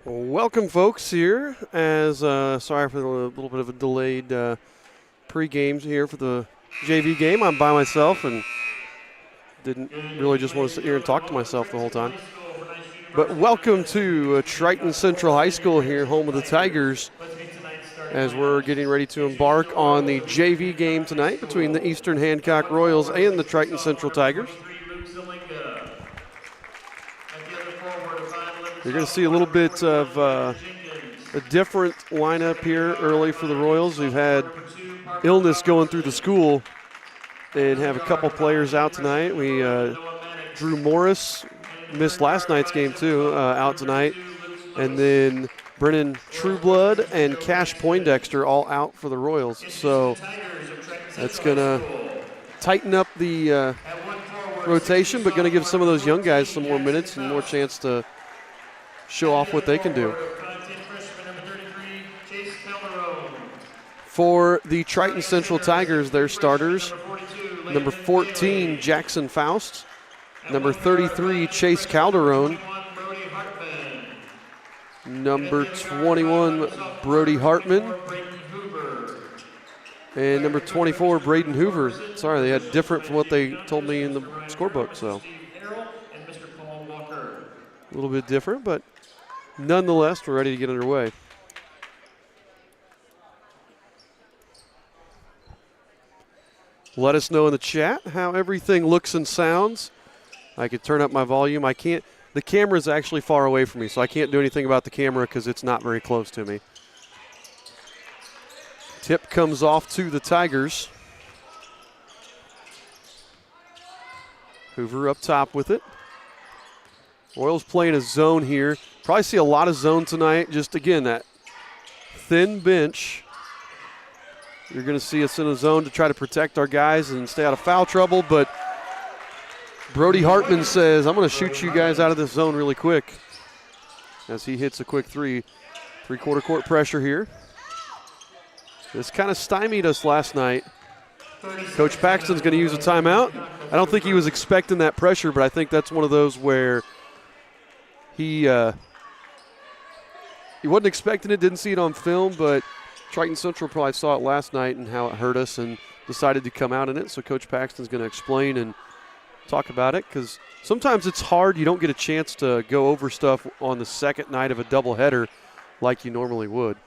Welcome, folks, here. Sorry for the little bit of a delayed pre-games here for the JV game. I'm by myself and didn't really just want to sit here and talk to myself the whole time. But welcome to Triton Central High School here, home of the Tigers, as we're getting ready to embark on the JV game tonight between the Eastern Hancock Royals and the Triton Central Tigers. You're going to see a little bit of a different lineup here early for the Royals. We've had illness going through the school and have a couple players out tonight. Drew Morris missed last night's game too, out tonight. And then Brennan Trueblood and Cash Poindexter all out for the Royals. So that's going to tighten up the rotation, but going to give some of those young guys some more minutes and more chance to show off what they can do. For the Triton Central Tigers, their starters, number 14, Jackson Faust, number 33, Chase Calderon, number 21, Brody Hartman, and number 24, Braden Hoover. Sorry, they had different from what they told me in the scorebook, so a little bit different, but nonetheless, we're ready to get underway. Let us know in the chat how everything looks and sounds. I could turn up my volume. I can't. The camera is actually far away from me, so I can't do anything about the camera because it's not very close to me. Tip comes off to the Tigers. Hoover up top with it. Royals playing a zone here. Probably see a lot of zone tonight. Just, again, that thin bench. You're going to see us in a zone to try to protect our guys and stay out of foul trouble. But Brody Hartman says, I'm going to shoot you guys out of this zone really quick as he hits a quick three. Three-quarter court pressure here. This kind of stymied us last night. Coach Paxton's going to use a timeout. I don't think he was expecting that pressure, but I think that's one of those where he wasn't expecting it, didn't see it on film, but Triton Central probably saw it last night and how it hurt us and decided to come out in it. So Coach Paxton's going to explain and talk about it because sometimes it's hard. You don't get a chance to go over stuff on the second night of a doubleheader like you normally would.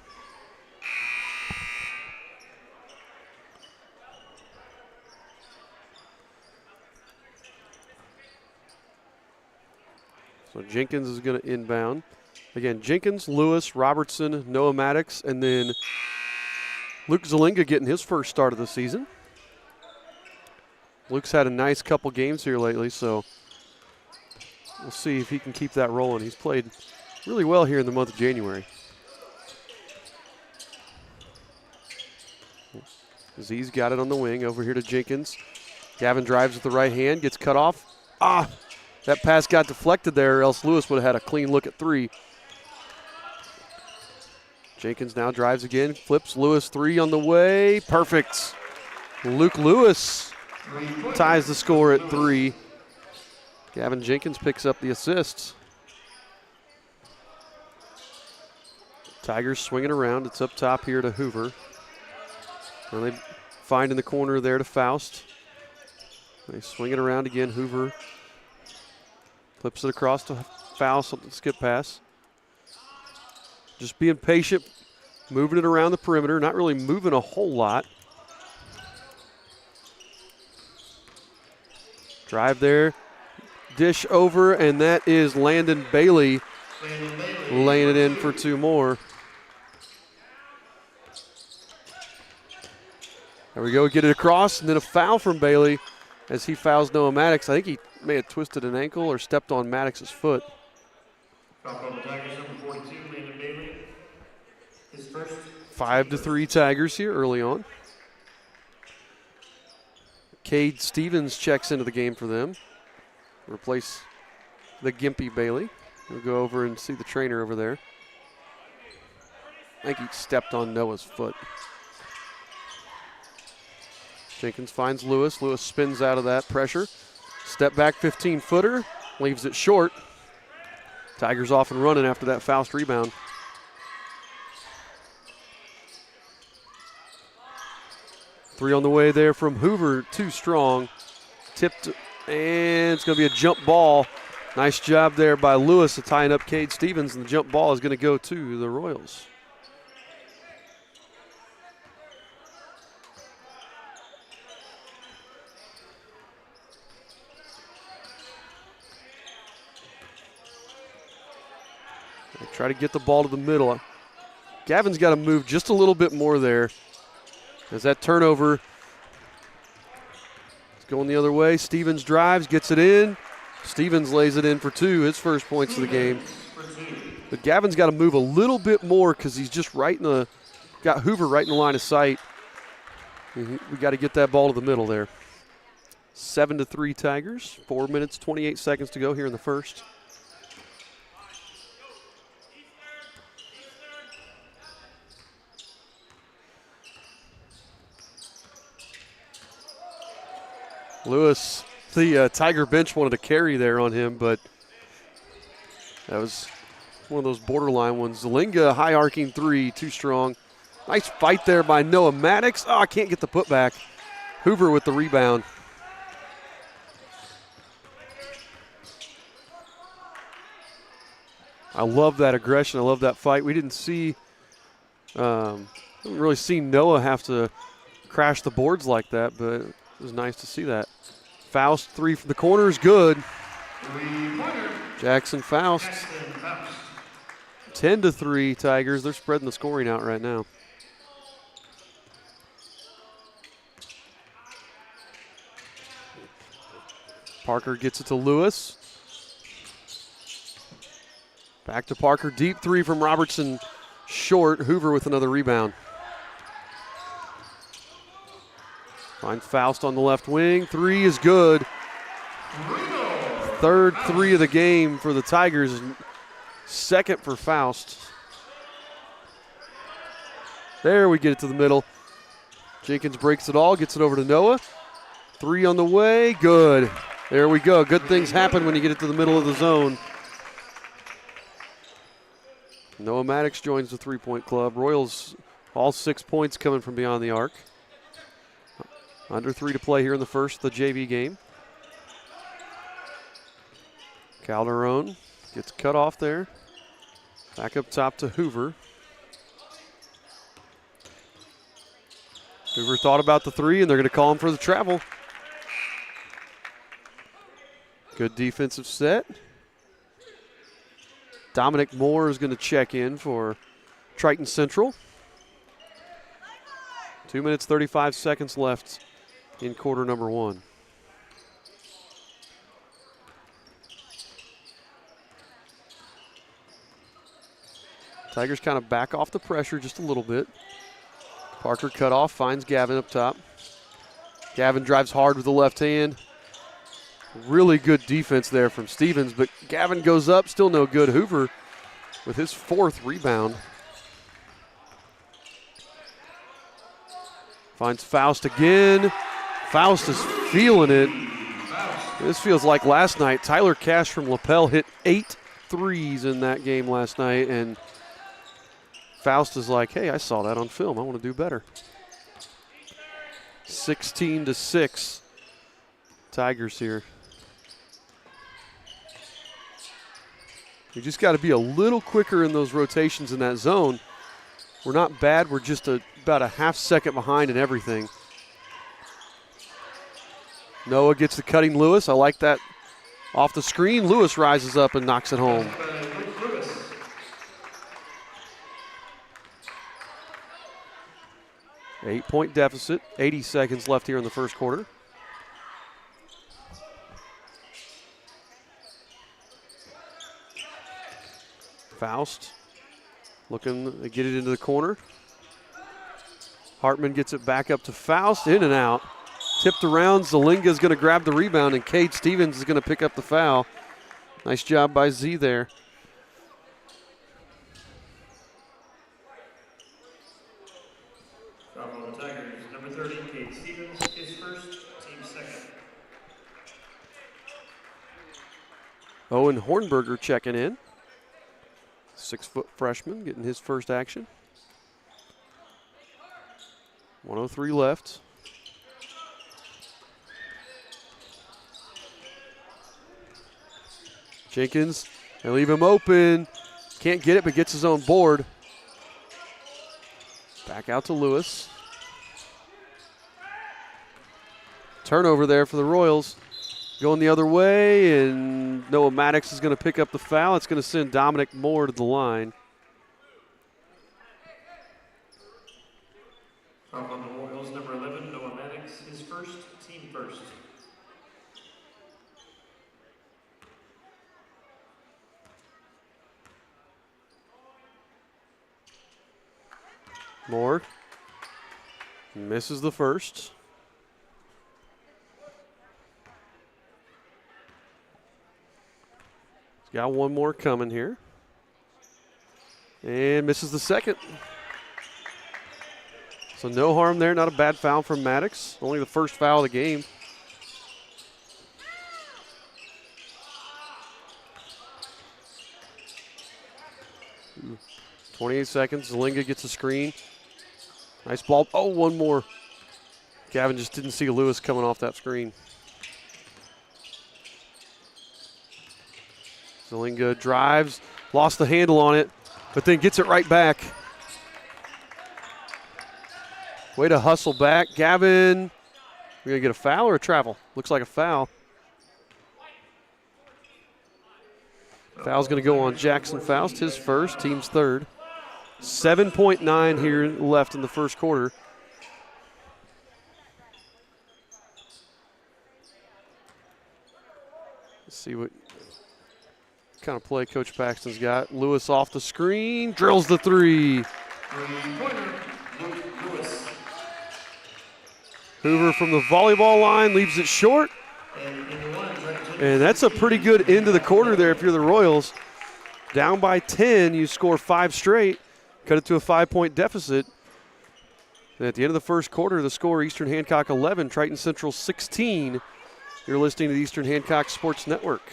So Jenkins is going to inbound. Again, Jenkins, Lewis, Robertson, Noah Maddox, and then Luke Zelinga getting his first start of the season. Luke's had a nice couple games here lately, so we'll see if he can keep that rolling. He's played really well here in the month of January. Z's got it on the wing over here to Jenkins. Gavin drives with the right hand, gets cut off. That pass got deflected there, or else Lewis would have had a clean look at three. Jenkins now drives again, flips Lewis three on the way. Perfect. Luke Lewis ties the score at three. Gavin Jenkins picks up the assists. Tigers swinging around. It's up top here to Hoover. And they find in the corner there to Faust. They swing it around again. Hoover flips it across to Faust on the skip pass. Just being patient, moving it around the perimeter, not really moving a whole lot. Drive there, dish over, and that is Landon Bailey laying it in for two more. There we go, get it across, and then a foul from Bailey as he fouls Noah Maddox. I think he may have twisted an ankle or stepped on Maddox's foot. 5-3 Tigers here early on. Cade Stevens checks into the game for them. Replace the gimpy Bailey. We'll go over and see the trainer over there. I think he stepped on Noah's foot. Jenkins finds Lewis. Lewis spins out of that pressure. Step back 15-footer. Leaves it short. Tigers off and running after that Faust rebound. Three on the way there from Hoover, too strong. Tipped, and it's going to be a jump ball. Nice job there by Lewis of tying up Cade Stevens, and the jump ball is going to go to the Royals. They try to get the ball to the middle. Gavin's got to move just a little bit more there. As that turnover is going the other way. Stevens drives, gets it in. Stevens lays it in for two, his first points of the game. But Gavin's got to move a little bit more because he's just got Hoover right in the line of sight. We got to get that ball to the middle there. 7-3 Tigers, 4 minutes, 28 seconds to go here in the first. Lewis, the Tiger bench wanted to carry there on him, but that was one of those borderline ones. Zelinga, high arcing three, too strong. Nice fight there by Noah Maddox. Oh, I can't get the putback. Hoover with the rebound. I love that aggression. I love that fight. We didn't really see Noah have to crash the boards like that, but it was nice to see that. Faust, three from the corner is good. Jackson Faust. 10-3 Tigers. They're spreading the scoring out right now. Parker gets it to Lewis. Back to Parker. Deep three from Robertson. Short. Hoover with another rebound. Finds Faust on the left wing. Three is good. Third three of the game for the Tigers. Second for Faust. There we get it to the middle. Jenkins breaks it all, gets it over to Noah. Three on the way. Good. There we go. Good things happen when you get it to the middle of the zone. Noah Maddox joins the three-point club. Royals, all 6 points coming from beyond the arc. Under 3 to play here in the first, the JV game. Calderon gets cut off there. Back up top to Hoover. Hoover thought about the three, and they're going to call him for the travel. Good defensive set. Dominic Moore is going to check in for Triton Central. 2 minutes, 35 seconds left in quarter number one. Tigers kind of back off the pressure just a little bit. Parker cut off, finds Gavin up top. Gavin drives hard with the left hand. Really good defense there from Stevens, but Gavin goes up, still no good. Hoover with his fourth rebound. Finds Faust again. Faust is feeling it. This feels like last night. Tyler Cash from Lapel hit 8 threes in that game last night, and Faust is like, hey, I saw that on film. I want to do better. 16-6 Tigers here. You just got to be a little quicker in those rotations in that zone. We're not bad. We're just about a half second behind in everything. Noah gets the cutting Lewis. I like that off the screen. Lewis rises up and knocks it home. Eight-point deficit. 80 seconds left here in the first quarter. Faust looking to get it into the corner. Hartman gets it back up to Faust, in and out. Tipped around, Zelinga is going to grab the rebound, and Cade Stevens is going to pick up the foul. Nice job by Z there. Foul on the Tigers, number 30, Cade Stevens, his first, team second. Owen Hornberger checking in. 6-foot freshman getting his first action. 1:03 left. Jenkins, they leave him open. Can't get it, but gets his own board. Back out to Lewis. Turnover there for the Royals. Going the other way, and Noah Maddox is going to pick up the foul. It's going to send Dominic Moore to the line. Foul on the Royals, number 11, Noah Maddox, his first, team first. Moore misses the first. He's got one more coming here. And misses the second. So no harm there, not a bad foul from Maddox. Only the first foul of the game. Ooh. 28 seconds, Zelinga gets a screen. Nice ball. Oh, one more. Gavin just didn't see Lewis coming off that screen. Zelinga drives, lost the handle on it, but then gets it right back. Way to hustle back. Gavin, we're going to get a foul or a travel? Looks like a foul. Foul's going to go on Jackson Faust, his first, team's third. 7.9 here left in the first quarter. Let's see what kind of play Coach Paxton's got. Lewis off the screen, drills the three. Hoover from the volleyball line leaves it short. And that's a pretty good end of the quarter there if you're the Royals. Down by 10, you score 5 straight, cut it to a 5-point deficit. And at the end of the first quarter, the score Eastern Hancock 11, Triton Central 16. You're listening to the Eastern Hancock Sports Network.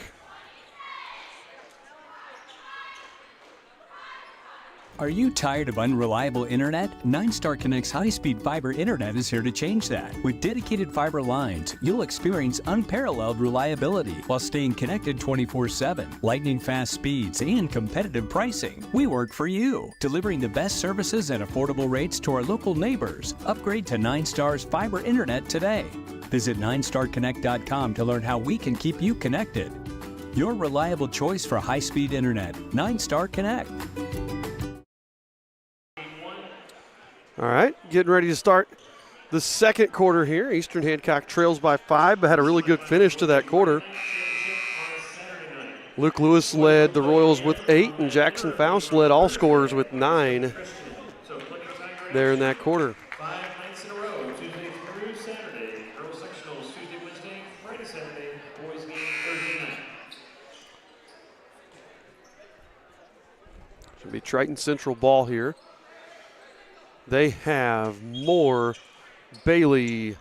Are you tired of unreliable internet? 9-Star Connect's high-speed fiber internet is here to change that. With dedicated fiber lines, you'll experience unparalleled reliability while staying connected 24/7, lightning-fast speeds, and competitive pricing. We work for you, delivering the best services at affordable rates to our local neighbors. Upgrade to 9-Star's fiber internet today. Visit 9starconnect.com to learn how we can keep you connected. Your reliable choice for high-speed internet. 9-Star Connect. All right, getting ready to start the second quarter here. Eastern Hancock trails by 5, but had a really good finish to that quarter. Luke Lewis led the Royals with 8, and Jackson Faust led all scorers with 9 there in that quarter. 5 nights in a row, Tuesday through Saturday. Girls sectionals Tuesday, Wednesday, Friday, Saturday. Boys game Thursday night. Should be Triton Central ball here. They have Moore, Bailey,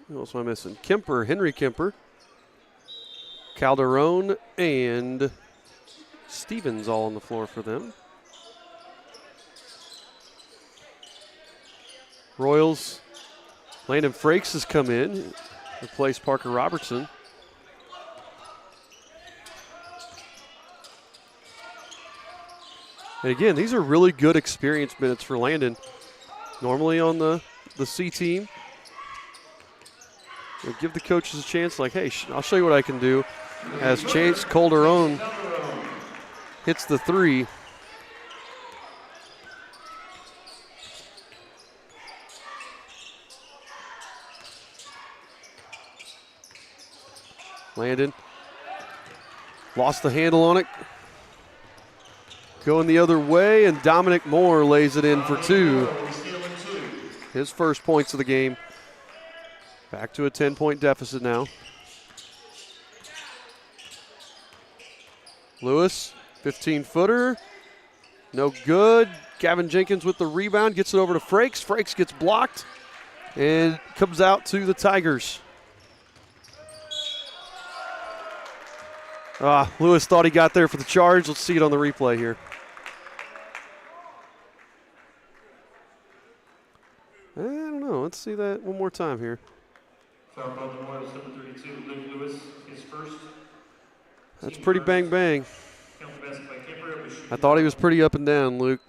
who else am I missing? Kemper, Henry Kemper, Calderon, and Stevens all on the floor for them. Royals, Landon Frakes has come in, replaced Parker Robertson. And again, these are really good experience minutes for Landon. Normally on the C team, we'll give the coaches a chance like, hey, I'll show you what I can do. As Chase Calderon hits the three. Landon lost the handle on it. Going the other way, and Dominic Moore lays it in for 2. His first points of the game. Back to a 10-point deficit now. Lewis, 15-footer. No good. Gavin Jenkins with the rebound. Gets it over to Frakes. Frakes gets blocked and comes out to the Tigers. Lewis thought he got there for the charge. Let's see it on the replay here. Let's see that one more time here. Foul called the Royals, number 32, Luke Lewis, his first. That's pretty bang bang. Count the basket by Kemper. It was I thought he was pretty up and down, Luke.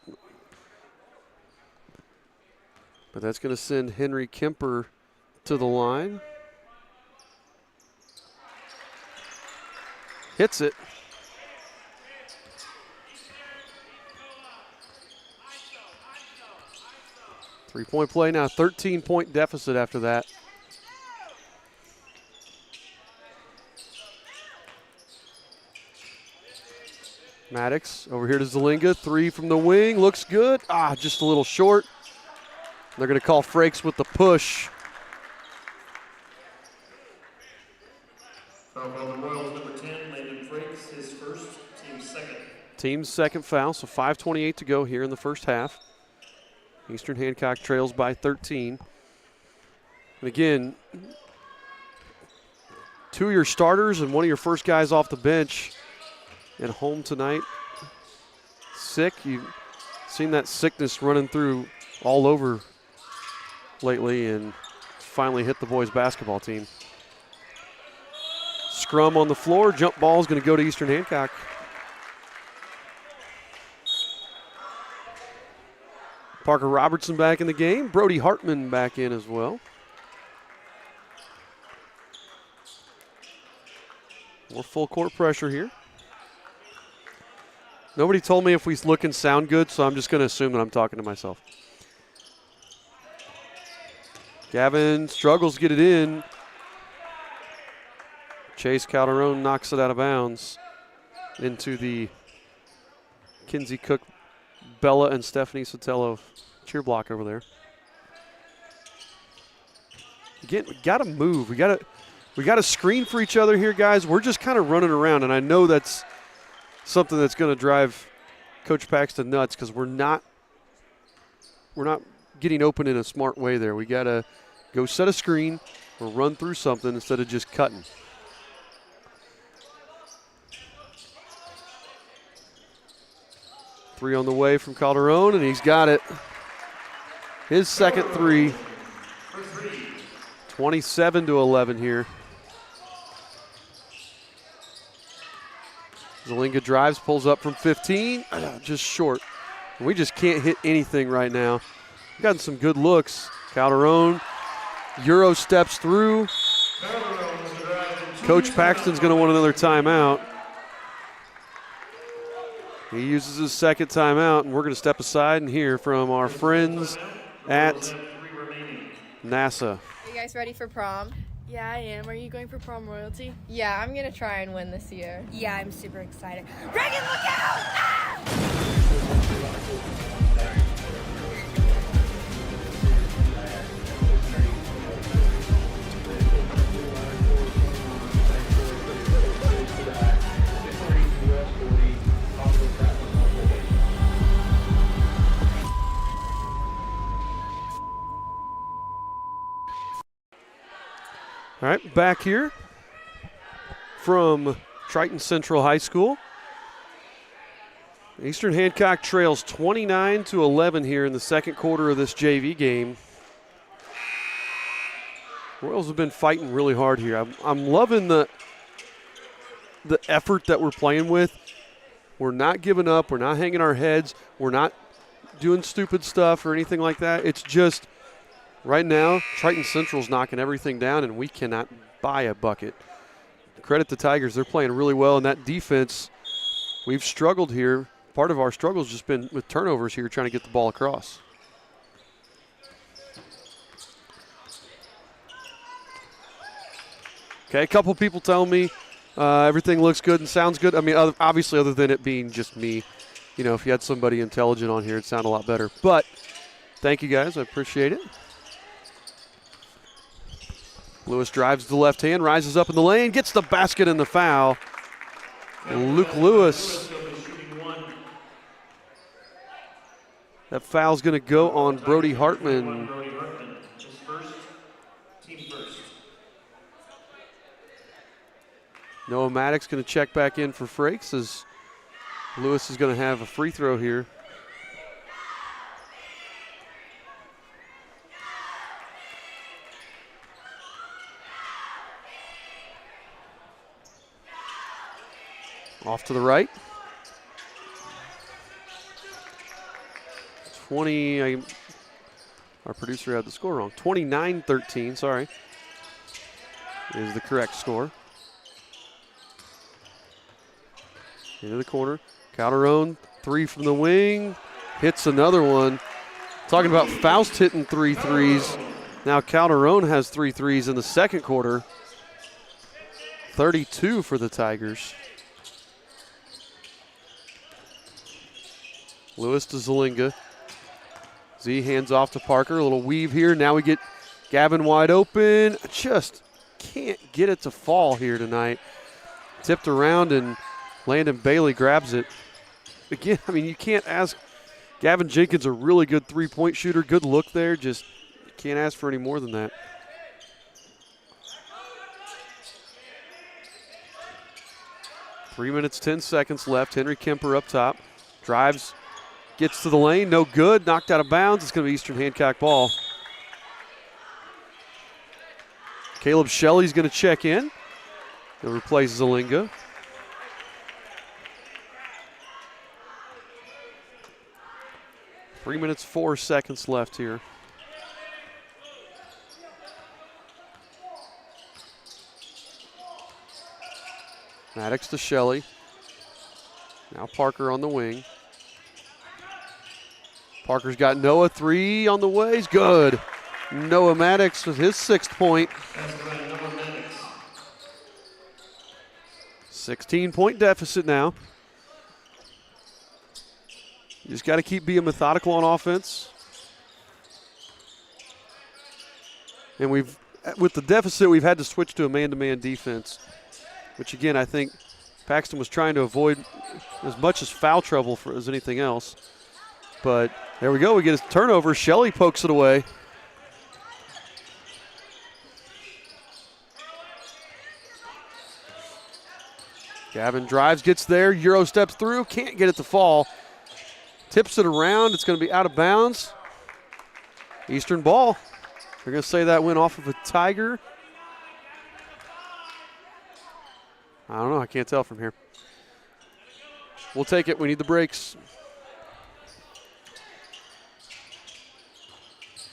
But that's going to send Henry Kemper to the line. Hits it. Three-point play now, 13-point deficit after that. Maddox over here to Zelinga. Three from the wing. Looks good. Just a little short. They're going to call Frakes with the push. Foul called the Royals, number 10, Landon Frakes, his first, team's second. Team's second foul, so 5:28 to go here in the first half. Eastern Hancock trails by 13. And again, two of your starters and one of your first guys off the bench at home tonight. Sick. You've seen that sickness running through all over lately and finally hit the boys basketball team. Scrum on the floor. Jump ball is going to go to Eastern Hancock. Parker Robertson back in the game. Brody Hartman back in as well. More full court pressure here. Nobody told me if we look and sound good, so I'm just going to assume that I'm talking to myself. Gavin struggles to get it in. Chase Calderon knocks it out of bounds into the Kinsey Cook, Bella, and Stephanie Sotelo cheer block over there. Again, we got to move. We got to screen for each other here, guys. We're just kind of running around, and I know that's something that's going to drive Coach Paxton nuts because we're not getting open in a smart way there. We got to go set a screen or run through something instead of just cutting. Three on the way from Calderon, and he's got it. His second three. 27-11 here. Zelinga drives, pulls up from 15, just short. We just can't hit anything right now. We've gotten some good looks. Calderon, Euro steps through. Coach Paxton's going to want another timeout. He uses his second timeout, and we're going to step aside and hear from our friends at NASA. Are you guys ready for prom? Yeah, I am. Are you going for prom royalty? Yeah, I'm going to try and win this year. Yeah, I'm super excited. Reagan, look out! Ah! All right, back here from Triton Central High School. Eastern Hancock trails 29-11 here in the second quarter of this JV game. Royals have been fighting really hard here. I'm loving the effort that we're playing with. We're not giving up. We're not hanging our heads. We're not doing stupid stuff or anything like that. It's just right now, Triton Central's knocking everything down, and we cannot buy a bucket. Credit the Tigers. They're playing really well, and that defense, we've struggled here. Part of our struggle has just been with turnovers here, trying to get the ball across. Okay, a couple people telling me everything looks good and sounds good. I mean, obviously, other than it being just me. You know, if you had somebody intelligent on here, it'd sound a lot better. But thank you, guys. I appreciate it. Lewis drives to the left hand, rises up in the lane, gets the basket and the foul. Luke Lewis. That foul's going to go on Brody Hartman. Noah Maddox going to check back in for Frakes as Lewis is going to have a free throw here. Off to the right. 20, our producer had the score wrong. 29-13, sorry, is the correct score. Into the corner. Calderon, 3 from the wing. Hits another one. Talking about Faust hitting 3 threes. Now Calderon has 3 threes in the second quarter. 32 for the Tigers. Lewis to Zelinga. Z hands off to Parker. A little weave here. Now we get Gavin wide open. Just can't get it to fall here tonight. Tipped around and Landon Bailey grabs it. Again, I mean, you can't ask. Gavin Jenkins, a really good three-point shooter. Good look there. Just can't ask for any more than that. Three minutes, 10 seconds left. Henry Kemper up top. Drives, gets to the lane. No good. Knocked out of bounds. It's going to be Eastern Hancock ball. Caleb Shelley's going to check in. He'll replace Zelinga. Three minutes, 4 seconds left here. Maddox to Shelley. Now Parker on the wing. Parker's got Noah, 3 on the way. He's good. Noah Maddox with his 6th point. 16-point deficit now. You just got to keep being methodical on offense. And with the deficit, we've had to switch to a man-to-man defense, which again, I think Paxton was trying to avoid as much as foul trouble as anything else. But there we go. We get a turnover. Shelley pokes it away. Gavin drives, gets there. Euro steps through. Can't get it to fall. Tips it around. It's going to be out of bounds. Eastern ball. They're going to say that went off of a Tiger. I don't know. I can't tell from here. We'll take it. We need the breaks.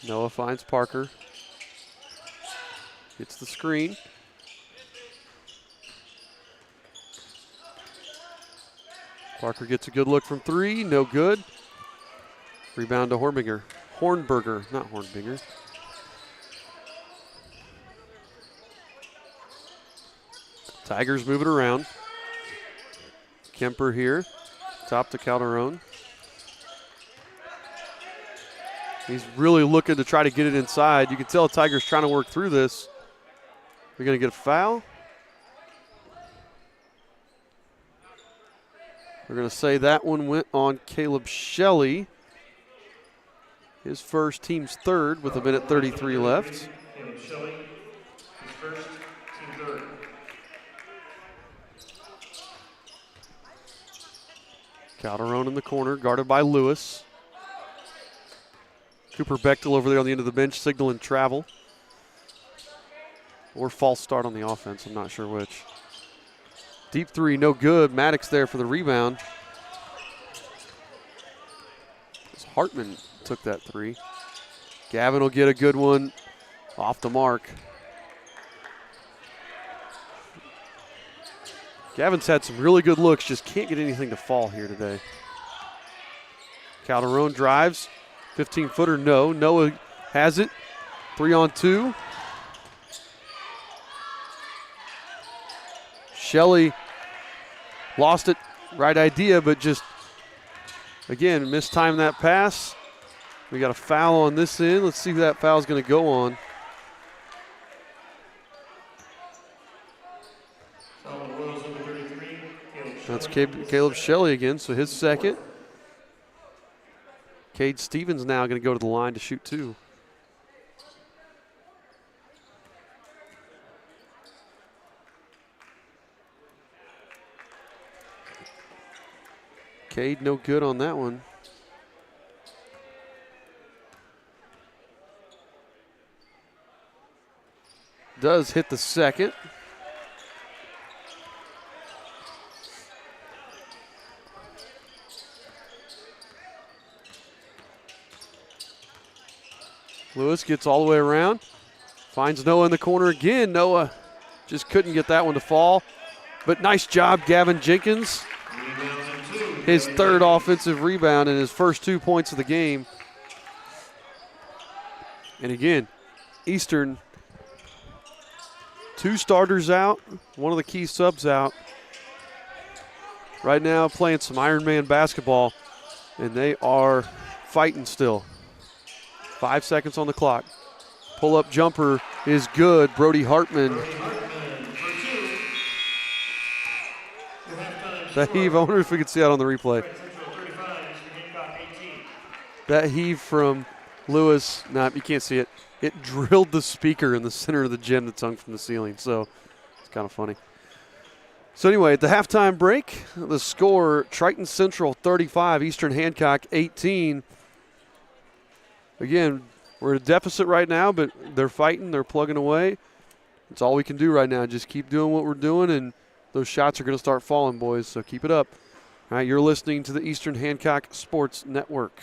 Noah finds Parker. Gets the screen. Parker gets a good look from 3. No good. Rebound to Hornberger. Not Hornberger. Tigers move it around. Kemper here. Top to Calderon. He's really looking to try to get it inside. You can tell Tigers trying to work through this. We're going to get a foul. We're going to say that one went on Caleb Shelley. His first, team's 3rd with 1:33 left. Caleb Shelley, his first, team 3rd. Calderon in the corner, guarded by Lewis. Cooper Bechtel over there on the end of the bench, signaling travel. Or false start on the offense, I'm not sure which. Deep 3, no good. Maddox there for the rebound. Hartman took that 3. Gavin will get a good one off the mark. Gavin's had some really good looks, just can't get anything to fall here today. Calderon drives, 15-footer, no. Noah has it, 3-on-2. Shelley lost it, right idea, but just, again, mistimed that pass. We got a foul on this end. Let's see who that foul is going to go on. That's Caleb Shelley again, so his 2nd. Cade Stevens now going to go to the line to shoot 2. Cade no good on that one. Does hit the 2nd. Lewis gets all the way around. Finds Noah in the corner again. Noah just couldn't get that one to fall. But nice job, Gavin Jenkins. His third offensive rebound and his first 2 points of the game. And again, Eastern, 2 starters out, one of the key subs out. Right now playing some Ironman basketball, and they are fighting still. 5 seconds on the clock. Pull-up jumper is good. Brody Hartman. That heave, I wonder if we can see that on the replay. That heave from Lewis, you can't see it. It drilled the speaker in the center of the gym that's hung from the ceiling, so it's kind of funny. So anyway, at the halftime break, the score, Triton Central 35, Eastern Hancock 18. Again, we're at a deficit right now, but they're fighting, they're plugging away. It's all we can do right now, just keep doing what we're doing, and those shots are going to start falling, boys, so keep it up. All right, you're listening to the Eastern Hancock Sports Network.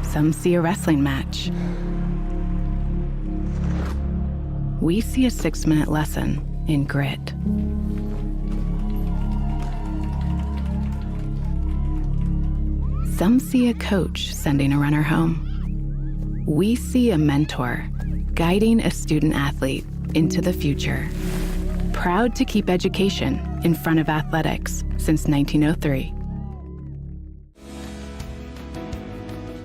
Some see a wrestling match. We see a 6-minute lesson in grit. Some see a coach sending a runner home. We see a mentor guiding a student athlete into the future. Proud to keep education in front of athletics since 1903.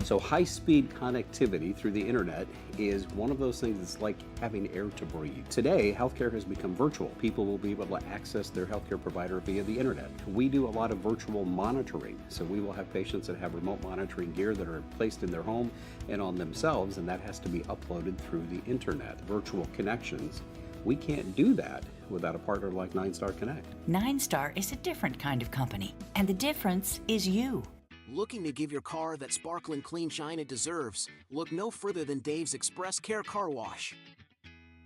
So high-speed connectivity through the internet is one of those things that's like having air to breathe. Today, healthcare has become virtual. People will be able to access their healthcare provider via the internet. We do a lot of virtual monitoring. So we will have patients that have remote monitoring gear that are placed in their home and on themselves, and that has to be uploaded through the internet. Virtual connections. We can't do that without a partner like 9 Star Connect. 9 Star is a different kind of company, and the difference is you. Looking to give your car that sparkling clean shine it deserves? Look no further than Dave's Express Care Car Wash.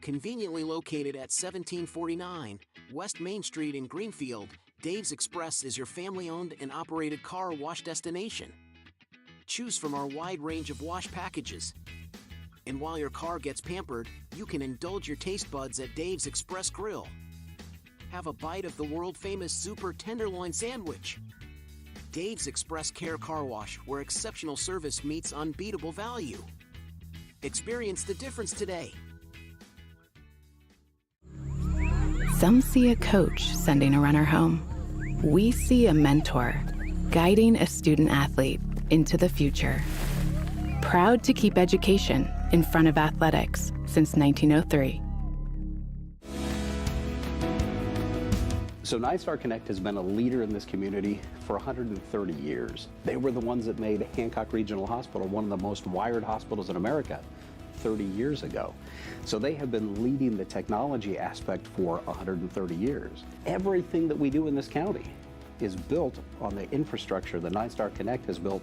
Conveniently located at 1749 West Main Street in Greenfield, Dave's Express is your family-owned and operated car wash destination. Choose from our wide range of wash packages. And while your car gets pampered, you can indulge your taste buds at Dave's Express Grill. Have a bite of the world-famous Super Tenderloin Sandwich. Dave's Express Care Car Wash, where exceptional service meets unbeatable value. Experience the difference today. Some see a coach sending a runner home. We see a mentor guiding a student athlete into the future. Proud to keep education in front of athletics since 1903. So 9 Star Connect has been a leader in this community for 130 years. They were the ones that made Hancock Regional Hospital one of the most wired hospitals in America 30 years ago. So they have been leading the technology aspect for 130 years. Everything that we do in this county is built on the infrastructure that 9 Star Connect has built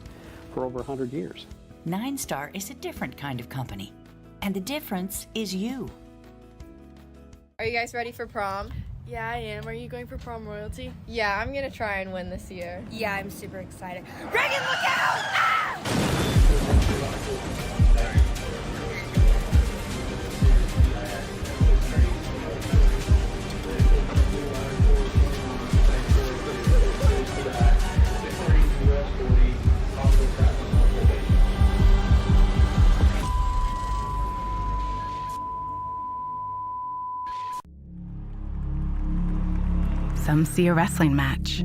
for over 100 years. 9 Star is a different kind of company, and the difference is you. Are you guys ready for prom? Yeah, I am. Are you going for prom royalty? Yeah, I'm going to try and win this year. Yeah, I'm super excited. Reagan, look out! Ah! Some see a wrestling match.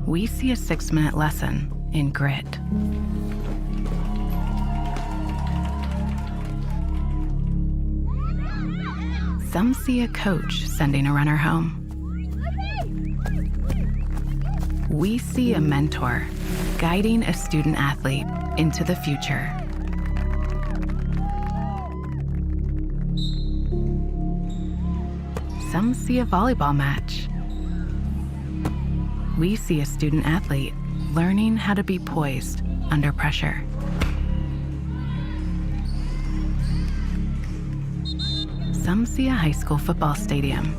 We see a 6-minute lesson in grit. Some see a coach sending a runner home. We see a mentor guiding a student athlete into the future. Some see a volleyball match. We see a student athlete learning how to be poised under pressure. Some see a high school football stadium.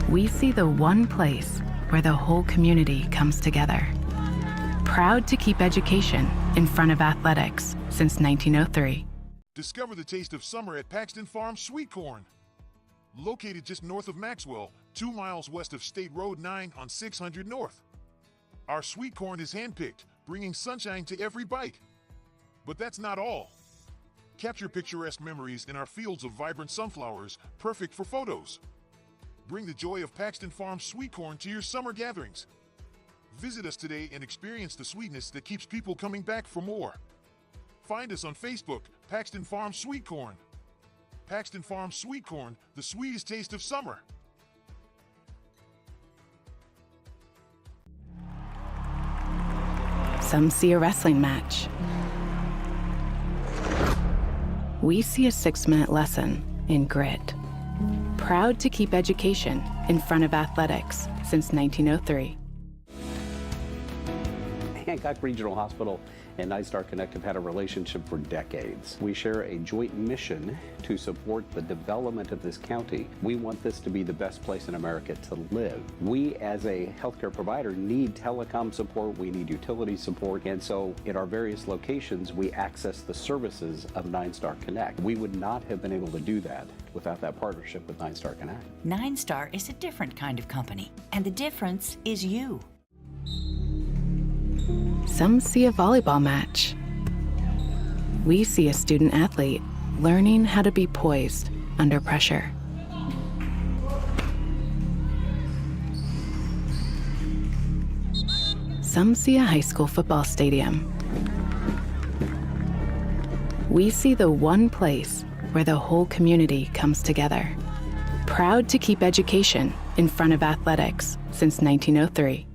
we see the one place where the whole community comes together. Proud to keep education in front of athletics since 1903. Discover the taste of summer at Paxton Farms Sweet Corn. Located just north of Maxwell, 2 miles west of State Road 9 on 600 North. Our sweet corn is handpicked, bringing sunshine to every bite. But that's not all. Capture picturesque memories in our fields of vibrant sunflowers, perfect for photos. Bring the joy of Paxton Farms Sweet Corn to your summer gatherings. Visit us today and experience the sweetness that keeps people coming back for more. Find us on Facebook, Paxton Farms Sweet Corn. Paxton Farms Sweet Corn, the sweetest taste of summer. Some see a wrestling match. We see a 6-minute lesson in grit. Proud to keep education in front of athletics since 1903. Hancock Regional Hospital and Nine Star Connect have had a relationship for decades. We share a joint mission to support the development of this county. We want this to be the best place in America to live. We, as a healthcare provider, need telecom support, we need utility support, and so in our various locations, we access the services of Nine Star Connect. We would not have been able to do that without that partnership with Nine Star Connect. 9 Star is a different kind of company, and the difference is you. Some see a volleyball match. We see a student athlete learning how to be poised under pressure. Some see a high school football stadium. We see the one place where the whole community comes together. Proud to keep education in front of athletics since 1903.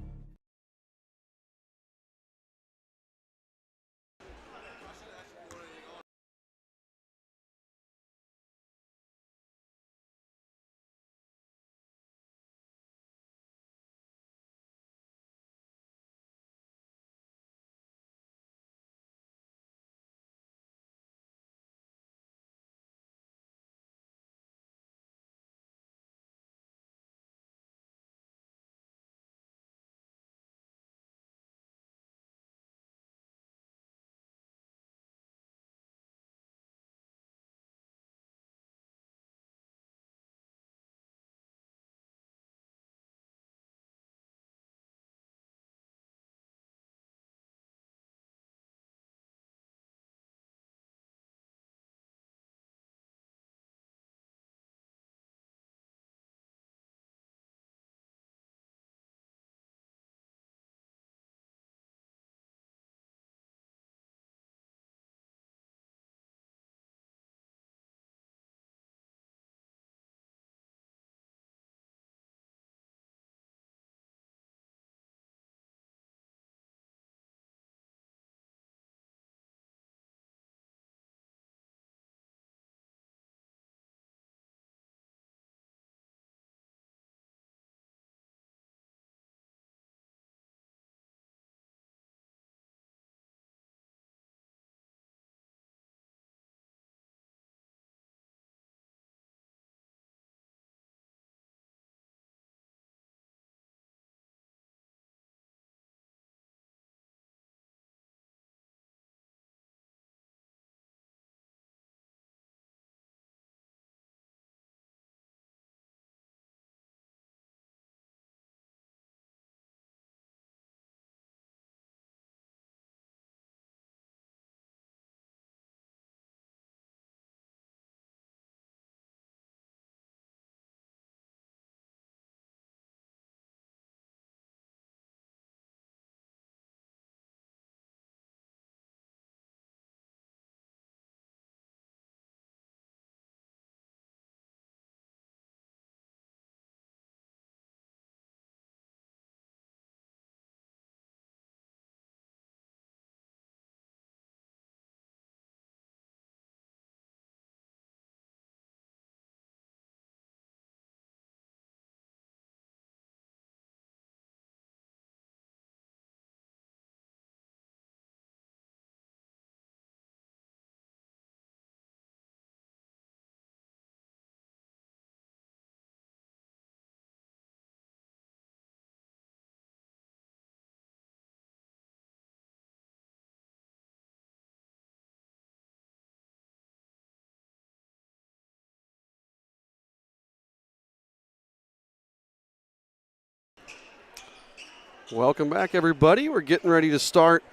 Welcome back, everybody. We're getting ready to start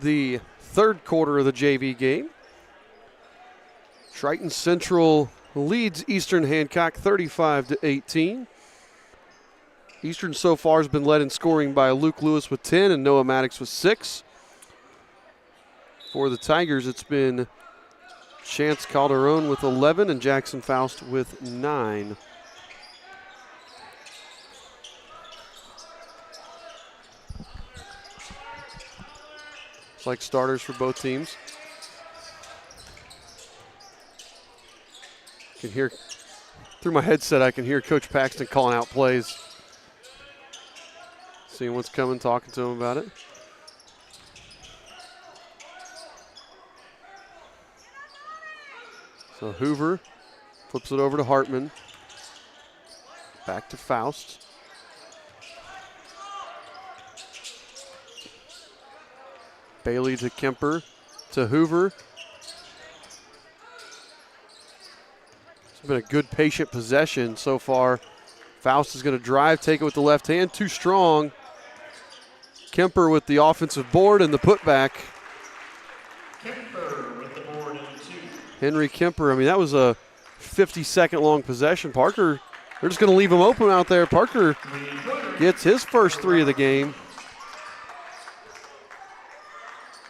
the third quarter of the JV game. Triton Central leads Eastern Hancock 35-18. Eastern so far has been led in scoring by Luke Lewis with 10 and Noah Maddox with 6. For the Tigers, it's been Chance Calderon with 11 and Jackson Faust with 9. It's like starters for both teams. I can hear, through my headset, I can hear Coach Paxton calling out plays. Seeing what's coming, talking to him about it. So Hoover flips it over to Hartman. Back to Faust. Bailey to Kemper to Hoover. It's been a good patient possession so far. Faust is going to drive, take it with the left hand, too strong. Kemper with the offensive board and the putback. Kemper with the board and 2. Henry Kemper, I mean, that was a 50-second long possession. Parker, they're just going to leave him open out there. Parker gets his first 3 of the game.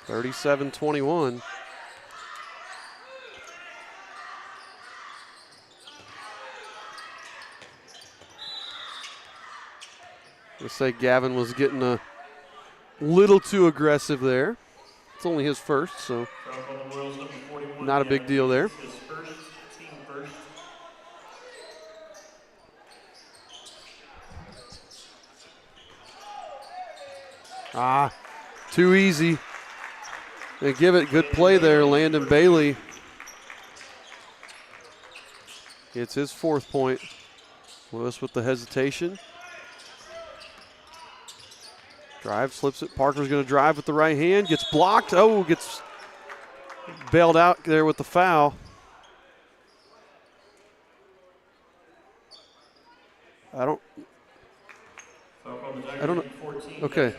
37-21. Let's say Gavin was getting a little too aggressive there. It's only his first, so not a big deal there. Too easy. They give it good play there, Landon Bailey. It's his 4th point. Lewis with the hesitation. Drive, slips it. Parker's going to drive with the right hand. Gets blocked. Oh, gets bailed out there with the foul. I don't know. Okay.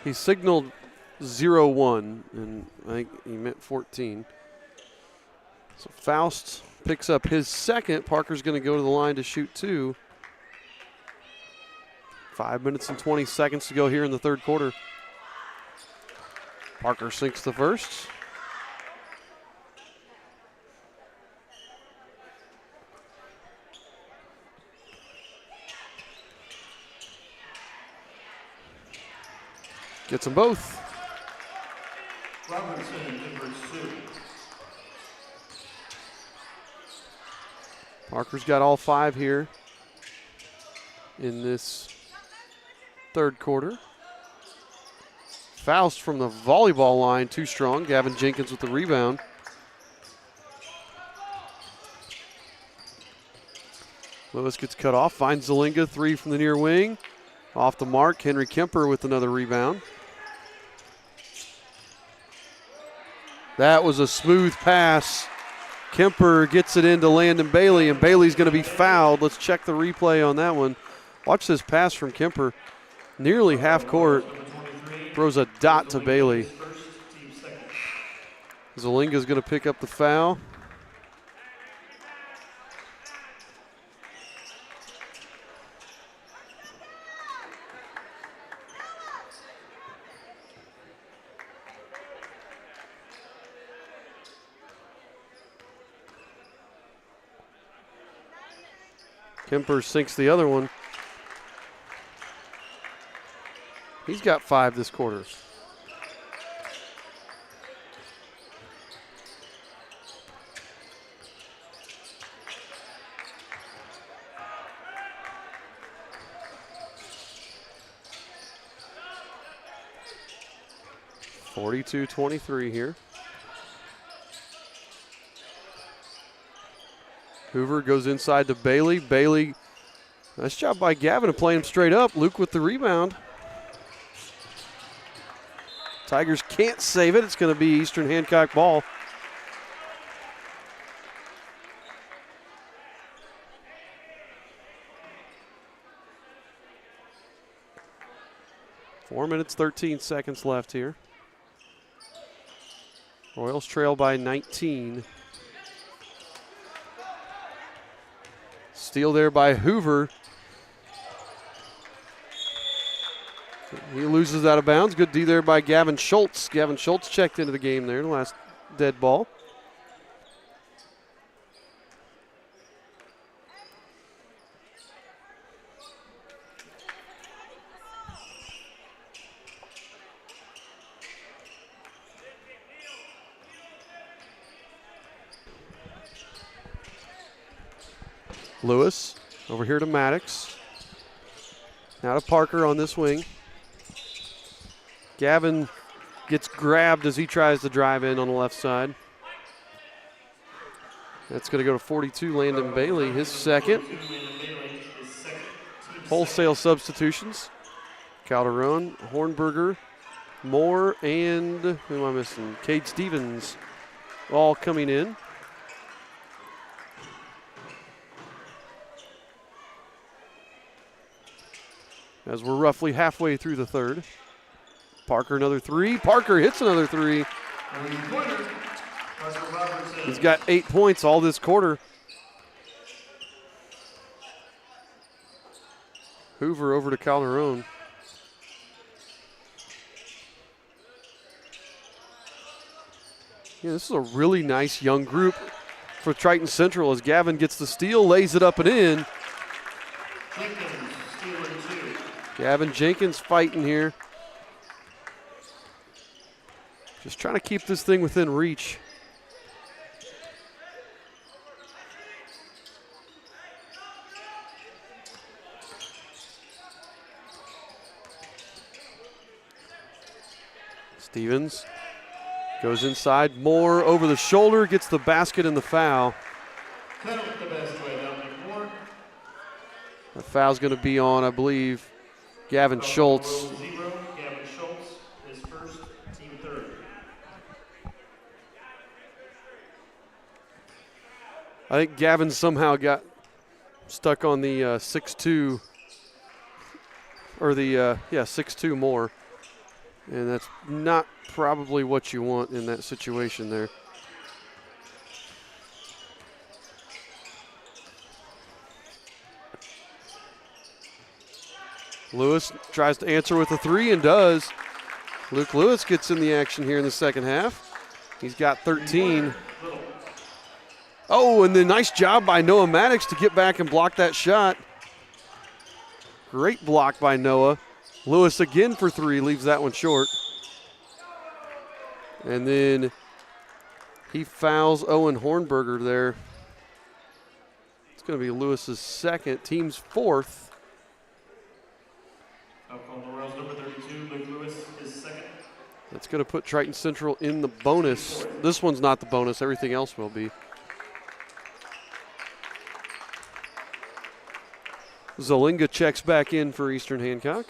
He signaled 0-1, and I think he meant 14. So Faust picks up his second. Parker's going to go to the line to shoot 2. 5 minutes and 20 seconds to go here in the third quarter. Parker sinks the first. Gets them both. Robinson, number 2. Parker's got all 5 here in this third quarter. Faust from the volleyball line, too strong. Gavin Jenkins with the rebound. Lewis gets cut off, finds Zelinga, 3 from the near wing. Off the mark, Henry Kemper with another rebound. That was a smooth pass. Kemper gets it into Landon Bailey, and Bailey's going to be fouled. Let's check the replay on that one. Watch this pass from Kemper. Nearly half court. Throws a dot to Bailey. Zelinga's going to pick up the foul. Kemper sinks the other one. He's got 5 this quarter. (42-23) here. Hoover goes inside to Bailey. Bailey, nice job by Gavin to play him straight up. Luke with the rebound. Tigers can't save it. It's going to be Eastern Hancock ball. 4 minutes, 13 seconds left here. Royals trail by 19. Steal there by Hoover. He loses out of bounds. Good D there by Gavin Schultz. Gavin Schultz checked into the game there, the last dead ball. Lewis over here to Maddox. Now to Parker on this wing. Gavin gets grabbed as he tries to drive in on the left side. That's going to go to 42, Landon Bailey, his second. Wholesale substitutions. Calderon, Hornberger, Moore, and who am I missing? Cade Stevens all coming in. As we're roughly halfway through the third. Parker another three. Parker hits another three. He's got 8 points all this quarter. Hoover over to Calderon. Yeah, this is a really nice young group for Triton Central as Gavin gets the steal, lays it up and in. Gavin Jenkins fighting here. Just trying to keep this thing within reach. Stevens goes inside. Moore over the shoulder, gets the basket and the foul. The foul's going to be on, I believe, Gavin Schultz. Gavin Schultz, his first, team third. I think Gavin somehow got stuck on the 6'2", or the 6'2" more, and that's not probably what you want in that situation there. Lewis tries to answer with a three and does. Luke Lewis gets in the action here in the second half. He's got 13. Oh, and then nice job by Noah Maddox to get back and block that shot. Great block by Noah. Lewis again for three, leaves that one short. And then he fouls Owen Hornberger there. It's going to be Lewis's second, team's fourth. Number 32, Luke Lewis, his second. That's going to put Triton Central in the bonus. This one's not the bonus. Everything else will be. Zalinga checks back in for Eastern Hancock.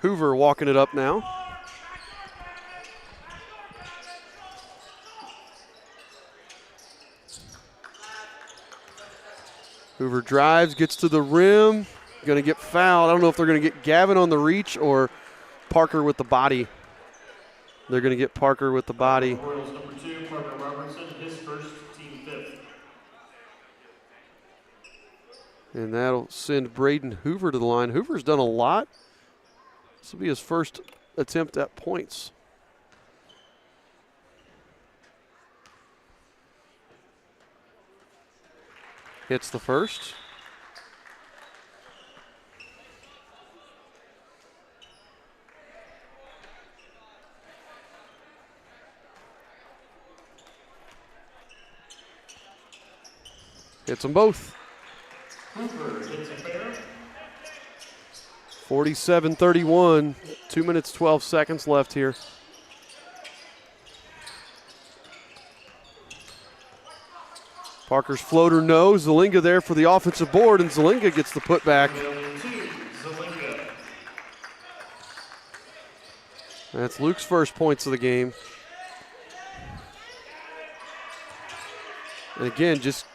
Hoover walking it up now. Hoover drives, gets to the rim. Going to get fouled. I don't know if they're going to get Gavin on the reach or Parker with the body. They're going to get Parker with the body. Royals number 2, Parker Robertson, his first, team fifth. And that'll send Braden Hoover to the line. Hoover's done a lot. This will be his first attempt at points. Hits the first. Hits them both. 47-31. 2 minutes, 12 seconds left here. Parker's floater no. Zalinga there for the offensive board, and Zalinga gets the putback. That's Luke's first points of the game. And again, just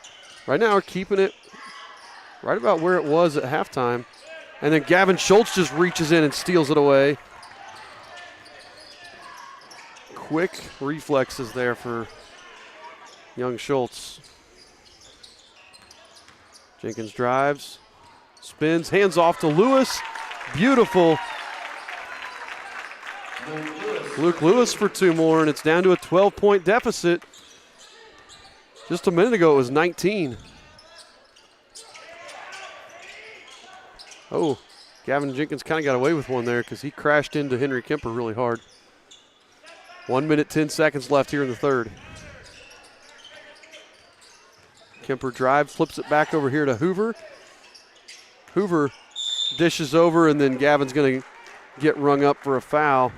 right now we're keeping it right about where it was at halftime. And then Gavin Schultz just reaches in and steals it away. Quick reflexes there for young Schultz. Jenkins drives, spins, hands off to Lewis. Beautiful. Luke Lewis for 2 more, and it's down to a 12-point deficit. Just a minute ago, it was 19. Oh, Gavin Jenkins kind of got away with one there because he crashed into Henry Kemper really hard. 1 minute, 10 seconds left here in the third. Kemper drives, flips it back over here to Hoover. Hoover dishes over, and then Gavin's going to get rung up for a foul.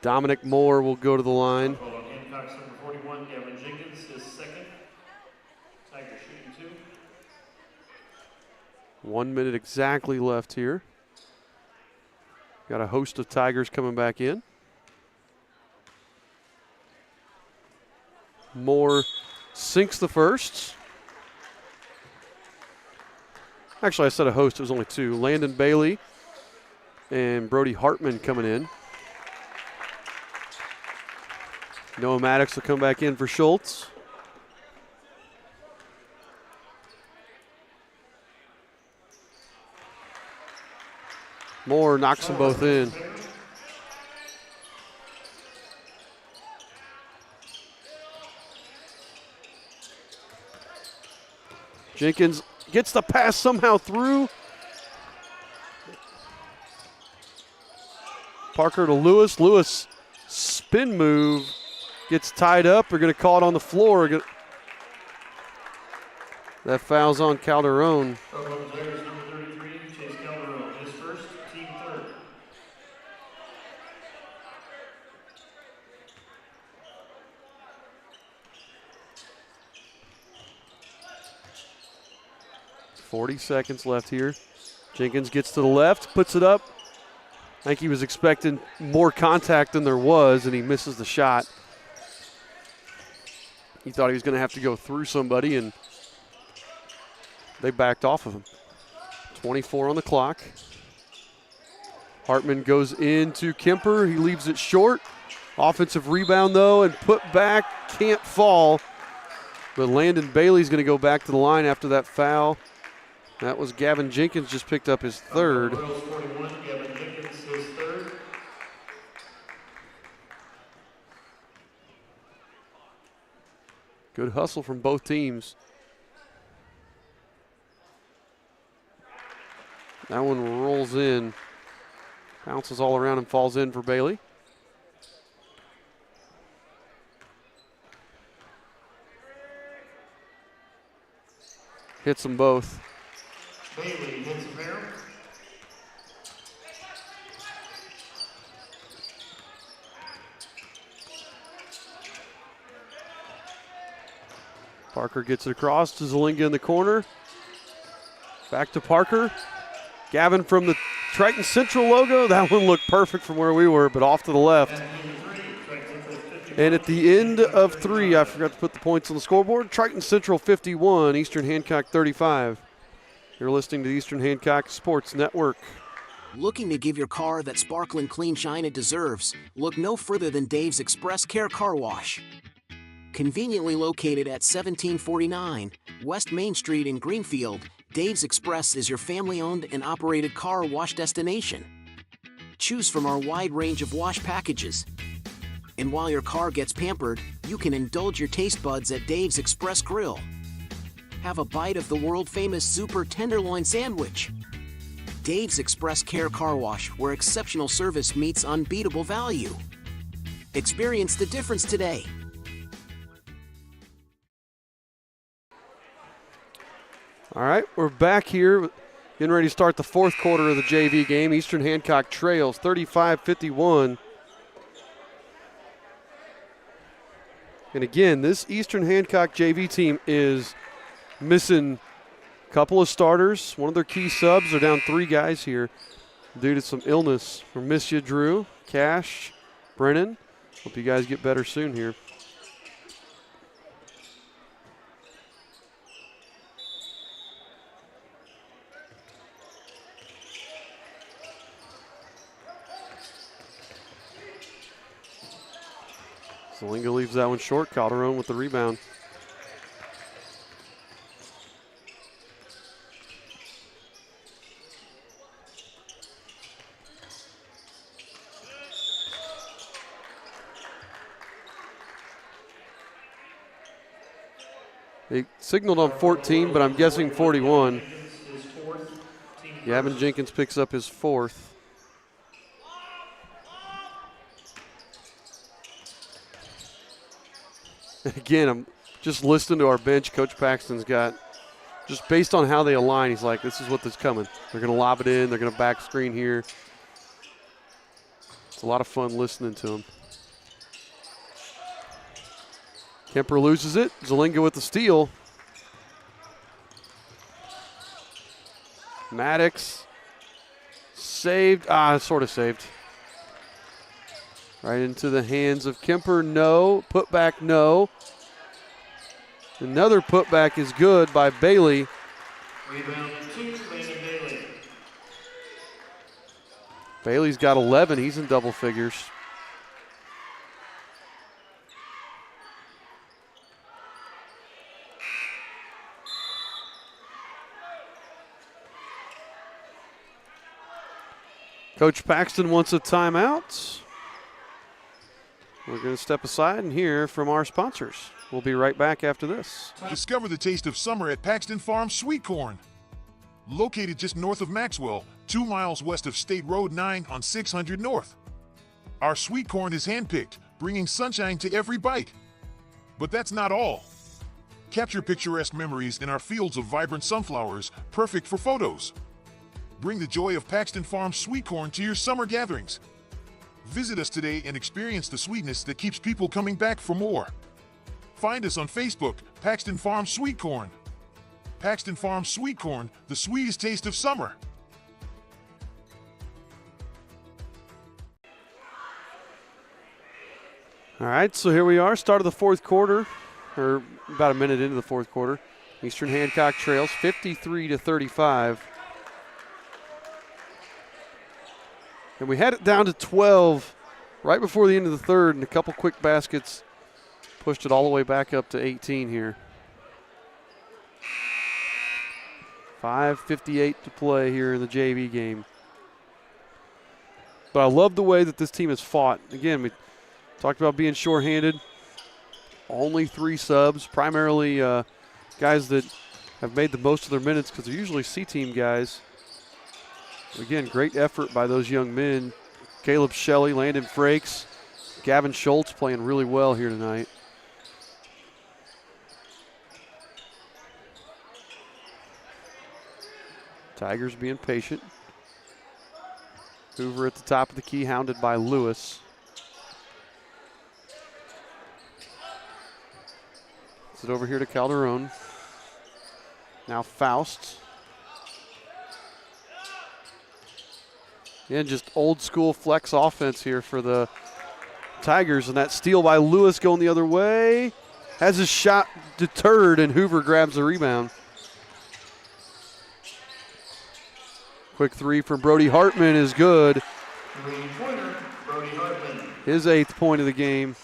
Dominic Moore will go to the line. Hancock's number 41, Gavin Jenkins is second. Tigers shooting 2. 1 minute exactly left here. Got a host of Tigers coming back in. Moore sinks the first. Actually, I said a host. It was only 2. Landon Bailey and Brody Hartman coming in. Noah Maddox will come back in for Schultz. Moore knocks them both in. Jenkins gets the pass somehow through. Parker to Lewis. Lewis spin move. Gets tied up. They're going to call it on the floor. That foul's on Calderon. Number 33, Chase Calderon, his first, team third. .40 seconds left here. Jenkins gets to the left, puts it up. I think he was expecting more contact than there was, and he misses the shot. He thought he was going to have to go through somebody, and they backed off of him. 24 on the clock. Hartman goes into Kemper. He leaves it short. Offensive rebound, though, and put back. Can't fall. But Landon Bailey's going to go back to the line after that foul. That was Gavin Jenkins, just picked up his third. Royals 41, Gavin Jenkins, his third. Good hustle from both teams. That one rolls in. Bounces all around and falls in for Bailey. Hits them both. Bailey hits a pair. Parker gets it across to Zelinga in the corner. Back to Parker. Gavin from the Triton Central logo. That one looked perfect from where we were, but off to the left. And at the end of 3, I forgot to put the points on the scoreboard. Triton Central 51, Eastern Hancock 35. You're listening to the Eastern Hancock Sports Network. Looking to give your car that sparkling clean shine it deserves? Look no further than Dave's Express Care Car Wash. Conveniently located at 1749 West Main Street in Greenfield, Dave's Express is your family-owned and operated car wash destination. Choose from our wide range of wash packages. And while your car gets pampered, you can indulge your taste buds at Dave's Express Grill. Have a bite of the world-famous Super Tenderloin Sandwich. Dave's Express Care Car Wash, where exceptional service meets unbeatable value. Experience the difference today. All right, we're back here, getting ready to start the 4th quarter of the JV game. Eastern Hancock trails 35-51. And again, this Eastern Hancock JV team is missing a couple of starters. One of their key subs. They're down 3 guys here due to some illness. We miss you, Drew, Cash, Brennan. Hope you guys get better soon here. Zelinga leaves that one short. Calderon with the rebound. They signaled on 14, but I'm guessing 41. Gavin Jenkins picks up his 4th. Again, I'm just listening to our bench. Coach Paxton's got, just based on how they align, he's like, this is what's coming. They're going to lob it in. They're going to back screen here. It's a lot of fun listening to him. Kemper loses it. Zelinga with the steal. Maddox saved. Sort of saved. Right into the hands of Kemper. No. Putback, no. Another putback is good by Bailey. Rebound 2, Landon Bailey. Bailey's got 11. He's in double figures. Coach Paxton wants a timeout. We're going to step aside and hear from our sponsors. We'll be right back after this. Discover the taste of summer at Paxton Farm Sweet Corn. Located just north of Maxwell, 2 miles west of State Road 9 on 600 North. Our sweet corn is handpicked, bringing sunshine to every bite. But that's not all. Capture picturesque memories in our fields of vibrant sunflowers, perfect for photos. Bring the joy of Paxton Farm sweet corn to your summer gatherings. Visit us today and experience the sweetness that keeps people coming back for more. Find us on Facebook, Paxton Farm Sweet Corn. Paxton Farm Sweet Corn, the sweetest taste of summer. All right, so here we are, start of the fourth quarter, or about a minute into the fourth quarter. Eastern Hancock trails 53-35. And we had it down to 12 right before the end of the third, and a couple quick baskets pushed it all the way back up to 18 here. 5:58 to play here in the JV game. But I love the way that this team has fought. Again, we talked about being shorthanded. Only 3 subs, primarily guys that have made the most of their minutes because they're usually C-team guys. Again, great effort by those young men. Caleb Shelley, Landon Frakes, Gavin Schultz playing really well here tonight. Tigers being patient. Hoover at the top of the key, hounded by Lewis. Gets it over here to Calderon. Now Faust. And just old school flex offense here for the Tigers. And that steal by Lewis going the other way. Has his shot deterred, and Hoover grabs the rebound. Quick 3 from Brody Hartman is good. Three-pointer, Brody Hartman. His 8th point of the game.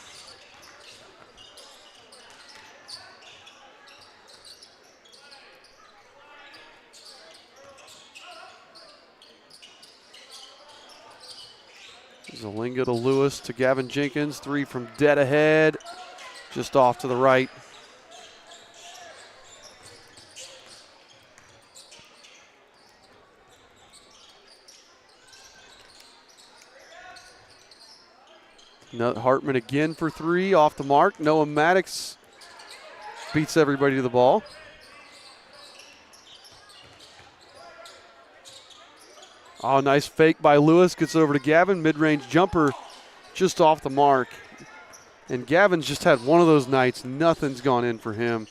Zelinga to Lewis to Gavin Jenkins. 3 from dead ahead. Just off to the right. Hartman again for 3, off the mark. Noah Maddox beats everybody to the ball. Oh, nice fake by Lewis. Gets it over to Gavin. Mid-range jumper just off the mark. And Gavin's just had one of those nights. Nothing's gone in for him.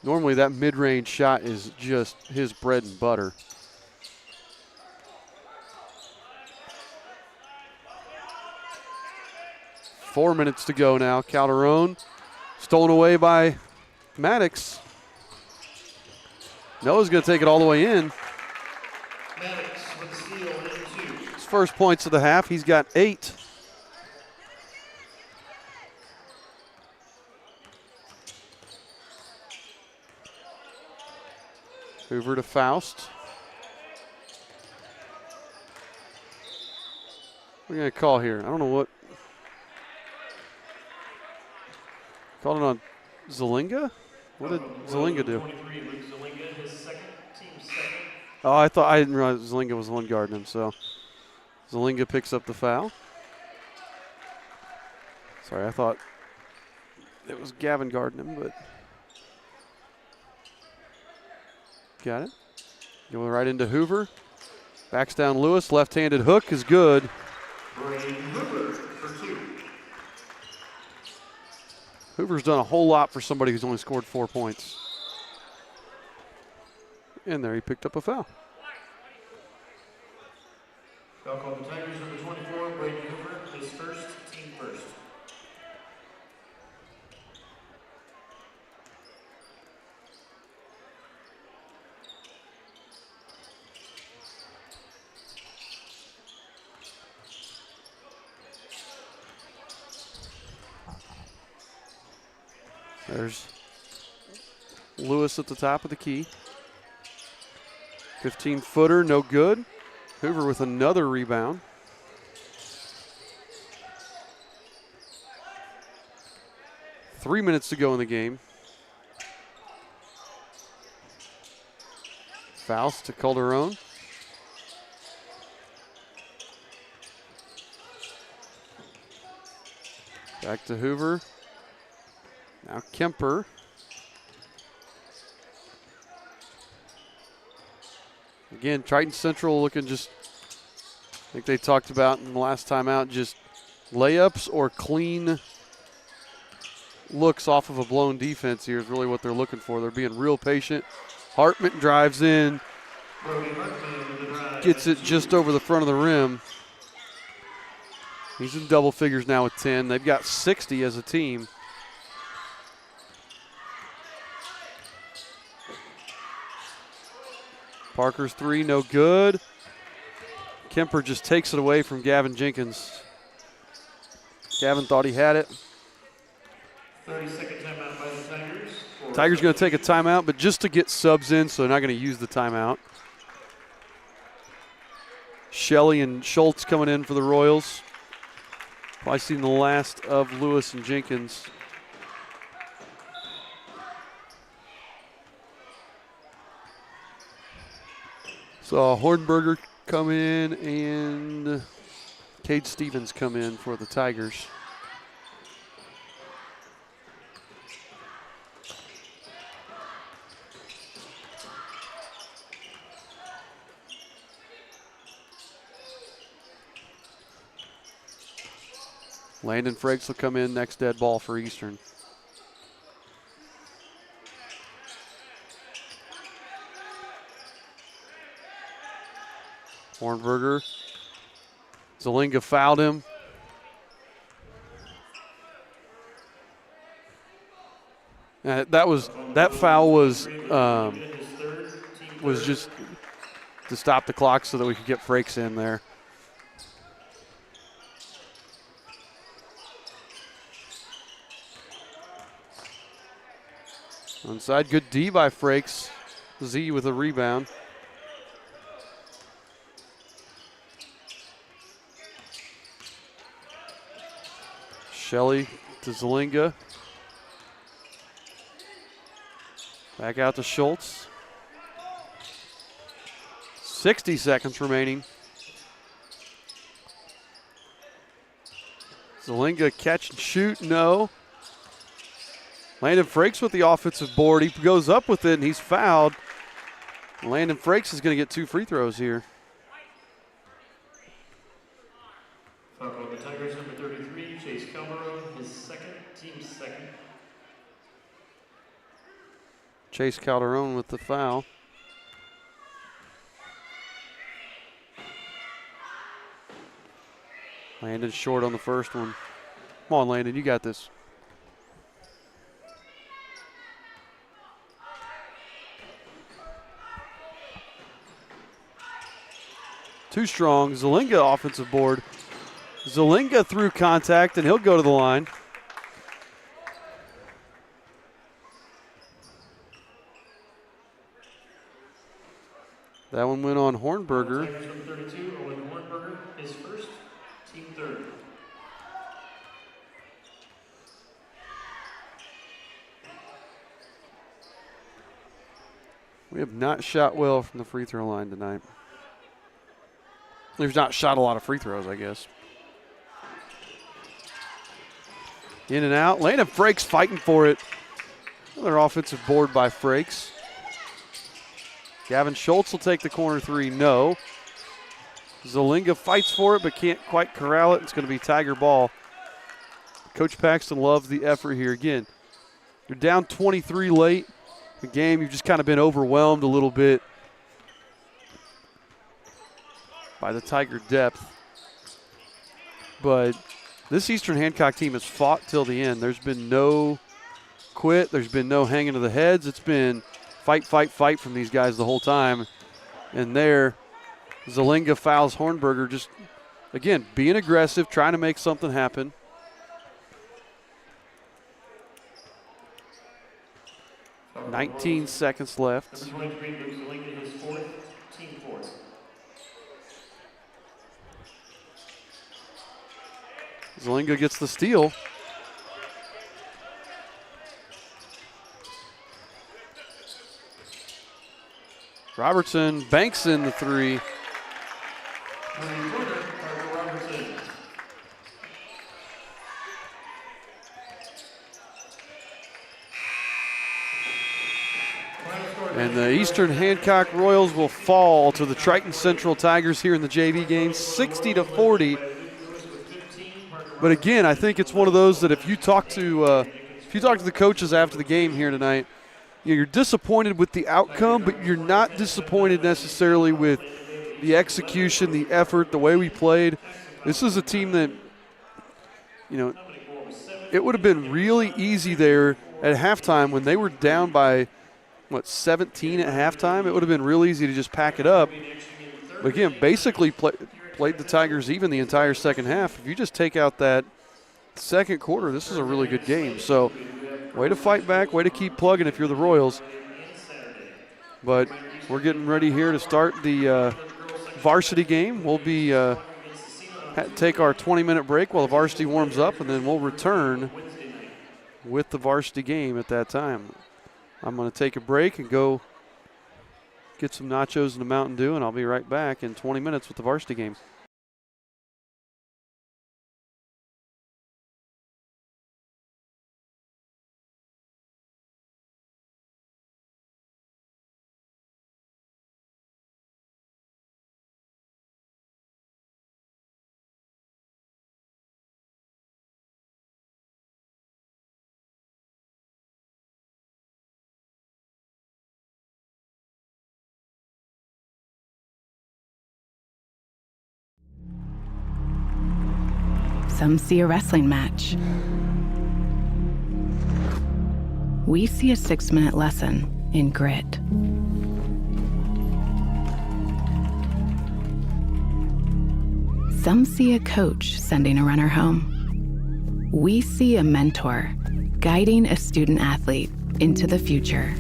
Normally that mid-range shot is just his bread and butter. Four minutes to go now. Calderon stolen away by Maddox. Noah's going to take it all the way in. Maddox with the steal in 2. His first points of the half. He's got 8. Hoover to Faust. What are we going to call here? I don't know what. Called it on Zelinga? What did Zelinga do? 23, Luke Zelinga, his second, team second. Oh, I didn't realize Zelinga was the one guarding him, so Zelinga picks up the foul. Sorry, I thought it was Gavin guarding him, but got it. Going right into Hoover. Backs down Lewis. Left-handed hook is good. Hoover for 2. Hoover's done a whole lot for somebody who's only scored 4 points. And there he picked up a foul. Foul called the Tigers, number 24, Braden Hoover, his first, team first. There's Lewis at the top of the key. 15-footer, no good. Hoover with another rebound. Three minutes to go in the game. Faust to Calderon. Back to Hoover. Now Kemper. Again, Triton Central looking just, I think they talked about in the last time out, just layups or clean looks off of a blown defense here is really what they're looking for. They're being real patient. Hartman drives in, gets it just over the front of the rim. He's in double figures now with 10. They've got 60 as a team. Parker's three, no good. Kemper just takes it away from Gavin Jenkins. Gavin thought he had it. 30-second timeout by the Tigers. Tigers going to take a timeout, but just to get subs in, so they're not going to use the timeout. Shelley and Schultz coming in for the Royals. Probably seen the last of Lewis and Jenkins. So Hornberger come in and Cade Stevens come in for the Tigers. Landon Frakes will come in next dead ball for Eastern. Hornberger. Zelinga fouled him. That foul was just to stop the clock so that we could get Frakes in there. Onside, good D by Frakes. Z with a rebound. Shelley to Zelinga. Back out to Schultz. 60 seconds remaining. Zelinga catch and shoot, no. Landon Frakes with the offensive board. He goes up with it and he's fouled. Landon Frakes is going to get 2 free throws here. Foul called the Tigers, number 33, Chase Calderon, his second, team second. Chase Calderon with the foul. Landon short on the first one. Come on, Landon, you got this. Too strong. Zelinga offensive board. Zelinga through contact, and he'll go to the line. That one went on Hornberger. Tigers from 32, Owen Hornberger, his first, team third. We have not shot well from the free throw line tonight. We've not shot a lot of free throws, I guess. In and out. Lana Frakes fighting for it. Another offensive board by Frakes. Gavin Schultz will take the corner three. No. Zalinga fights for it but can't quite corral it. It's going to be Tiger ball. Coach Paxton loves the effort here. Again, you're down 23 late. The game, you've just kind of been overwhelmed a little bit by the Tiger depth. But this Eastern Hancock team has fought till the end. There's been no quit. There's been no hanging to the heads. It's been fight, fight, fight from these guys the whole time. And there, Zalinga fouls Hornberger, just, again, being aggressive, trying to make something happen. Foul 19 seconds left. Number 23, Luke Zalinga, his fourth, team fourth. Zalinga gets the steal. Robertson banks in the three. And the Eastern Hancock Royals will fall to the Triton Central Tigers here in the JV game, 60-40. But again, I think it's one of those that if you talk to the coaches after the game here tonight, you're disappointed with the outcome, but you're not disappointed necessarily with the execution, the effort, the way we played. This is a team that, it would have been really easy there at halftime when they were down by, 17 at halftime. It would have been real easy to just pack it up. But again, basically played the Tigers even the entire second half. If you just take out that second quarter, this is a really good game. So way to fight back, way to keep plugging if you're the Royals. But we're getting ready here to start the varsity game. We'll be take our 20-minute break while the varsity warms up, and then we'll return with the varsity game at that time. I'm going to take a break and go get some nachos and a Mountain Dew, and I'll be right back in 20 minutes with the varsity game. Some see a wrestling match. We see a 6-minute lesson in grit. Some see a coach sending a runner home. We see a mentor guiding a student athlete into the future.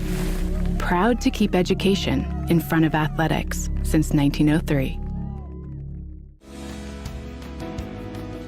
Proud to keep education in front of athletics since 1903.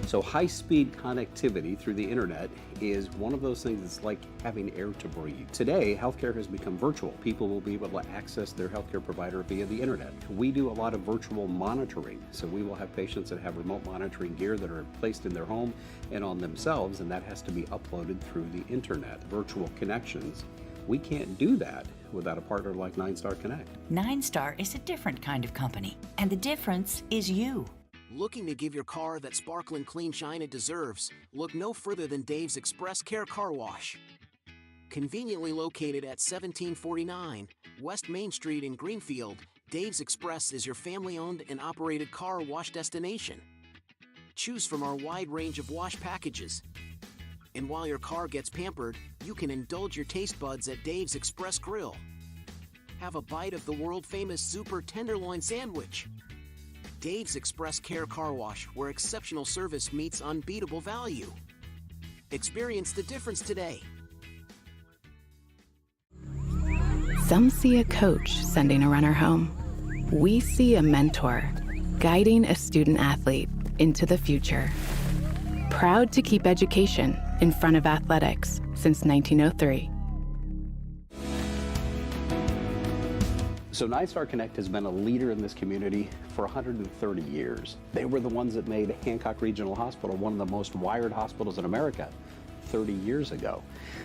So high-speed connectivity through the internet is one of those things that's like having air to breathe. Today, healthcare has become virtual. People will be able to access their healthcare provider via the internet. We do a lot of virtual monitoring, so we will have patients that have remote monitoring gear that are placed in their home and on themselves, and that has to be uploaded through the internet. Virtual connections. We can't do that without a partner like 9-Star Connect. 9-Star is a different kind of company, and the difference is you. Looking to give your car that sparkling clean shine it deserves? Look no further than Dave's Express Care Car Wash. Conveniently located at 1749 West Main Street in Greenfield, Dave's Express is your family-owned and operated car wash destination. Choose from our wide range of wash packages. And while your car gets pampered, you can indulge your taste buds at Dave's Express Grill. Have a bite of the world-famous Super Tenderloin Sandwich. Dave's Express Care Car Wash, where exceptional service meets unbeatable value. Experience the difference today. Some see a coach sending a runner home. we see a mentor guiding a student athlete into the future. Proud to keep education in front of athletics since 1903. So Nine Star Connect has been a leader in this community for 130 years. They were the ones that made Hancock Regional Hospital one of the most wired hospitals in America 30 years ago.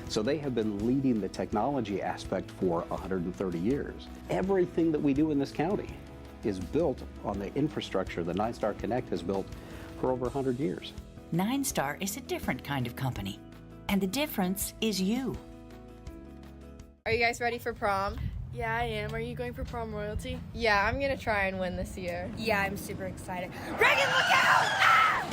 So they have been leading the technology aspect for 130 years. Everything that we do in this county is built on the infrastructure that Nine Star Connect has built for over 100 years. Nine Star is a different kind of company, and the difference is you. Are you guys ready for prom? Yeah, I am. Are you going for prom royalty? Yeah, I'm gonna try and win this year. Yeah, I'm super excited. Reagan, look out! Ah!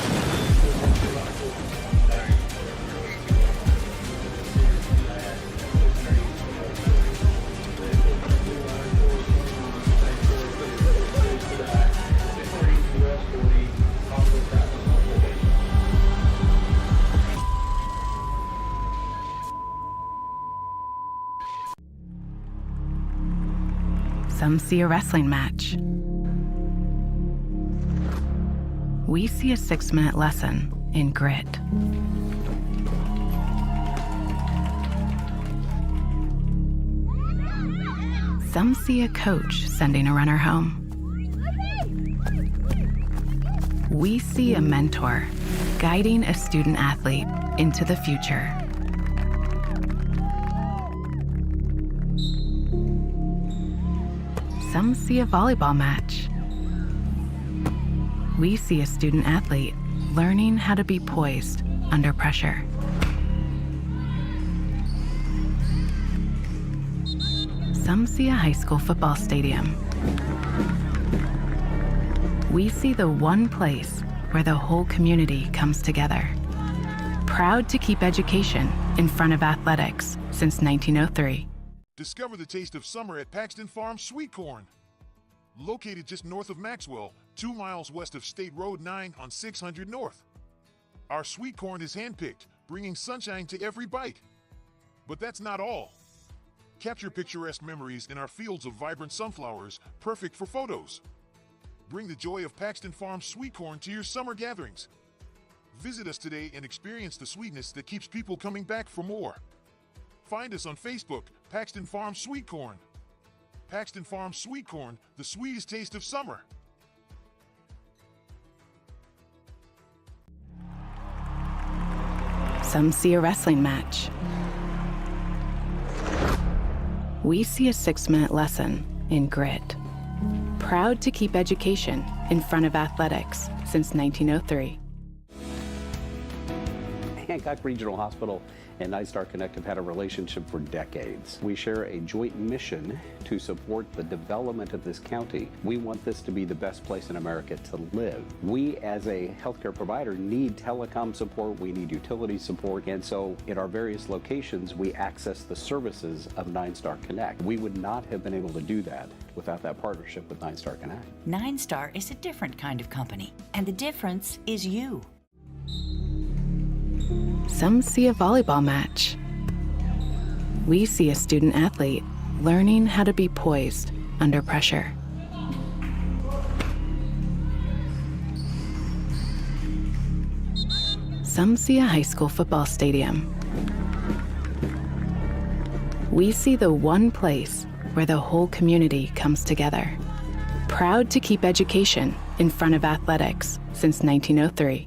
Some see a wrestling match. We see a 6-minute lesson in grit. Some see a coach sending a runner home. We see a mentor guiding a student athlete into the future. Some see a volleyball match. We see a student athlete learning how to be poised under pressure. Some see a high school football stadium. We see the one place where the whole community comes together. Proud to keep education in front of athletics since 1903. Discover the taste of summer at Paxton Farms Sweet Corn. Located just north of Maxwell, 2 miles west of State Road 9 on 600 North. Our sweet corn is handpicked, bringing sunshine to every bite. But that's not all. Capture picturesque memories in our fields of vibrant sunflowers, perfect for photos. Bring the joy of Paxton Farms Sweet Corn to your summer gatherings. Visit us today and experience the sweetness that keeps people coming back for more. Find us on Facebook, Paxton Farms Sweet Corn. Paxton Farms Sweet Corn, the sweetest taste of summer. Some see a wrestling match. We see a 6-minute lesson in grit. Proud to keep education in front of athletics since 1903. Hancock Regional Hospital and Nine Star Connect have had a relationship for decades. We share a joint mission to support the development of this county. We want this to be the best place in America to live. We, as a healthcare provider, need telecom support, we need utility support, and so in our various locations, we access the services of Nine Star Connect. We would not have been able to do that without that partnership with Nine Star Connect. Nine Star is a different kind of company, and the difference is you. Some see a volleyball match. We see a student athlete learning how to be poised under pressure. Some see a high school football stadium. We see the one place where the whole community comes together. Proud to keep education in front of athletics since 1903.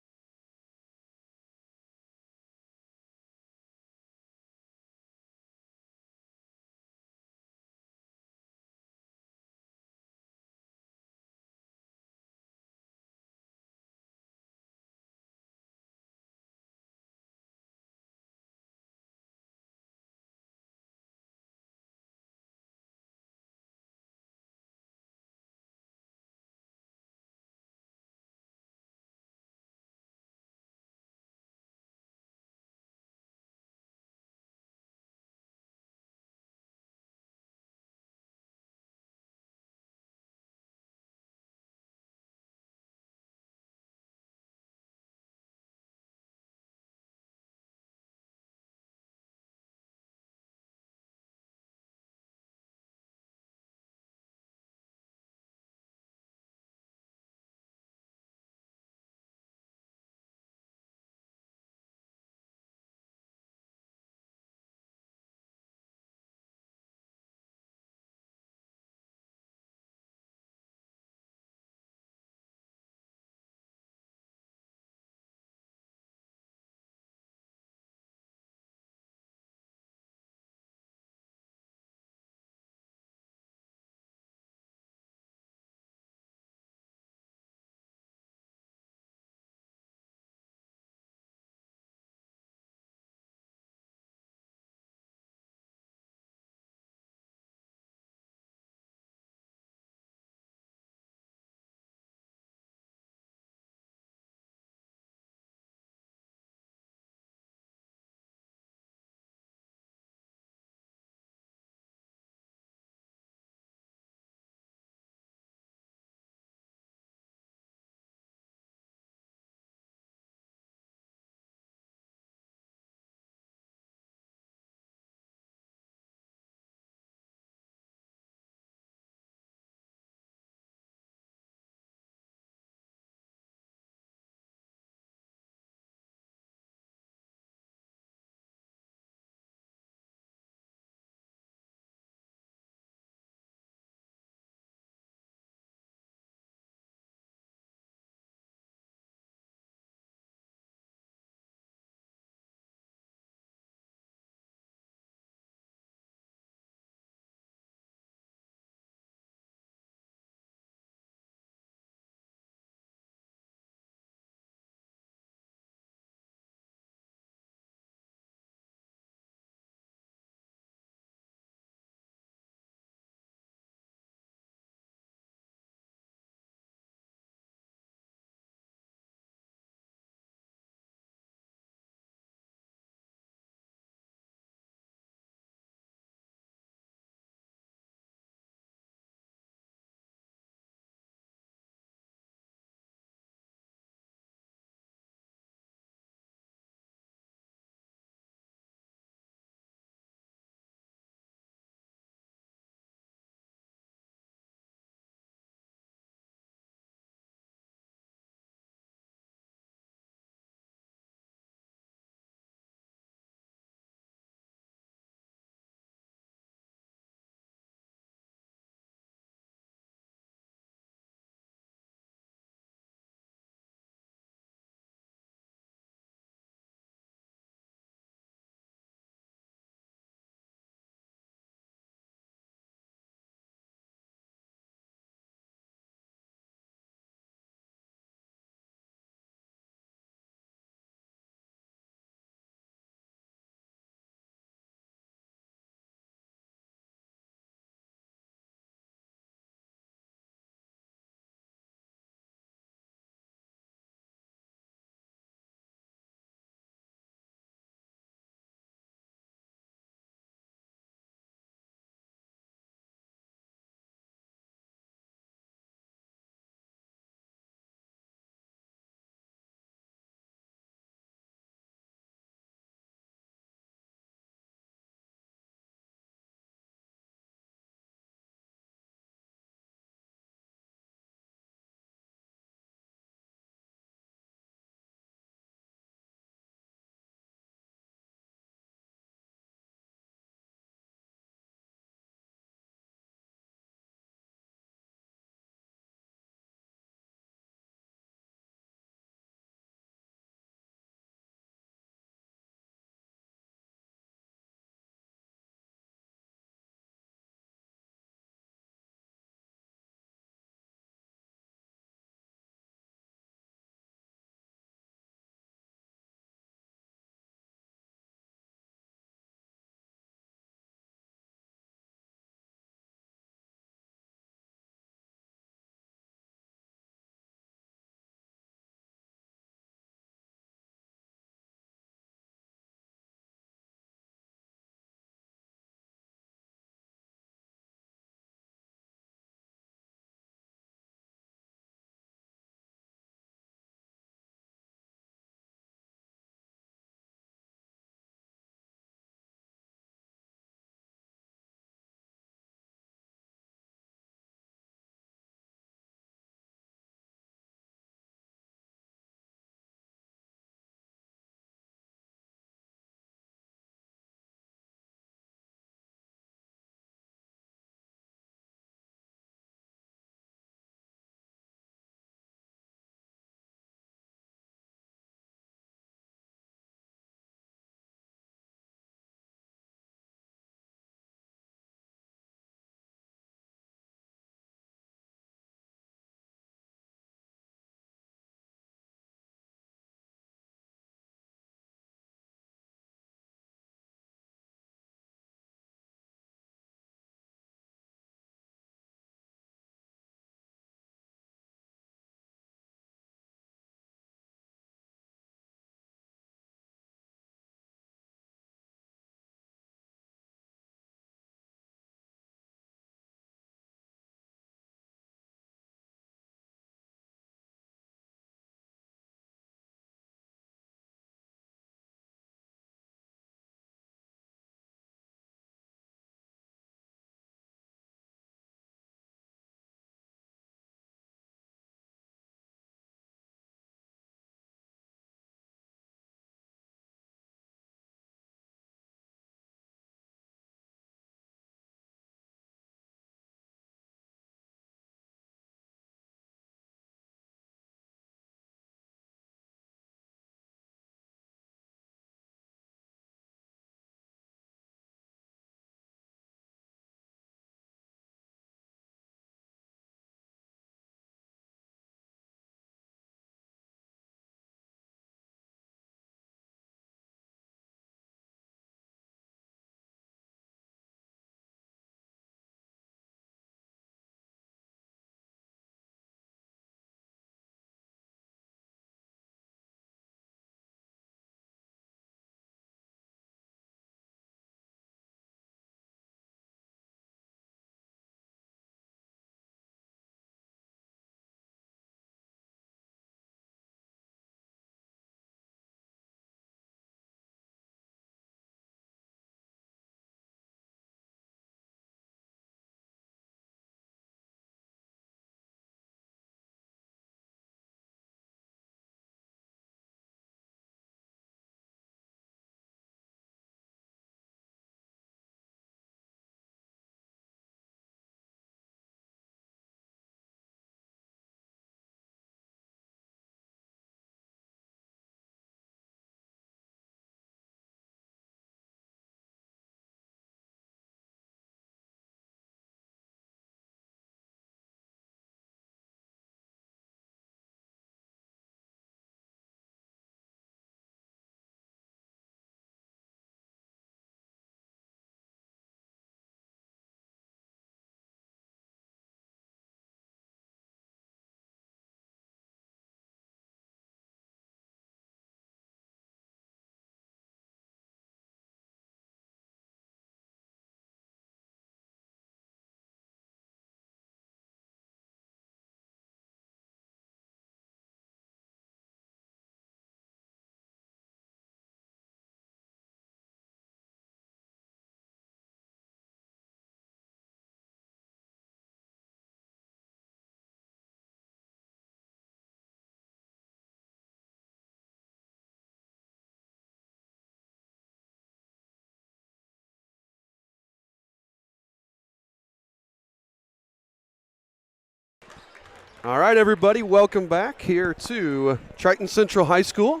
All right, everybody, welcome back here to Triton Central High School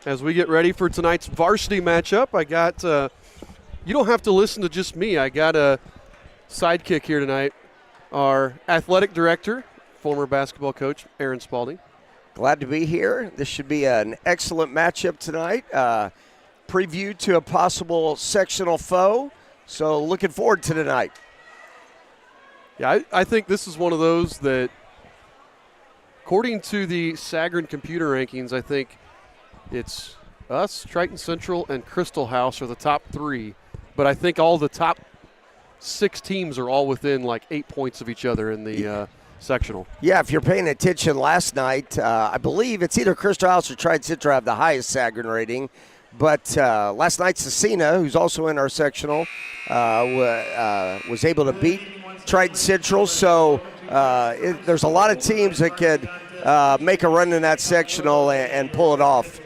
as we get ready for tonight's varsity matchup. I got, you don't have to listen to just me. I got a sidekick here tonight, our athletic director, former basketball coach, Aaron Spalding. Glad to be here. This should be an excellent matchup tonight. Preview to a possible sectional foe, so looking forward to tonight. Yeah, I think this is one of those that, according to the Sagarin computer rankings, I think it's us, Triton Central, and Crystal House are the top three. But I think all the top 6 teams are all within like 8 points of each other in the sectional. Yeah, if you're paying attention last night, I believe it's either Crystal House or Triton Central have the highest Sagarin rating. But last night, Cecina, who's also in our sectional, was able to beat Triton Central. So there's a lot of teams that could make a run in that sectional and pull it off.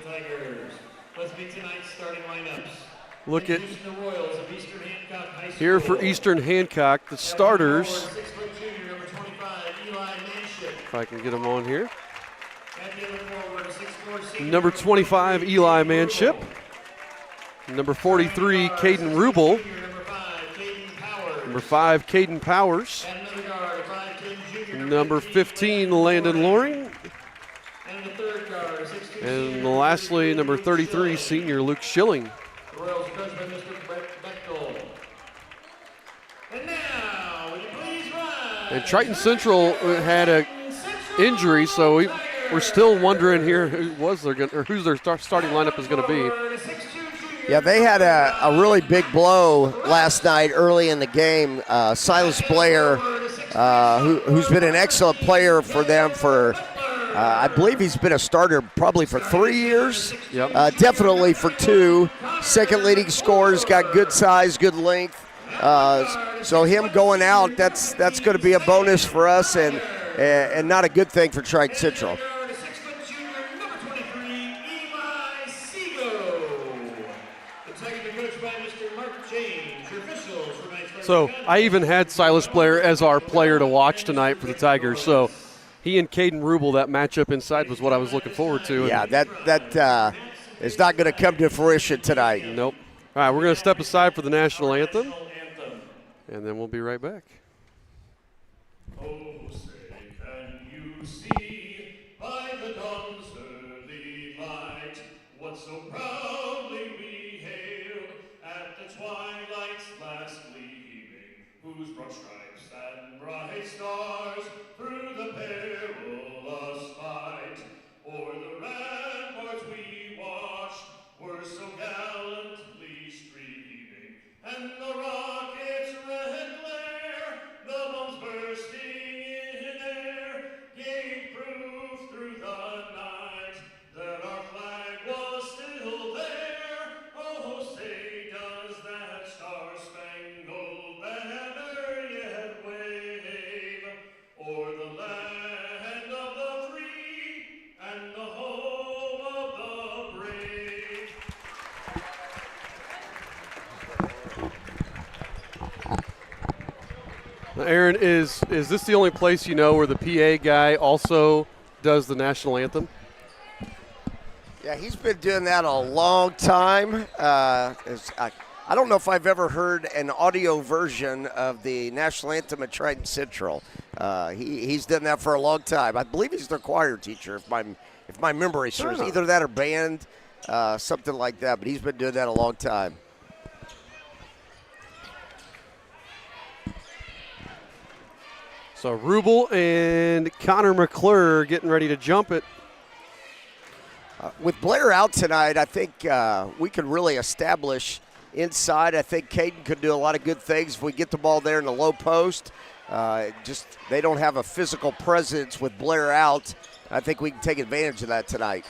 Look at here for Eastern Hancock, the starters. If I can get them on here. Number 25, Eli Manship. Number 43, Caden Rubel. Number 5, Caden Powers. Number 15, Landon Loring. And lastly, number 33, senior Luke Schilling. And Triton Central had a injury, so we're still wondering here who's their starting lineup is going to be. Yeah, they had a really big blow last night early in the game. Silas Blair, who's been an excellent player for them for, I believe he's been a starter probably for 3 years. Yep. Definitely for 2. Second leading scorers, got good size, good length. So him going out, that's going to be a bonus for us and not a good thing for Triton Central. So I even had Silas Blair as our player to watch tonight for the Tigers. So he and Caden Rubel, that matchup inside was what I was looking forward to. Yeah, that is not going to come to fruition tonight. Nope. All right, we're going to step aside for the national anthem, and then we'll be right back. Oh, say, can you see by the dawn's early light what so proudly we hailed at the twilight's last gleaming, whose broad stripes and bright stars through the perilous fight o'er the ramparts we watched were so gallantly streaming, and the rockets' red glare, the bombs bursting in air, gave proof through the night that our flag was still there. Oh, say, does that star-spangled banner yet wave o'er the land of the free and the home of the brave? Now, Aaron, is this the only place you know where the PA guy also does the national anthem? Yeah, he's been doing that a long time. I don't know if I've ever heard an audio version of the national anthem at Triton Central. He's done that for a long time. I believe he's their choir teacher, if my memory serves. Either that or band, something like that. But he's been doing that a long time. So Rubel and Connor McClure getting ready to jump it. With Blair out tonight, I think we could really establish inside. I think Caden could do a lot of good things if we get the ball there in the low post. Just they don't have a physical presence with Blair out. I think we can take advantage of that tonight.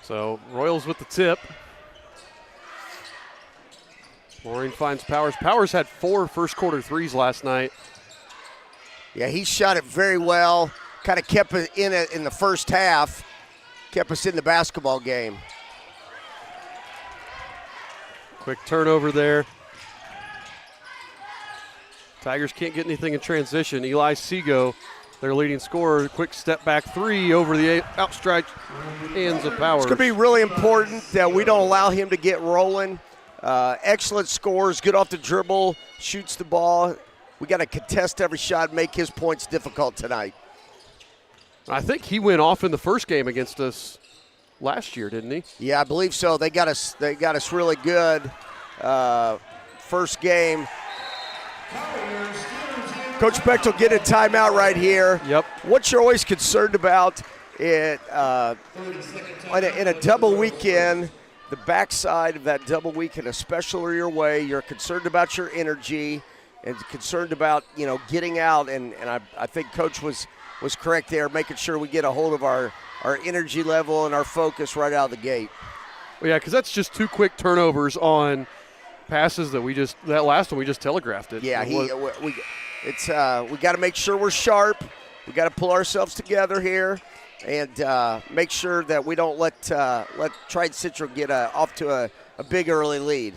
So Royals with the tip. Loring finds Powers. Powers had 4 first-quarter threes last night. Yeah, he shot it very well. Kind of kept it in the first half. Kept us in the basketball game. Quick turnover there. Tigers can't get anything in transition. Eli Seago, their leading scorer, quick step back three over the outstretched hands of Powers. It's going to be really important that we don't allow him to get rolling. Excellent scores, good off the dribble, shoots the ball. We got to contest every shot, make his points difficult tonight. I think he went off in the first game against us last year, didn't he? Yeah, I believe so. They got us really good first game. Coach Becht will get a timeout right here. Yep. What you're always concerned about in a double weekend, the backside of that double weekend, especially your way, you're concerned about your energy and concerned about, getting out. And I think Coach was correct there, making sure we get a hold of our energy level and our focus right out of the gate. Well, yeah, because that's just 2 quick turnovers on passes that that last one we just telegraphed it. Yeah, we got to make sure we're sharp. We got to pull ourselves together here and make sure that we don't let Triton Central get off to a big early lead.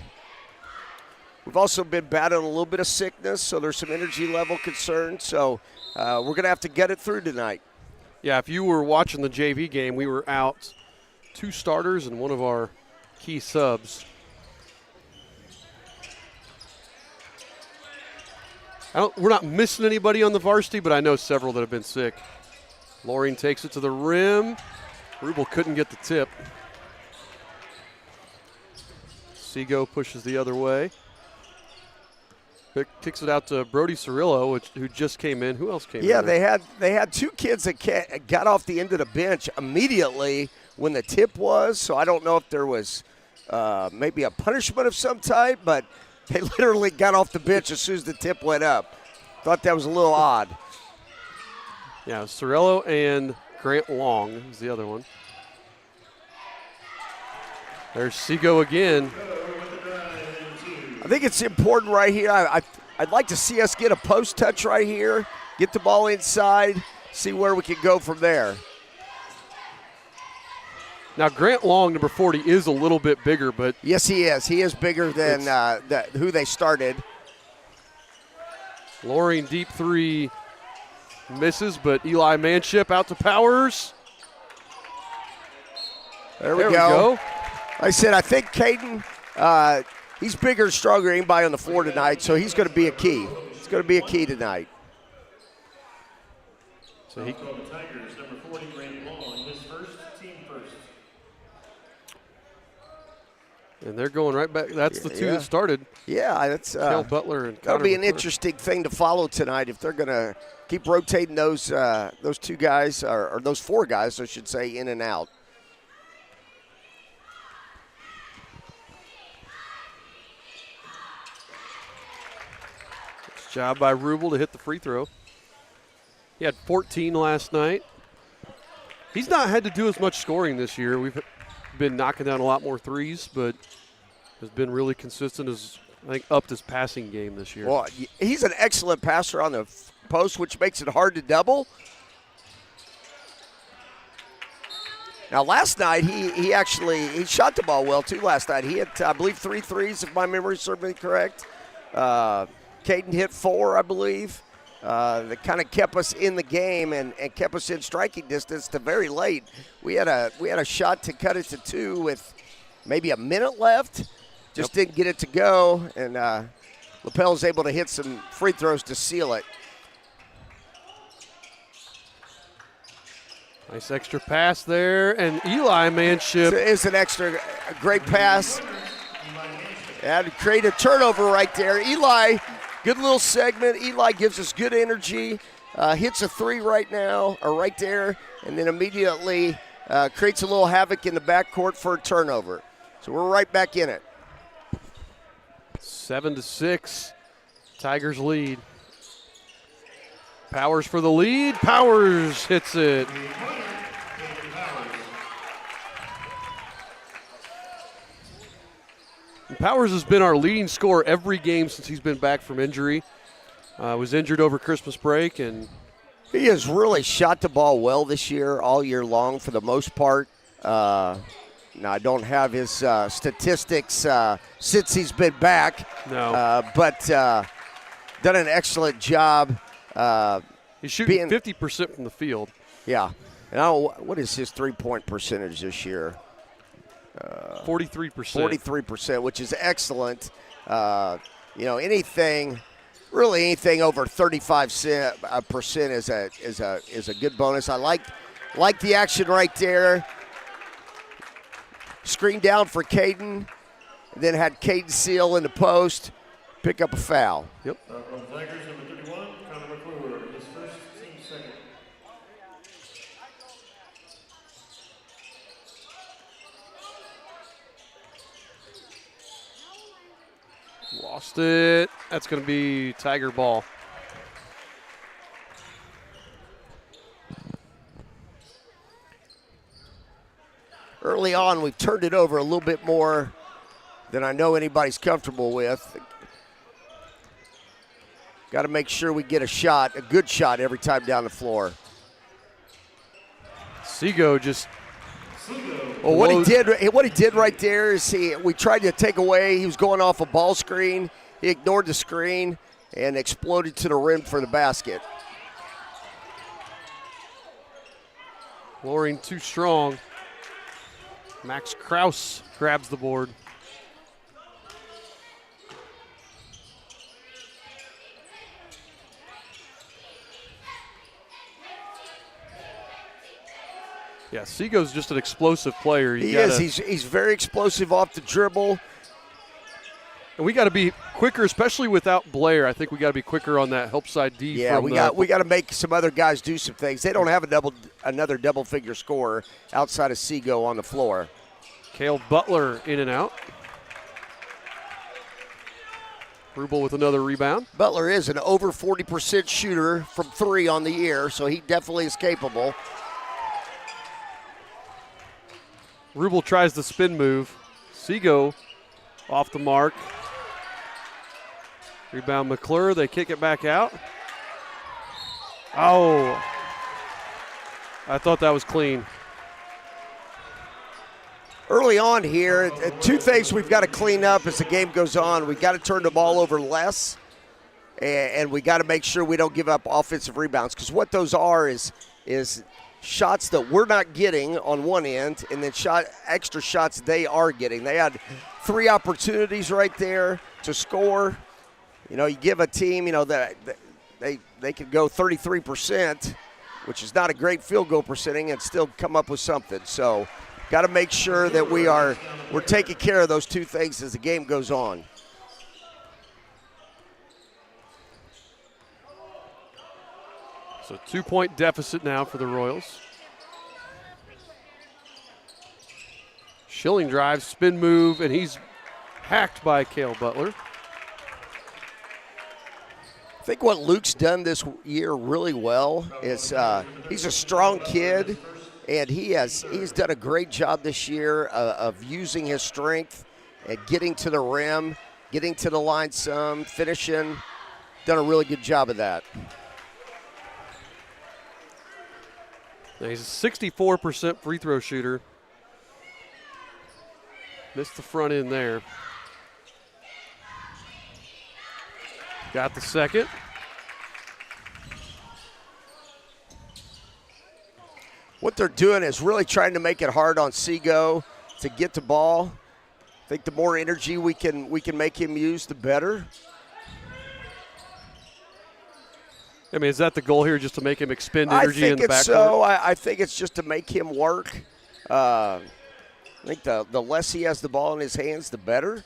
We've also been battling a little bit of sickness, so there's some energy level concerns. So we're going to have to get it through tonight. Yeah, if you were watching the JV game, we were out 2 starters and one of our key subs. We're not missing anybody on the varsity, but I know several that have been sick. Loring takes it to the rim. Rubel couldn't get the tip. Seago pushes the other way. Kicks it out to Brody Cirillo, who just came in. Who else came in? Yeah, they had 2 kids that got off the end of the bench immediately when the tip was. So I don't know if there was maybe a punishment of some type, but they literally got off the bench as soon as the tip went up. Thought that was a little odd. Yeah, Cirillo and Grant Long is the other one. There's Seago again. I think it's important right here. I'd like to see us get a post touch right here, get the ball inside, see where we can go from there. Now, Grant Long, number 40, is a little bit bigger, but... Yes, he is. He is bigger than who they started. Loring deep three misses, but Eli Manship out to Powers. There we go. Like I said, I think Caden, he's bigger and stronger than anybody on the floor tonight, so he's going to be a key. He's going to be a key tonight. So the Tigers, number 40, Grant Long, his first, team first. And they're going right back. That's the 2 that started. Yeah, that's Kel Butler and that'll be an interesting thing to follow tonight if they're going to keep rotating those 2 guys or those 4 guys, I should say, in and out. Nice job by Rubel to hit the free throw. He had 14 last night. He's not had to do as much scoring this year. We've been knocking down a lot more threes, but has been really consistent. As I think upped his passing game this year. Well, he's an excellent passer on the post, which makes it hard to double. Now, last night he actually shot the ball well too. Last night he hit, I believe, 3 threes, if my memory serves me correct. Caden hit 4, I believe. That kind of kept us in the game and kept us in striking distance to very late. We had a shot to cut it to 2 with maybe a minute left. Just didn't get it to go, and LaPel was able to hit some free throws to seal it. Nice extra pass there, and Eli Manship. It's an extra great pass. And to create a turnover right there. Eli, good little segment. Eli gives us good energy, hits a 3 right now, or right there, and then immediately creates a little havoc in the backcourt for a turnover. So we're right back in it. 7-6, Tigers lead. Powers for the lead. Powers hits it. And Powers has been our leading scorer every game since he's been back from injury. Was injured over Christmas break, and he has really shot the ball well this year, all year long for the most part. Now, I don't have his statistics since he's been back. No. But done an excellent job. He's shooting 50% from the field. Yeah. And I don't, what is his three-point percentage this year? 43%. 43%, which is excellent. Anything over 35% is a good bonus. I like the action right there. Screen down for Caden, then had Caden Seal in the post, pick up a foul. Yep. From Tigers, number 31, Connor McClure, his first, team second. Lost it. That's going to be Tiger ball. Early on, we've turned it over a little bit more than I know anybody's comfortable with. Got to make sure we get a good shot every time down the floor. Seago just. Well, what he did right there is we tried to take away. He was going off a ball screen. He ignored the screen and exploded to the rim for the basket. Lowering too strong. Max Kraus grabs the board. Yeah, Seago's just an explosive player. He is. He's very explosive off the dribble. And we got to be quicker, especially without Blair. I think we got to be quicker on that help side D. Yeah, we got to make some other guys do some things. They don't have another double-figure scorer outside of Seago on the floor. Cale Butler in and out. Rubel with another rebound. Butler is an over 40% shooter from three on the year, so he definitely is capable. Rubel tries the spin move. Seago off the mark. Rebound McClure. They kick it back out. Oh. I thought that was clean. Early on here, two things we've got to clean up as the game goes on. We've got to turn the ball over less, and we got to make sure we don't give up offensive rebounds, because what those are is shots that we're not getting on one end, and then extra shots they are getting. They had 3 opportunities right there to score. You give a team, that they could go 33%, which is not a great field goal percentage, and still come up with something. So got to make sure that we're taking care of those two things as the game goes on. So 2-point deficit now for the Royals. Schilling drives, spin move, and he's hacked by Cale Butler. I think what Luke's done this year really well is he's a strong kid, and he's done a great job this year of using his strength and getting to the rim, getting to the line some, finishing. Done a really good job of that. Now he's a 64% free throw shooter. Missed the front end there. Got the second. What they're doing is really trying to make it hard on Seago to get the ball. I think the more energy we can make him use, the better. I mean, is that the goal here, just to make him expend energy in the backcourt? I think it's so. I think it's just to make him work. I think the less he has the ball in his hands, the better.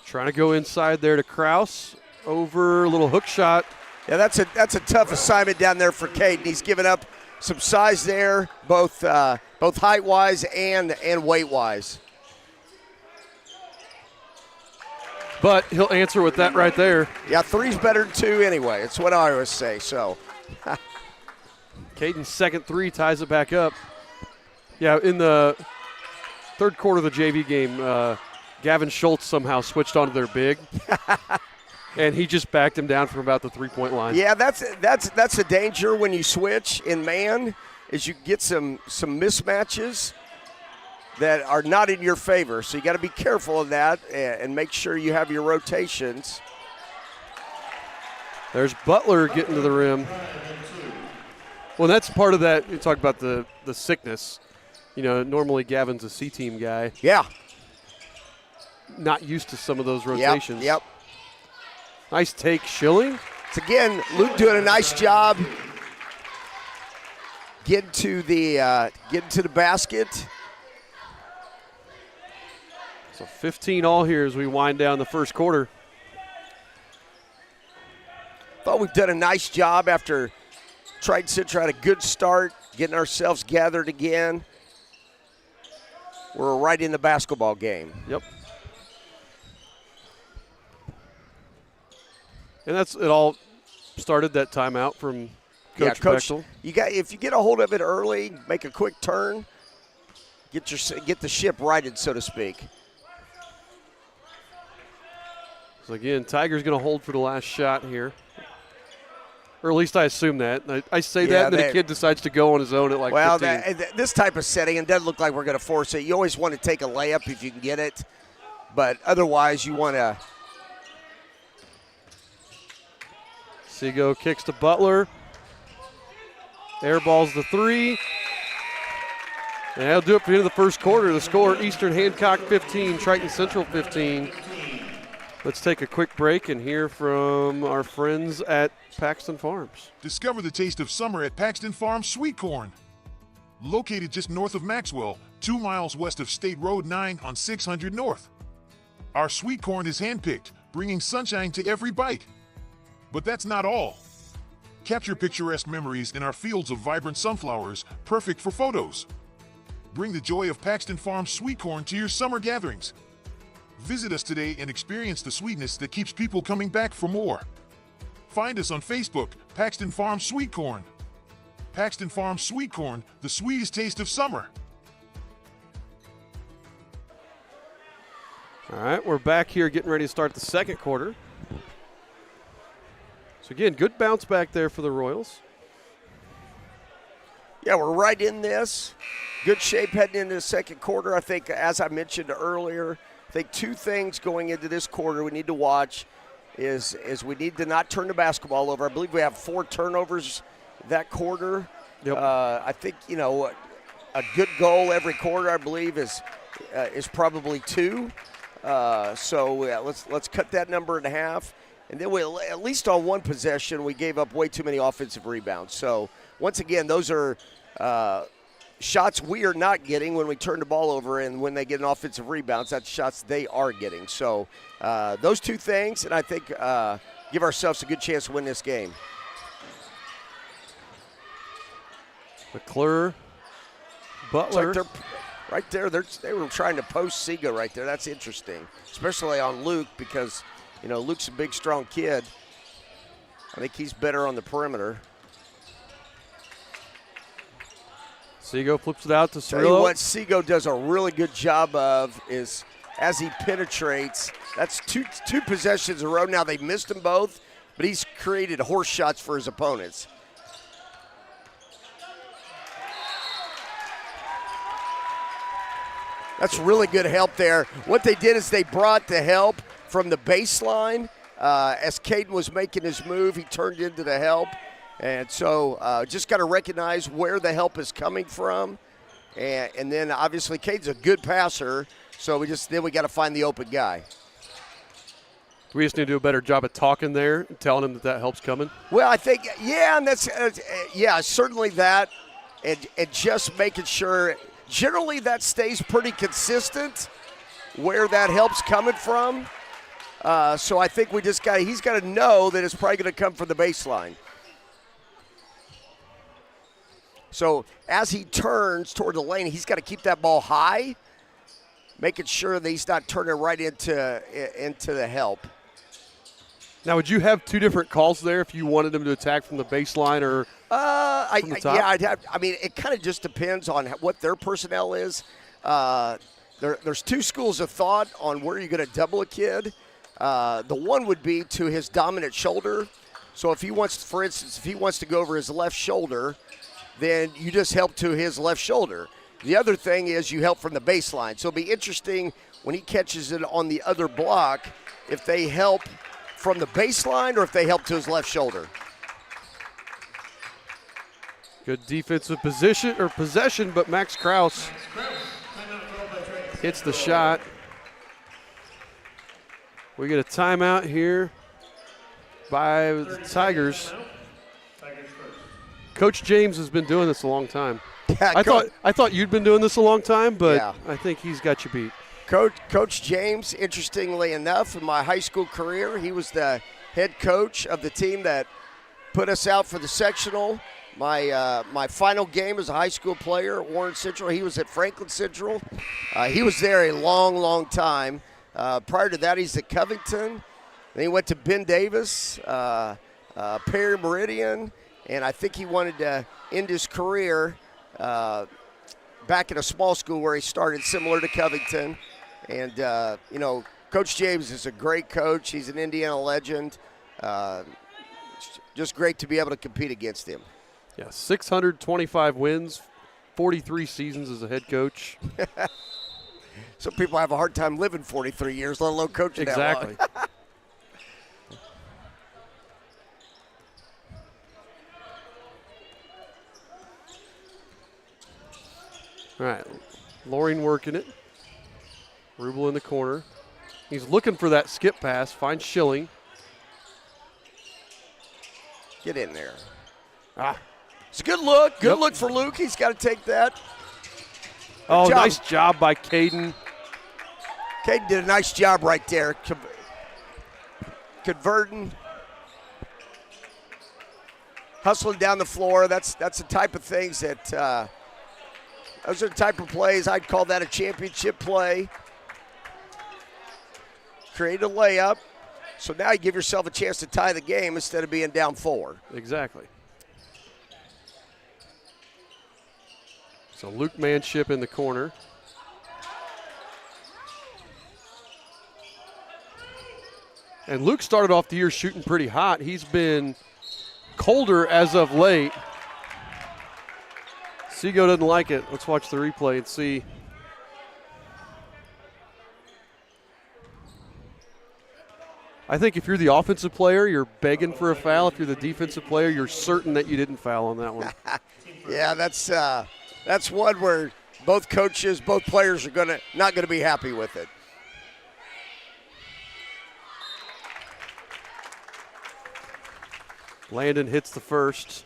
Trying to go inside there to Kraus. Over, a little hook shot. Yeah, that's a tough assignment down there for Caden. He's given up some size there, both height-wise and weight-wise. But he'll answer with that right there. Yeah, 3's better than 2 anyway. It's what I always say. So, Caden's second 3 ties it back up. Yeah, in the third quarter of the JV game, Gavin Schultz somehow switched onto their big. And he just backed him down from about the 3-point line. Yeah, that's the danger when you switch in man, is you get some mismatches. that are not in your favor. So you got to be careful of that and make sure you have your rotations. There's Butler getting to the rim. Well, that's part of that. You talk about the sickness. You know, normally Gavin's a C-team guy. Yeah. Not used to some of those rotations. Yep. Nice take, Schilling. So again, Luke doing a nice job getting to the basket. So 15 all here as we wind down the first quarter. Thought we've done a nice job after Triton Central had a good start, getting ourselves gathered again. We're right in the basketball game. Yep. And it all started that timeout from Coach Bechtel. If you get a hold of it early, make a quick turn, get the ship righted, so to speak. So again, Tiger's going to hold for the last shot here. Or at least I assume that. I say that, and then the kid decides to go on his own at 15. This type of setting, it doesn't look like we're going to force it. You always want to take a layup if you can get it. But otherwise, you want to. Seago kicks to Butler. Airballs the three. And that'll do it for the end of the first quarter. The score, Eastern Hancock 15, Triton Central 15. Let's take a quick break and hear from our friends at Paxton Farms. Discover the taste of summer at Paxton Farms Sweet Corn. Located just north of Maxwell, 2 miles west of State Road 9 on 600 North. Our sweet corn is handpicked, bringing sunshine to every bite. But that's not all. Capture picturesque memories in our fields of vibrant sunflowers, perfect for photos. Bring the joy of Paxton Farms Sweet Corn to your summer gatherings. Visit us today and experience the sweetness that keeps people coming back for more. Find us on Facebook, Paxton Farms Sweet Corn. Paxton Farms Sweet Corn, the sweetest taste of summer. All right, we're back here getting ready to start the second quarter. So again, good bounce back there for the Royals. Yeah, we're right in this. Good shape heading into the second quarter. I think, as I mentioned earlier, I think two things going into this quarter we need to watch is we need to not turn the basketball over. I believe we have 4 turnovers that quarter. Yep. I think, a good goal every quarter, I believe, is probably 2. Let's cut that number in half. And then at least on one possession, we gave up way too many offensive rebounds. So, once again, those are shots we are not getting when we turn the ball over, and when they get an offensive rebound, that's shots they are getting. So, those two things, and I think give ourselves a good chance to win this game. McClure, Butler. Like right there, they were trying to post Seago right there. That's interesting, especially on Luke because – Luke's a big, strong kid. I think he's better on the perimeter. Seago flips it out to Cirillo. Tell you what Seago does a really good job of is as he penetrates, that's two possessions in a row. Now, they missed them both, but he's created horse shots for his opponents. That's really good help there. What they did is they brought the help from the baseline. As Caden was making his move, he turned into the help. And so just got to recognize where the help is coming from. And then obviously Caden's a good passer, so we got to find the open guy. We just need to do a better job of talking there and telling him that help's coming. Well, I think, and that's, certainly that. And just making sure, generally that stays pretty consistent where that help's coming from. So I think he's got to know that it's probably going to come from the baseline. So as he turns toward the lane, he's got to keep that ball high, making sure that he's not turning right into the help. Now, would you have 2 different calls there if you wanted him to attack from the baseline or from the top? Yeah, I'd have. I mean, it kind of just depends on what their personnel is. There's 2 schools of thought on where you're going to double a kid. The one would be to his dominant shoulder. So if he wants, to go over his left shoulder, then you just help to his left shoulder. The other thing is you help from the baseline. So it'll be interesting when he catches it on the other block if they help from the baseline or if they help to his left shoulder. Good defensive possession, but Max Krause hits the shot. We get a timeout here by the Tigers. Coach James has been doing this a long time. Yeah, I thought you'd been doing this a long time, but yeah. I think he's got you beat. Coach James, interestingly enough, in my high school career, he was the head coach of the team that put us out for the sectional. My final game as a high school player at Warren Central, he was at Franklin Central. He was there a long, long time. Prior to that, he's at Covington. Then he went to Ben Davis, Perry Meridian, and I think he wanted to end his career back at a small school where he started, similar to Covington. And, Coach James is a great coach. He's an Indiana legend. Just great to be able to compete against him. Yeah, 625 wins, 43 seasons as a head coach. Some people have a hard time living 43 years, let alone coaching exactly. that long. All right, Loring working it. Rubel in the corner. He's looking for that skip pass, finds Schilling. Get in there. It's a good look. Good look for Luke. He's got to take that. Good job. Nice job by Caden. Caden did a nice job right there, converting, hustling down the floor. That's the type of things that those are the type of plays I'd call that a championship play. Create a layup. So now you give yourself a chance to tie the game instead of being down 4. Exactly. So Luke Manship in the corner. And Luke started off the year shooting pretty hot. He's been colder as of late. Seago doesn't like it. Let's watch the replay and see. I think if you're the offensive player, you're begging for a foul. If you're the defensive player, you're certain that you didn't foul on that one. Yeah, that's one where both coaches, both players are not gonna be happy with it. Landon hits the first.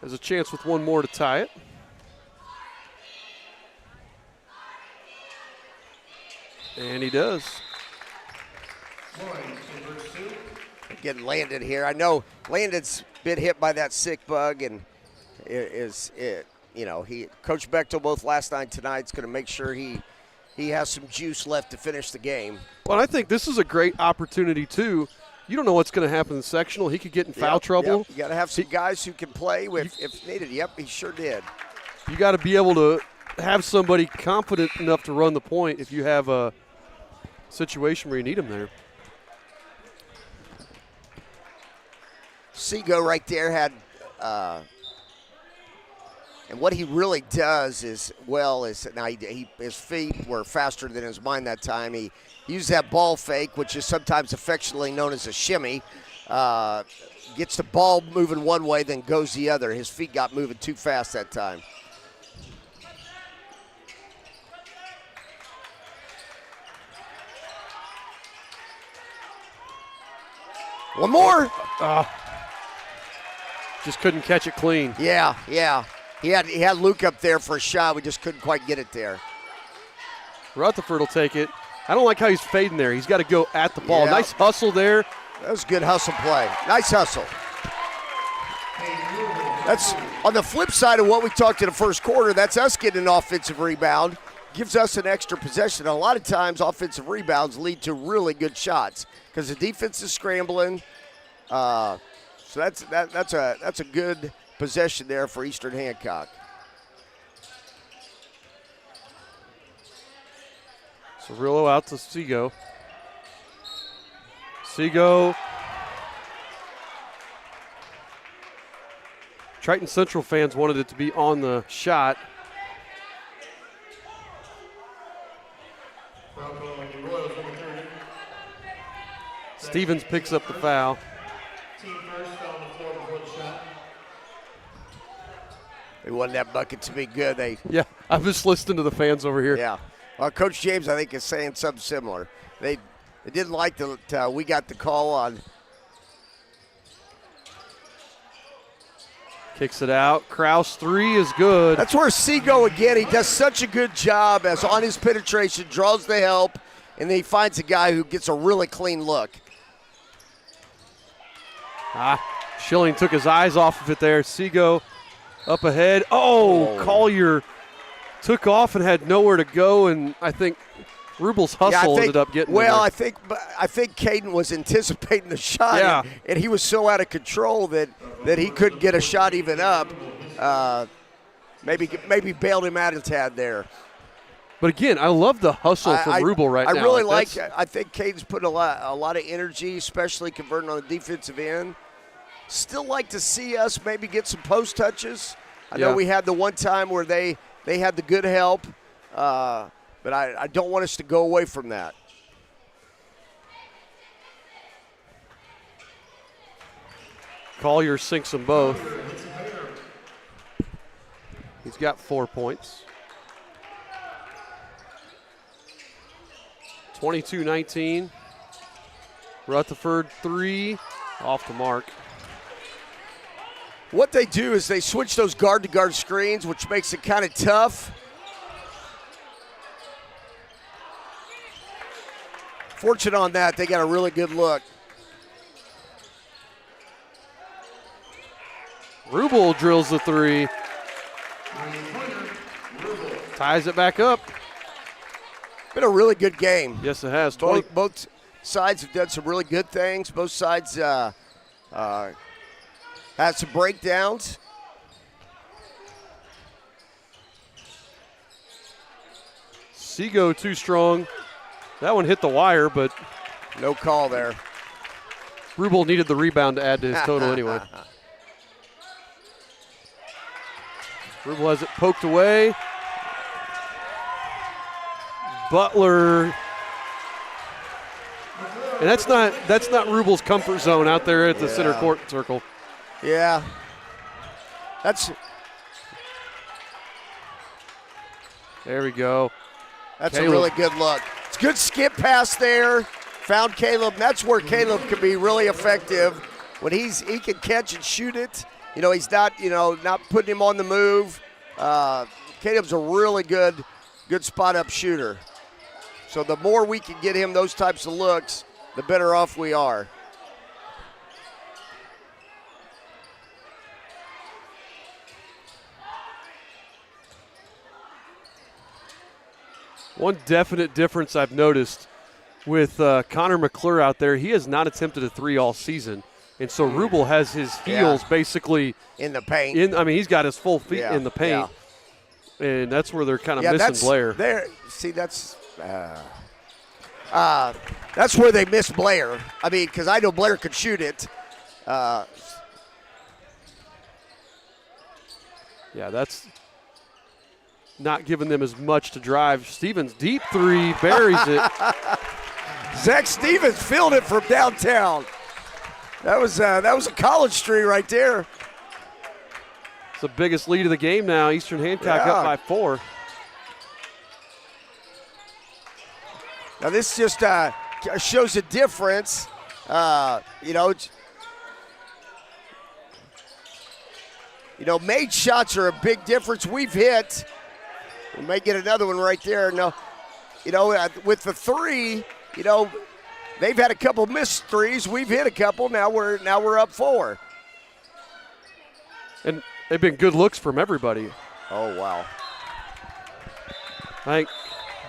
Has a chance with one more to tie it. And he does. Getting Landon here. I know Landon's been hit by that sick bug, and Coach Bechtel both last night and tonight's going to make sure he has some juice left to finish the game. Well, I think this is a great opportunity too. You don't know what's going to happen in the sectional. He could get in foul trouble. Yep. You got to have some guys who can play if needed. Yep, he sure did. You got to be able to have somebody confident enough to run the point if you have a situation where you need him there. Seago right there had, and what he really does is now his feet were faster than his mind that time. He used that ball fake, which is sometimes affectionately known as a shimmy. Gets the ball moving one way, then goes the other. His feet got moving too fast that time. One more. Just couldn't catch it clean. Yeah. He had Luke up there for a shot. We just couldn't quite get it there. Rutherford will take it. I don't like how he's fading there. He's got to go at the ball. Yeah. Nice hustle there. That was a good hustle play. Nice hustle. That's on the flip side of what we talked in the first quarter. That's us getting an offensive rebound. Gives us an extra possession. A lot of times offensive rebounds lead to really good shots because the defense is scrambling. So that's a good possession there for Eastern Hancock. Cirillo out to Seago. Seago Triton Central fans wanted it to be on the shot. Stevens picks up the foul. They wanted that bucket to be good. Yeah, I'm just listening to the fans over here. Yeah. Well, Coach James, I think, is saying something similar. They didn't like that we got the call on. Kicks it out. Kraus 3 is good. That's where Seago, again, he does such a good job as on his penetration, draws the help, and then he finds a guy who gets a really clean look. Schilling took his eyes off of it there. Seago up ahead. Oh, Collier took off and had nowhere to go, and I think Rubel's hustle ended up getting well, I think Caden was anticipating the shot, and he was so out of control that he couldn't get a shot even up. Maybe bailed him out of Tad there. But again, I love the hustle from Rubel right now. I really like. I think Caden's put a lot of energy, especially converting on the defensive end. Still like to see us maybe get some post touches. I know we had the one time where they had the good help, but I don't want us to go away from that. Collier sinks them both. He's got 4 points. 22-19. Rutherford 3 off the mark. What they do is they switch those guard-to-guard screens, which makes it kind of tough. Fortunate on that, they got a really good look. Rubel drills the 3. Ties it back up. Been a really good game. Yes, it has. Both sides have done some really good things. Both sides had some breakdowns. Seago too strong. That one hit the wire, but no call there. Rubel needed the rebound to add to his total anyway. Rubel has it poked away. Butler, and that's not Rubel's comfort zone out there at the center court circle. Yeah, there we go. That's Caleb. A really good look. It's a good skip pass there. Found Caleb. That's where Caleb can be really effective when he can catch and shoot it. He's not not putting him on the move. Caleb's a really good spot up shooter. So the more we can get him those types of looks, the better off we are. One definite difference I've noticed with Connor McClure out there, he has not attempted a 3 all season. And so Rubel has his heels basically in the paint. He's got his full feet in the paint. Yeah. And that's where they're kind of missing Blair. See, that's where they miss Blair. I mean, because I know Blair could shoot it. Yeah, that's not giving them as much to drive. Stevens, deep 3, buries it. Zach Stevens fielded it from downtown. That was a college tree right there. It's the biggest lead of the game now. Eastern Hancock up by 4. Now this just shows a difference. Made shots are a big difference. We've hit. We may get another one right there. No, with the 3, they've had a couple missed threes. We've hit a couple. Now we're up 4. And they've been good looks from everybody. Oh wow! I think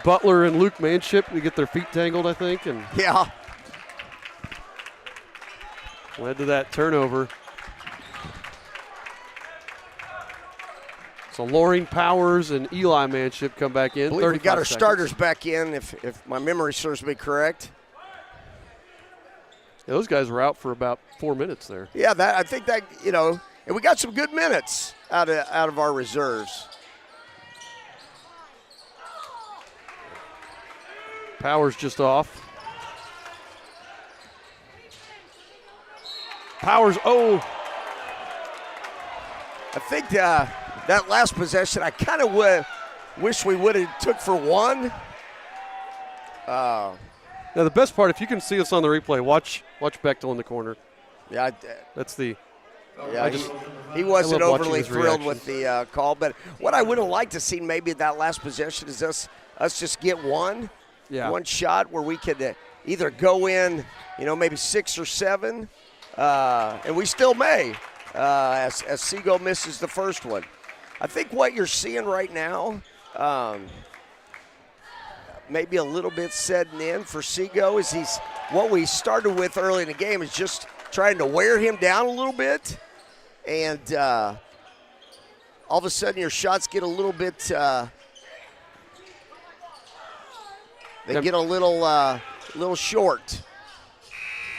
Butler and Luke Manship to get their feet tangled. I think and led to that turnover. So Loring Powers and Eli Manship come back in. I believe we got our starters back in, if my memory serves me correct. Yeah, those guys were out for about 4 minutes there. Yeah, I think that And we got some good minutes out of our reserves. Powers just off. Powers, oh. I think that last possession, I kind of wish we would have took for one. Now the best part, if you can see us on the replay, watch Bechtel in the corner. Yeah, that's the. Yeah, he wasn't overly thrilled with the call, but what I would have liked to see maybe that last possession is us just get one shot where we could either go in, maybe 6 or 7, and we still may, as Seago misses the first one. I think what you're seeing right now, maybe a little bit setting in for Seago, is what we started with early in the game is just trying to wear him down a little bit, and all of a sudden your shots get a little bit get a little short.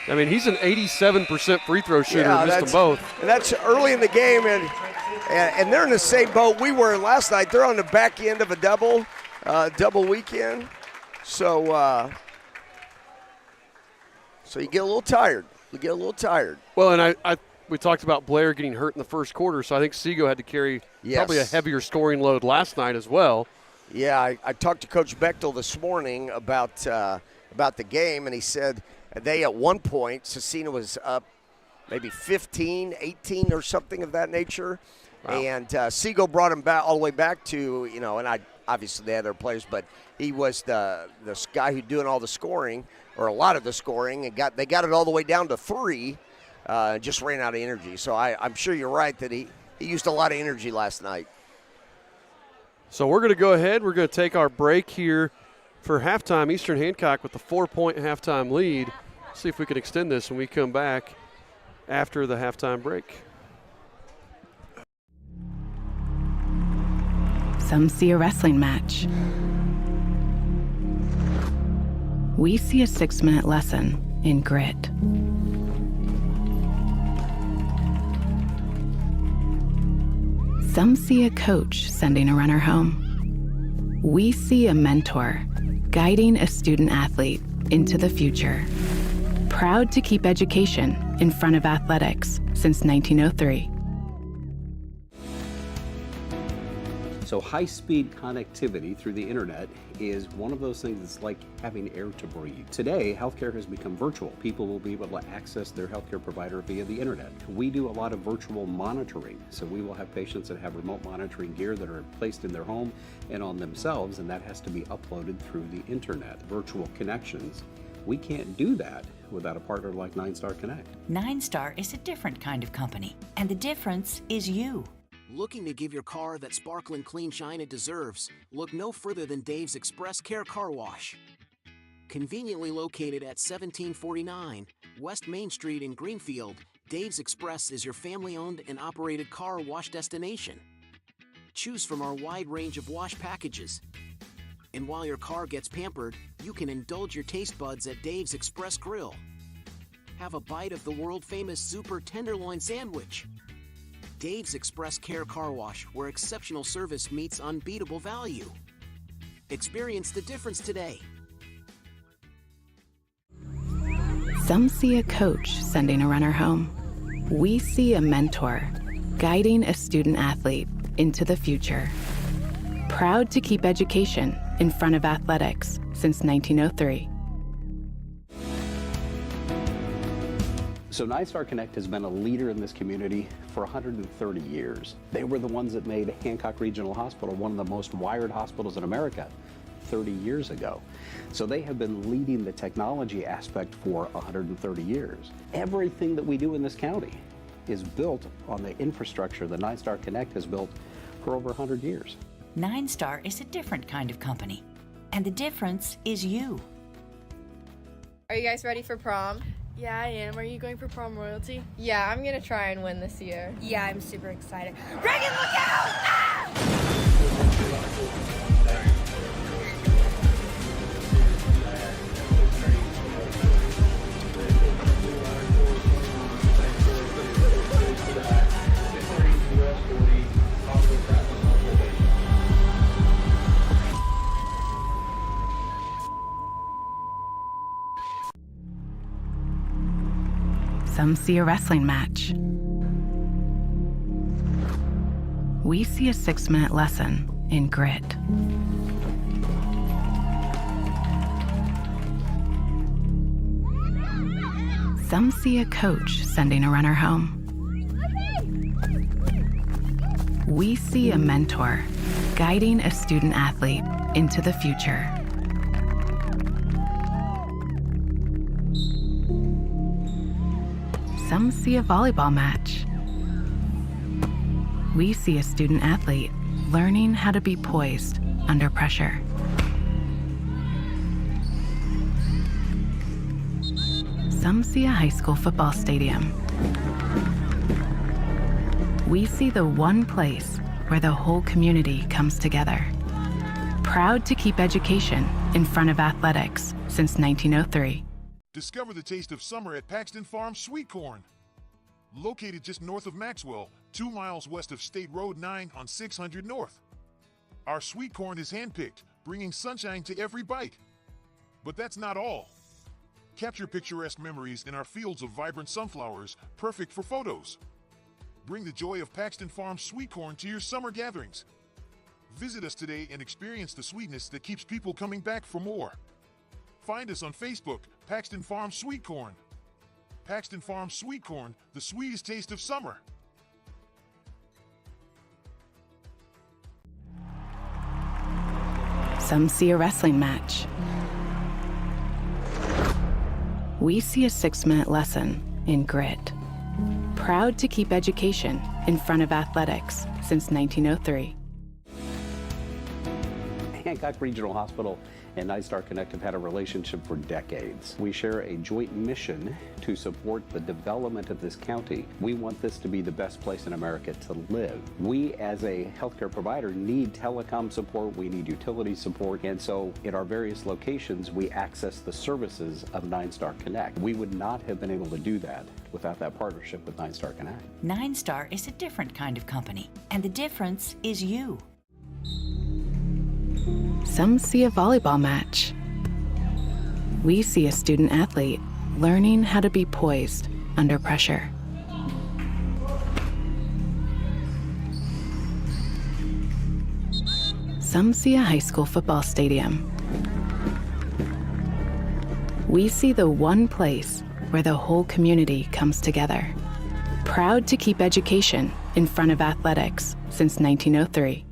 I mean, he's an 87% free throw shooter, missed them both. And that's early in the game, and they're in the same boat we were last night. They're on the back end of a double weekend. So you get a little tired. Well, and we talked about Blair getting hurt in the first quarter, so I think Seago had to carry probably a heavier scoring load last night as well. Yeah, I talked to Coach Bechtel this morning about the game, and he said they at one point, Cecina was up maybe 15, 18 or something of that nature. Wow. And Seago brought him back all the way back to, and obviously they had their players, but he was the guy who's doing all the scoring, or a lot of the scoring, and they got it all the way down to 3, just ran out of energy. So I'm sure you're right that he used a lot of energy last night. So we're going to go ahead. We're going to take our break here for halftime. Eastern Hancock with the 4-point halftime lead. See if we can extend this when we come back after the halftime break. Some see a wrestling match. We see a 6-minute lesson in grit. Some see a coach sending a runner home. We see a mentor guiding a student athlete into the future. Proud to keep education in front of athletics since 1903. So high-speed connectivity through the internet is one of those things that's like having air to breathe. Today, healthcare has become virtual. People will be able to access their healthcare provider via the internet. We do a lot of virtual monitoring, so we will have patients that have remote monitoring gear that are placed in their home and on themselves, and that has to be uploaded through the internet. Virtual connections. We can't do that without a partner like 9-Star Connect. 9-Star is a different kind of company, and the difference is you. Looking to give your car that sparkling clean shine it deserves? Look no further than Dave's Express Care Car Wash. Conveniently located at 1749 West Main Street in Greenfield, Dave's Express is your family-owned and operated car wash destination. Choose from our wide range of wash packages. And while your car gets pampered, you can indulge your taste buds at Dave's Express Grill. Have a bite of the world-famous Super Tenderloin Sandwich. Dave's Express Care Car Wash, where exceptional service meets unbeatable value. Experience the difference today. Some see a coach sending a runner home. We see a mentor guiding a student athlete into the future. Proud to keep education in front of athletics since 1903. So 9-Star Connect has been a leader in this community for 130 years. They were the ones that made Hancock Regional Hospital one of the most wired hospitals in America 30 years ago. So they have been leading the technology aspect for 130 years. Everything that we do in this county is built on the infrastructure that 9-Star Connect has built for over 100 years. 9-Star is a different kind of company, and the difference is you. Are you guys ready for prom? Yeah, I am. Are you going for prom royalty? Yeah, I'm gonna try and win this year. Yeah, I'm super excited. Reagan, look out! Ah! Some see a wrestling match. We see a 6-minute lesson in grit. Some see a coach sending a runner home. We see a mentor guiding a student athlete into the future. Some see a volleyball match. We see a student athlete learning how to be poised under pressure. Some see a high school football stadium. We see the one place where the whole community comes together. Proud to keep education in front of athletics since 1903. Discover the taste of summer at Paxton Farm Sweet Corn. Located just north of Maxwell, 2 miles west of State Road 9 on 600 North. Our sweet corn is handpicked, bringing sunshine to every bite. But that's not all. Capture picturesque memories in our fields of vibrant sunflowers, perfect for photos. Bring the joy of Paxton Farm Sweet Corn to your summer gatherings. Visit us today and experience the sweetness that keeps people coming back for more. Find us on Facebook, Paxton Farm Sweet Corn. Paxton Farm Sweet Corn, the sweetest taste of summer. Some see a wrestling match. We see a 6-minute lesson in grit. Proud to keep education in front of athletics since 1903. Hancock Regional Hospital and Nine Star Connect have had a relationship for decades. We share a joint mission to support the development of this county. We want this to be the best place in America to live. We, as a healthcare provider, need telecom support, we need utility support, and so in our various locations, we access the services of Nine Star Connect. We would not have been able to do that without that partnership with Nine Star Connect. Nine Star is a different kind of company, and the difference is you. Some see a volleyball match. We see a student athlete learning how to be poised under pressure. Some see a high school football stadium. We see the one place where the whole community comes together. Proud to keep education in front of athletics since 1903.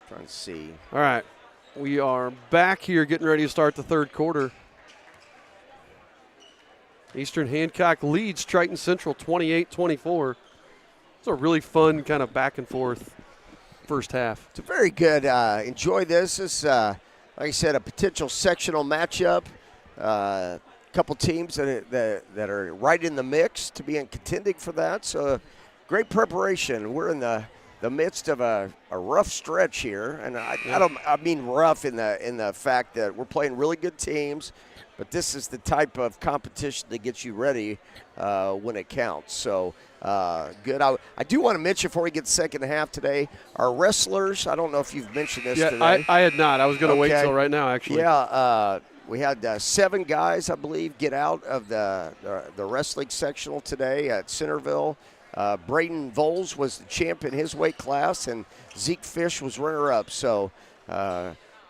Trying to see. All right. We are back here getting ready to start the third quarter. Eastern Hancock leads Triton Central 28-24. It's a really fun kind of back and forth first half. It's a very good. Enjoy this. This, like I said, a potential sectional matchup. Couple teams that are right in the mix to be contending for that. So great preparation. We're in the midst of a rough stretch here, and I mean rough in the fact that we're playing really good teams. But this is the type of competition that gets you ready when it counts. So good. I do want to mention before we get the second half today, our wrestlers, I don't know if you've mentioned this today. I had not. I was going to wait till right now, actually. Yeah, we had 7 guys, I believe, get out of the wrestling sectional today at Centerville. Braden Voles was the champ in his weight class, and Zeke Fish was runner-up. So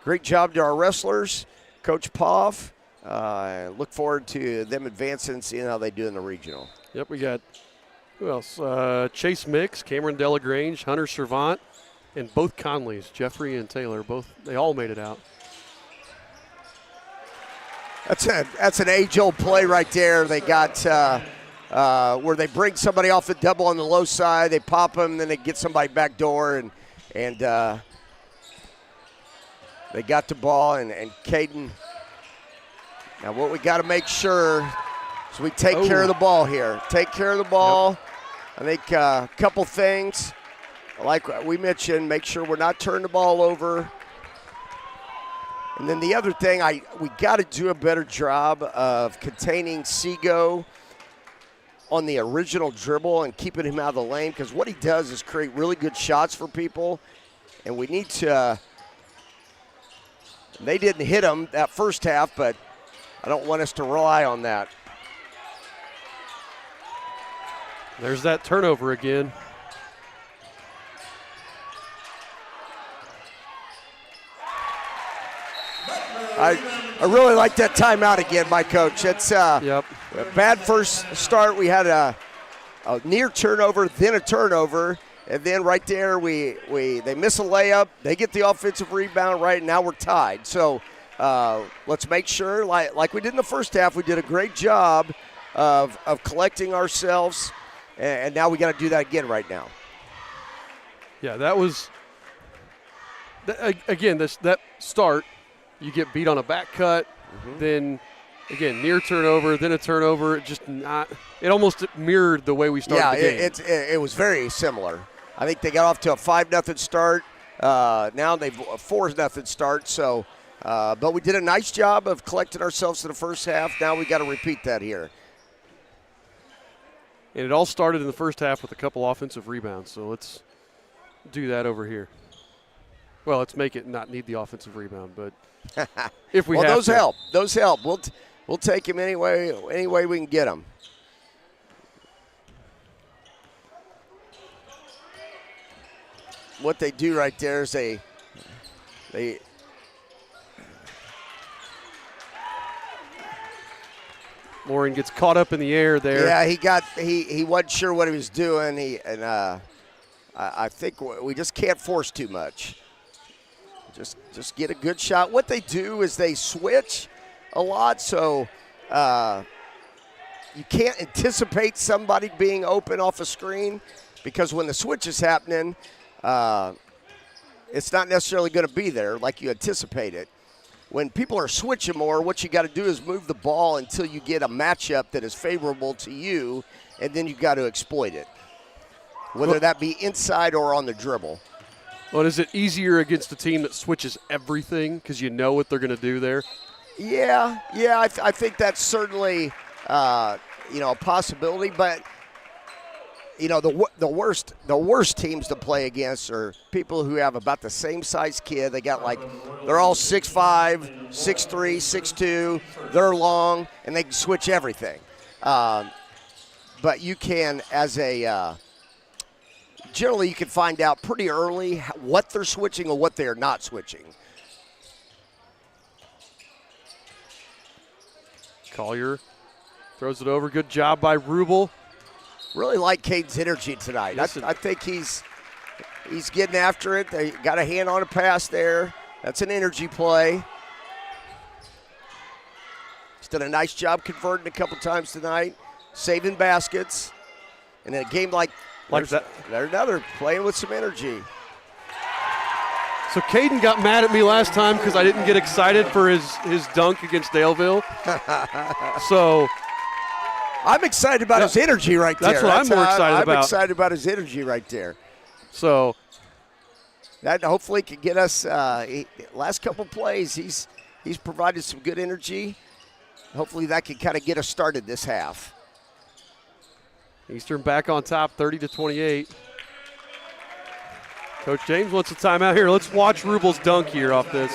great job to our wrestlers, Coach Poff. Look forward to them advancing and seeing how they do in the regional. Yep, we got, who else? Chase Mix, Cameron Delagrange, Hunter Servant, and both Conleys, Jeffrey and Taylor, they all made it out. That's an age-old play right there. They got where they bring somebody off the double on the low side, they pop them, then they get somebody back door, and they got the ball, and Caden. Now what we got to make sure is we take care of the ball here. Take care of the ball. Yep. I think a couple things, like we mentioned, make sure we're not turning the ball over. And then the other thing, we got to do a better job of containing Seago on the original dribble and keeping him out of the lane, because what he does is create really good shots for people, and we need to they didn't hit him that first half, but I don't want us to rely on that. There's that turnover again. I really like that timeout again, my coach. It's a bad first start. We had a near turnover, then a turnover, and then right there they miss a layup. They get the offensive rebound right, and now we're tied. So let's make sure, like we did in the first half, we did a great job of collecting ourselves, and now we got to do that again right now. Yeah, that was again that start. You get beat on a back cut, then again near turnover, then a turnover. It almost mirrored the way we started the game. It was very similar. I think they got off to a 5-0 start. Now they've a 4-0 start. So, but we did a nice job of collecting ourselves in the first half. Now we got to repeat that here. And it all started in the first half with a couple offensive rebounds. So let's do that over here. Well, let's make it not need the offensive rebound, but if we have those to. help. Those help. We'll take them any way we can get them. What they do right there is they Morin gets caught up in the air there. Yeah, he wasn't sure what he was doing. I think we just can't force too much. Just get a good shot. What they do is they switch a lot, so you can't anticipate somebody being open off a screen, because when the switch is happening, it's not necessarily going to be there like you anticipate it. When people are switching more, what you got to do is move the ball until you get a matchup that is favorable to you, and then you got to exploit it, whether that be inside or on the dribble. Well, is it easier against a team that switches everything because you know what they're going to do there? Yeah, I think that's certainly a possibility. But the worst teams to play against are people who have about the same size kid. They got they're all 6'5", 6'3", 6'2". They're long and they can switch everything. But you can, generally, you can find out pretty early what they're switching or what they're not switching. Collier throws it over. Good job by Rubel. Really like Caden's energy tonight. Yes, I think he's He's getting after it. They got a hand on a pass there. That's an energy play. He's done a nice job converting a couple times tonight, saving baskets. And in a game like that, there's another playing with some energy. So Caden got mad at me last time because I didn't get excited for his dunk against Daleville. So I'm excited about his energy right there. That's what I'm more excited about. I'm excited about his energy right there. So that hopefully can get us last couple plays. He's provided some good energy. Hopefully that can kind of get us started this half. Eastern back on top, 30-28. Coach James wants a timeout here. Let's watch Rubel's dunk here off this.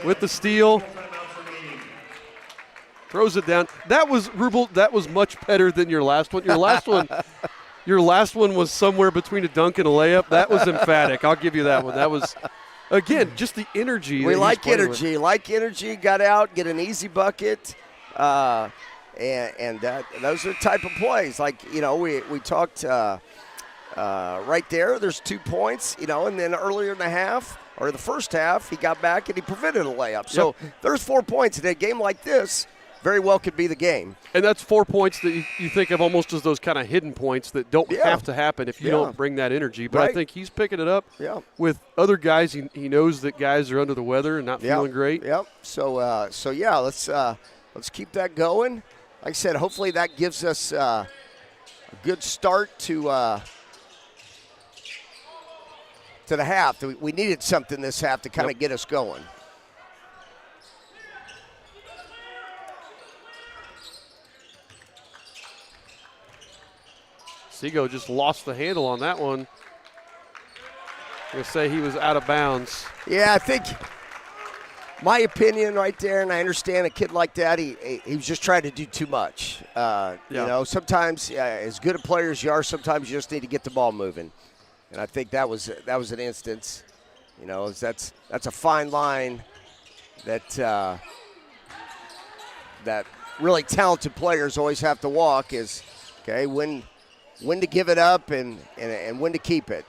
With the steal. Throws it down. That was, Rubel, that was much better than your last one. Your last one was somewhere between a dunk and a layup. That was emphatic. I'll give you that one. That was, again, just the energy. We like energy. Like energy. Got out, get an easy bucket. And those are the type of plays. Like, we talked right there. There's 2 points, and then earlier in the half, or the first half, he got back and he prevented a layup. So there's 4 points in a game like this. Very well could be the game. And that's 4 points that you think of almost as those kind of hidden points that don't have to happen if you don't bring that energy. But I think he's picking it up with other guys. He knows that guys are under the weather and not feeling great. Yep. So let's keep that going. Like I said, hopefully that gives us a good start to the half. We needed something this half to kind of get us going. Seago just lost the handle on that one. I'm going to say he was out of bounds. Yeah, I think my opinion right there, and I understand a kid like that, he was just trying to do too much. Sometimes as good a player as you are, sometimes you just need to get the ball moving. And I think that was an instance. That's a fine line that really talented players always have to walk is, when to give it up and when to keep it.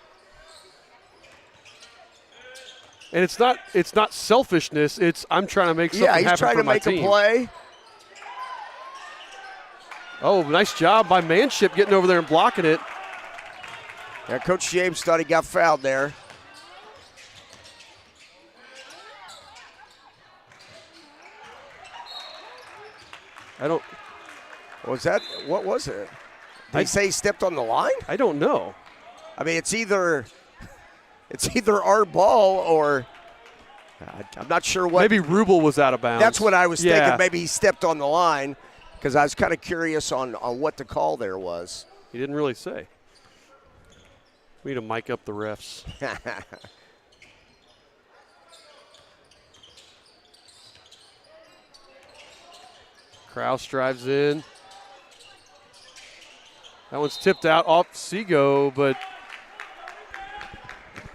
And it's not selfishness. It's I'm trying to make something happen for my team. Yeah, he's trying to make a play. Oh, nice job by Manship getting over there and blocking it. Yeah, Coach James thought he got fouled there. What was it? Did he say he stepped on the line? I don't know. I mean, it's either our ball or I'm not sure what. Maybe Rubel was out of bounds. That's what I was thinking. Maybe he stepped on the line because I was kind of curious on what the call there was. He didn't really say. We need to mic up the refs. Kraus drives in. That one's tipped out off Seago, but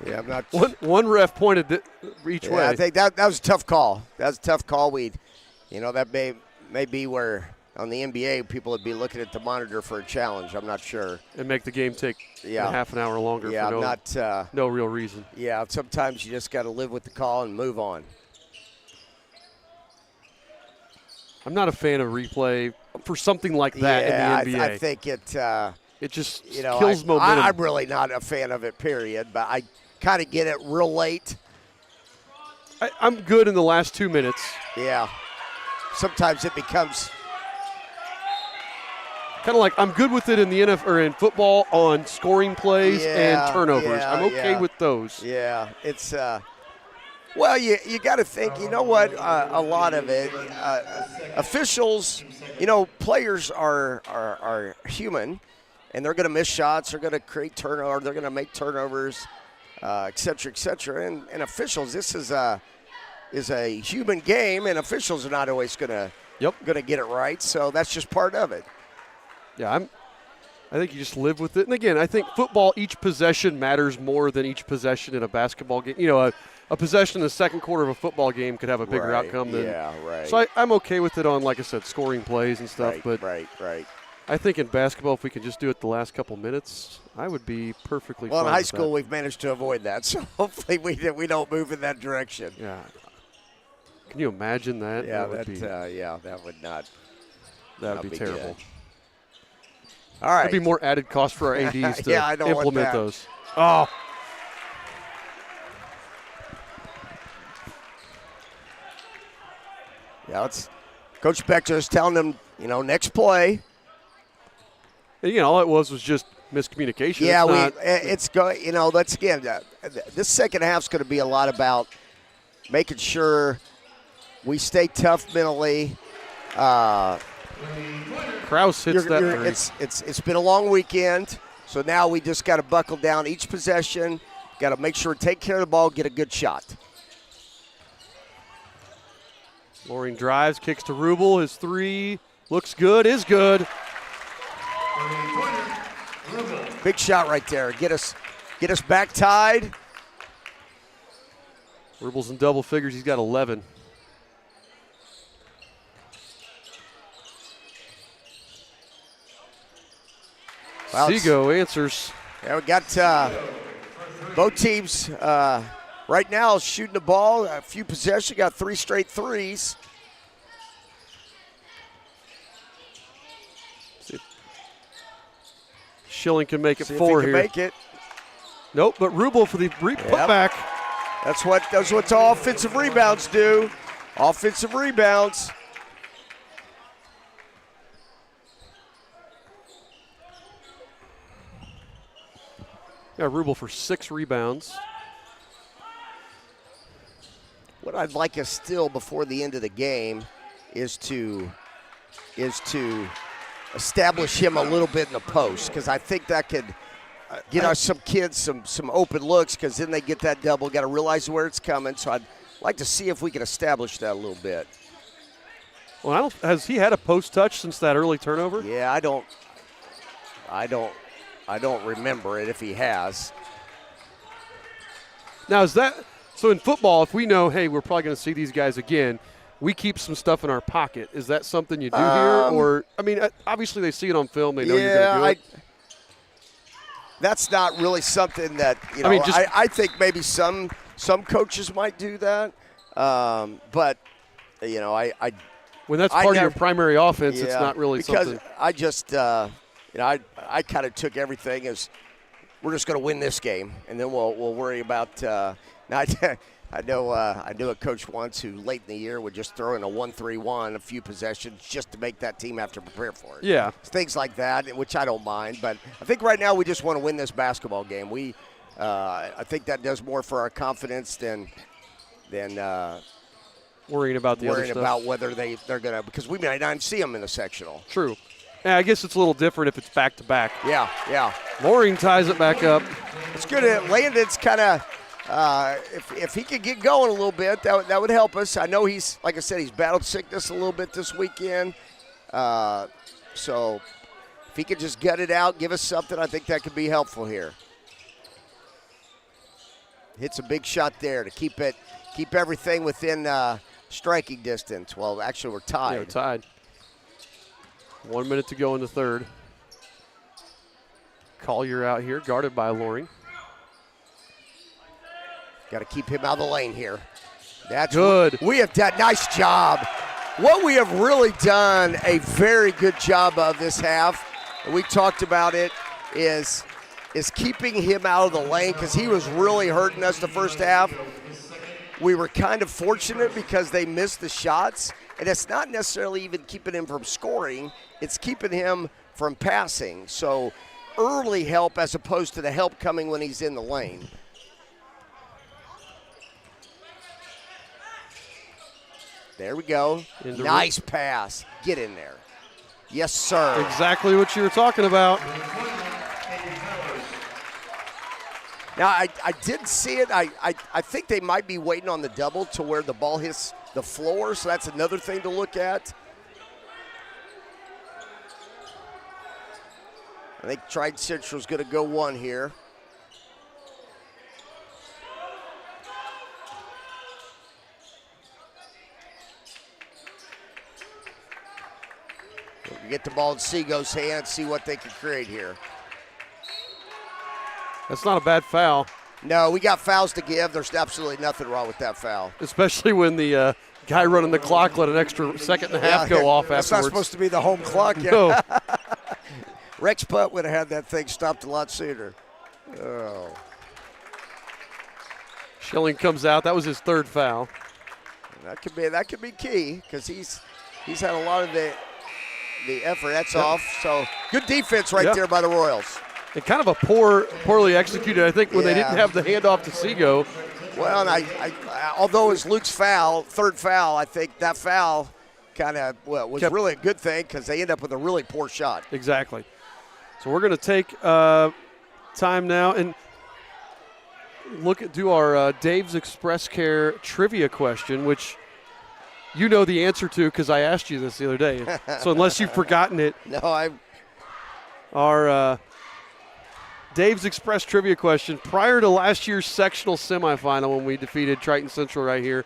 I'm not. One ref pointed each way. I think that was a tough call. That was a tough call. That may be where on the NBA people would be looking at the monitor for a challenge. I'm not sure. And make the game take half an hour longer for no real reason. Yeah, sometimes you just got to live with the call and move on. I'm not a fan of replay for something like that in the NBA. I think it just kills momentum. I'm really not a fan of it, period, but I kind of get it real late. I'm good in the last 2 minutes. Yeah. Sometimes it becomes kind of like I'm good with it in the NFL or in football on scoring plays and turnovers. I'm okay with those. Yeah, it's well, you got to think, a lot of it, officials, players are human, and they're going to miss shots, they're going to create turnover, they're going to make turnovers, et cetera, et cetera. And officials, this is a human game, and officials are not always going to get it right, so that's just part of it. Yeah, I think you just live with it. And again, I think football, each possession matters more than each possession in a basketball game. A possession in the second quarter of a football game could have a bigger outcome than. Yeah, right. So I'm okay with it on, like I said, scoring plays and stuff. Right. I think in basketball, if we could just do it the last couple minutes, I would be perfectly fine. Well, in high with school, that. we've managed to avoid that, so hopefully we don't move in that direction. Yeah. Can you imagine that? Yeah, that would be, that would not. That would be terrible. Good. All right. There'd be more added cost for our ADs to Yeah, I don't want implement that. those. Oh. Yeah, Coach Beck's telling them, next play. And, all it was just miscommunication. Yeah, it's not, let's again, this second half's going to be a lot about making sure we stay tough mentally. Krause hits that three. It's been a long weekend, so now we just got to buckle down each possession. Got to make sure take care of the ball, get a good shot. Loring drives, kicks to Rubel. His three looks good, is good. Big shot right there. Get us back tied. Rubel's in double figures. He's got 11. Wow, Seago answers. Yeah, we got both teams right now shooting the ball. A few possessions, got 3 straight threes. Schilling can make it See if 4 he can here. make it. Nope, but Rubel for the putback. That's what offensive rebounds do. Offensive rebounds. Got Rubel for 6 rebounds. What I'd like us still before the end of the game is to establish him a little bit in the post, because I think that could get us some kids some open looks, because then they get that double. Got to realize where it's coming. So I'd like to see if we can establish that a little bit. Well, has he had a post touch since that early turnover? Yeah, I don't remember it if he has. Now is that so in football? If we know, hey, we're probably going to see these guys again, we keep some stuff in our pocket. Is that something you do here, or obviously they see it on film, they know you're going to do it. That's not really something that I think maybe some coaches might do that, but when that's part of your primary offense, it's not really because something. I just I kind of took everything as we're just going to win this game, and then we'll worry about. I knew a coach once who late in the year would just throw in a 1-3-1, a few possessions just to make that team have to prepare for it. Yeah. Things like that, which I don't mind. But I think right now we just want to win this basketball game. I think that does more for our confidence than worrying about the other stuff. Worrying about whether they're going to – because we might not see them in the sectional. True. Yeah, I guess it's a little different if it's back-to-back. Yeah. Loring ties it back up. It's good. Landon's kind of if he could get going a little bit, that would help us. I know he's, like I said, he's battled sickness a little bit this weekend. So if he could just gut it out, give us something, I think that could be helpful here. Hits a big shot there to keep everything within striking distance. Well, actually, we're tied. Yeah, we're tied. 1 minute to go in the third. Collier out here, guarded by Loring. Got to keep him out of the lane here. That's good. We have done nice job. What we have really done a very good job of this half, and we talked about it, is keeping him out of the lane, because he was really hurting us the first half. We were kind of fortunate because they missed the shots, and it's not necessarily even keeping him from scoring, it's keeping him from passing. So early help as opposed to the help coming when he's in the lane. There we go. Nice pass. Get in there. Yes, sir. Exactly what you were talking about. Now, I didn't see it. I think they might be waiting on the double to where the ball hits the floor, so that's another thing to look at. I think Triton Central's going to go one here. Get the ball in Sego's hands, see what they can create here. That's not a bad foul. No, we got fouls to give. There's absolutely nothing wrong with that foul. Especially when the guy running the clock let an extra second and a half go off That's afterwards. not supposed to be the home clock. Yeah. No. Rex Putt would have had that thing stopped a lot sooner. Oh. Schilling comes out. That was his third foul. That could be key because he's had a lot of the effort. That's off. So good defense right there by the Royals. And kind of a poorly executed, I think, when they didn't have the handoff to Sego. Well, and I although it's Luke's third foul, I think that foul kind of was really a good thing because they end up with a really poor shot. Exactly. So we're going to take time now and do our Dave's Express Care trivia question, which you know the answer to because I asked you this the other day. So unless you've forgotten it. No, Our Dave's Express trivia question. Prior to last year's sectional semifinal when we defeated Triton Central right here,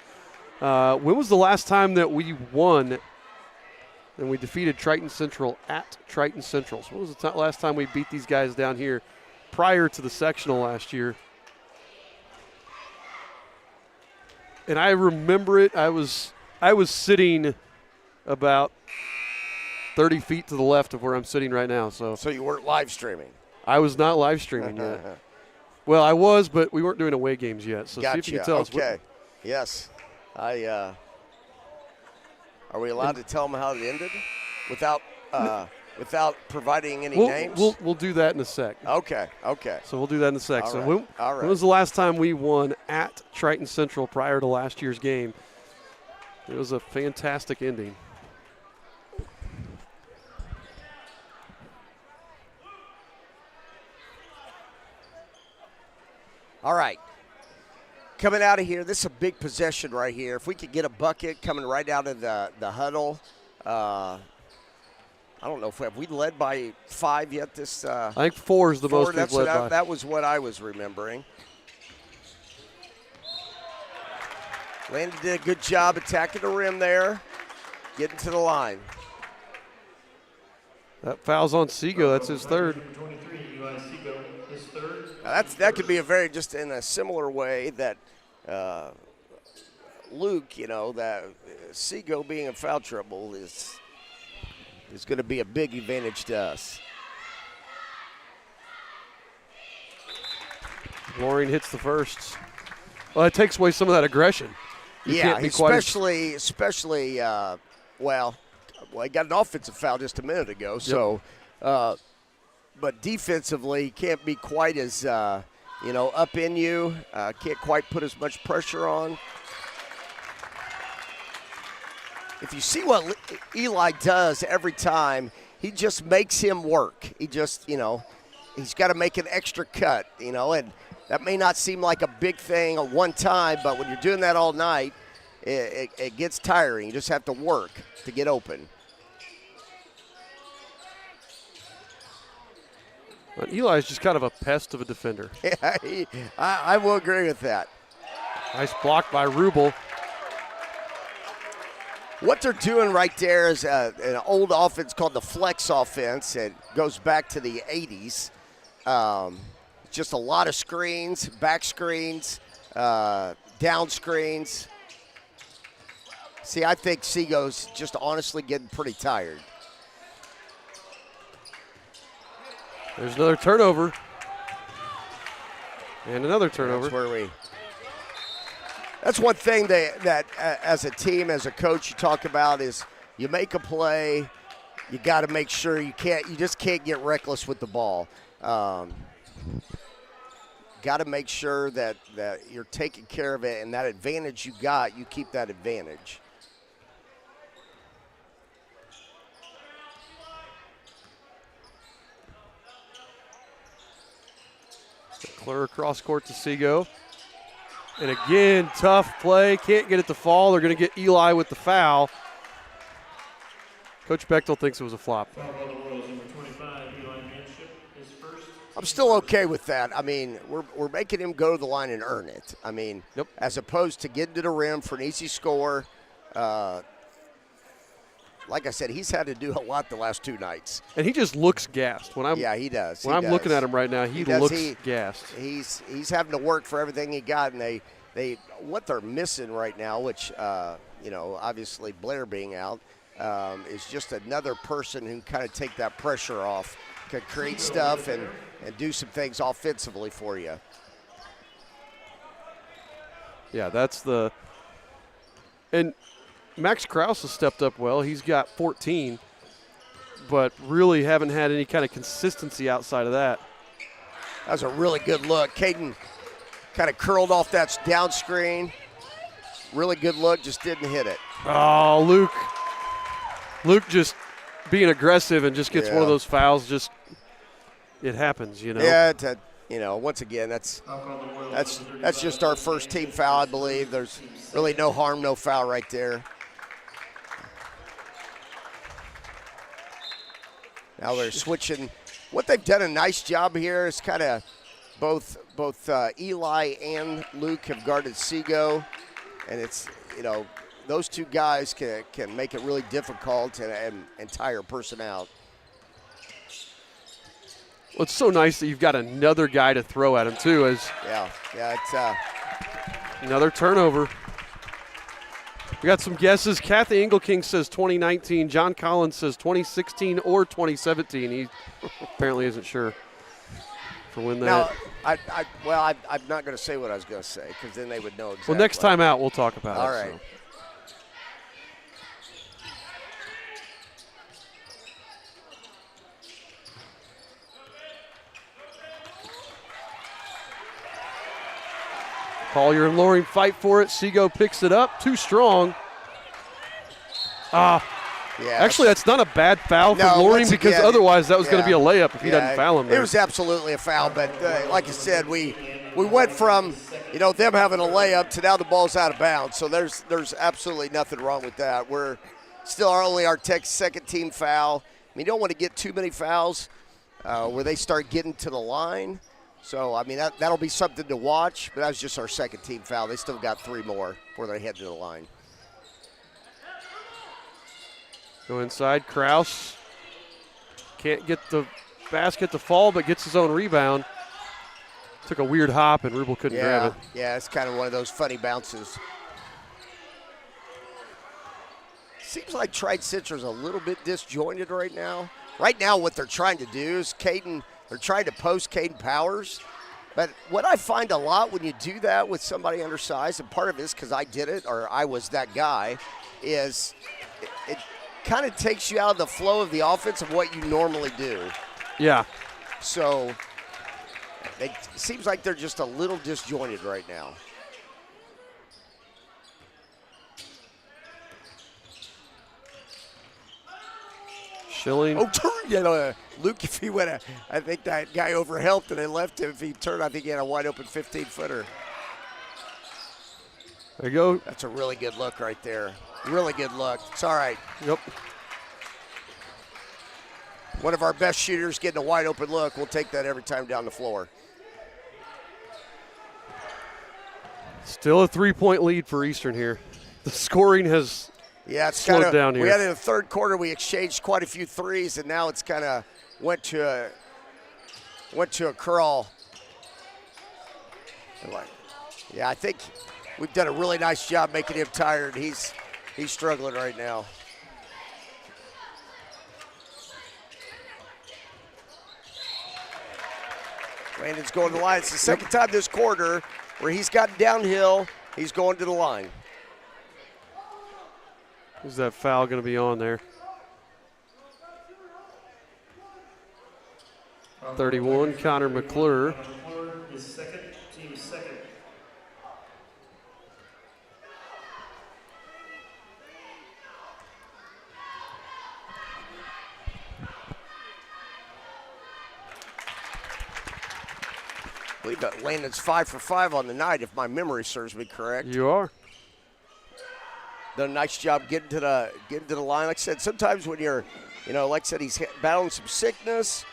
when was the last time that we won and we defeated Triton Central at Triton Central? So when was the last time we beat these guys down here prior to the sectional last year? And I remember it. I was sitting about 30 feet to the left of where I'm sitting right now. So you weren't live streaming? I was not live streaming yet. Well, I was, but we weren't doing away games yet. So gotcha. See if you can tell us. Okay. Yes. Are we allowed to tell them how it ended without providing any names? We'll do that in a sec. Okay. So we'll do that in a sec. All So right. when was the last time we won at Triton Central prior to last year's game? It was a fantastic ending. All right. Coming out of here, this is a big possession right here. If we could get a bucket coming right out of the huddle, I don't know if we led by 5 yet. This I think 4 is the most we've led by. That was what I was remembering. Landon did a good job attacking the rim there, getting to the line. That foul's on Sego. That's his third. That could be just in a similar way that Luke, that Sego being in foul trouble is going to be a big advantage to us. Loring hits the first. Well, it takes away some of that aggression. You can't be especially, he got an offensive foul just a minute ago, so but defensively, can't be quite as, up in you. Can't quite put as much pressure on. If you see what Eli does every time, he just makes him work. He just, he's got to make an extra cut, and that may not seem like a big thing at one time, but when you're doing that all night, it gets tiring. You just have to work to get open. But Eli's just kind of a pest of a defender. Yeah, I will agree with that. Nice block by Rubel. What they're doing right there is an old offense called the flex offense. It goes back to the 80s. Just a lot of screens, back screens, down screens. See, I think Sego's just honestly getting pretty tired. There's another turnover. And another turnover. That's one thing that as a team, as a coach, you talk about is you make a play, you got to make sure you just can't get reckless with the ball. Got to make sure that you're taking care of it, and that advantage you got, you keep that advantage. Clear across court to Sego. And again, tough play. Can't get it to fall. They're going to get Eli with the foul. Coach Bechtel thinks it was a flop. I'm still okay with that. I mean, we're making him go to the line and earn it. I mean, as opposed to getting to the rim for an easy score. like I said, he's had to do a lot the last 2 nights. And he just looks gassed. Yeah, he does. When I'm looking at him right now, he looks gassed. He's having to work for everything he got, and they what they're missing right now, which obviously Blair being out, is just another person who kind of take that pressure off, can create stuff and do some things offensively for you. Yeah, and Max Krause has stepped up well. He's got 14, but really haven't had any kind of consistency outside of that. That was a really good look. Caden kind of curled off that down screen. Really good look, just didn't hit it. Oh, Luke just being aggressive and just gets one of those fouls. Just it happens, Yeah, once again, that's just our first team foul, I believe. There's really no harm, no foul right there. Now they're switching. What they've done a nice job here is kind of both Eli and Luke have guarded Seago, and it's those 2 guys can make it really difficult and tire a person out. Well, it's so nice that you've got another guy to throw at him too. It's another turnover. We got some guesses. Kathy Engelking says 2019. John Collins says 2016 or 2017. He apparently isn't sure for when that. Now, I'm not going to say what I was going to say because then they would know exactly. Well, next time out we'll talk about it. All right. So. Collier and Loring fight for it. Seago picks it up. Too strong. Actually, that's not a bad foul for Loring because otherwise that was going to be a layup if he doesn't foul him there. It was absolutely a foul, but like I said, we went from them having a layup to now the ball's out of bounds. So there's absolutely nothing wrong with that. We're still only our second team foul. I mean, you don't want to get too many fouls where they start getting to the line. So, I mean, that'll be something to watch, but that was just our second team foul. They still got 3 more before they head to the line. Go inside. Krause can't get the basket to fall, but gets his own rebound. Took a weird hop, and Rubel couldn't grab it. Yeah, it's kind of one of those funny bounces. Seems like Triton Citrus a little bit disjointed right now. Right now, what they're trying to do is they're trying to post Caden Powers. But what I find a lot when you do that with somebody undersized, and part of it is because I did it or I was that guy, is it kind of takes you out of the flow of the offense of what you normally do. Yeah. So it seems like they're just a little disjointed right now. Schilling. Luke, if he would have, I think that guy overhelped and they left him. If he turned, I think he had a wide open 15-footer. There you go. That's a really good look right there. Really good look. It's all right. Yep. One of our best shooters getting a wide open look. We'll take that every time down the floor. Still a 3-point lead for Eastern here. The scoring has slowed down here. We had in the third quarter, we exchanged quite a few threes, and now it's kind of went to a crawl. Yeah, I think we've done a really nice job making him tired. He's struggling right now. Landon's going to the line. It's the second time this quarter where he's gotten downhill. He's going to the line. Is that foul going to be on there? 31, Connor McClure. His second, team second. I believe that Landon's 5 for 5 on the night, if my memory serves me correct. You are. Done a nice job getting to the line. Like I said, sometimes when you're, like I said, he's battling some sickness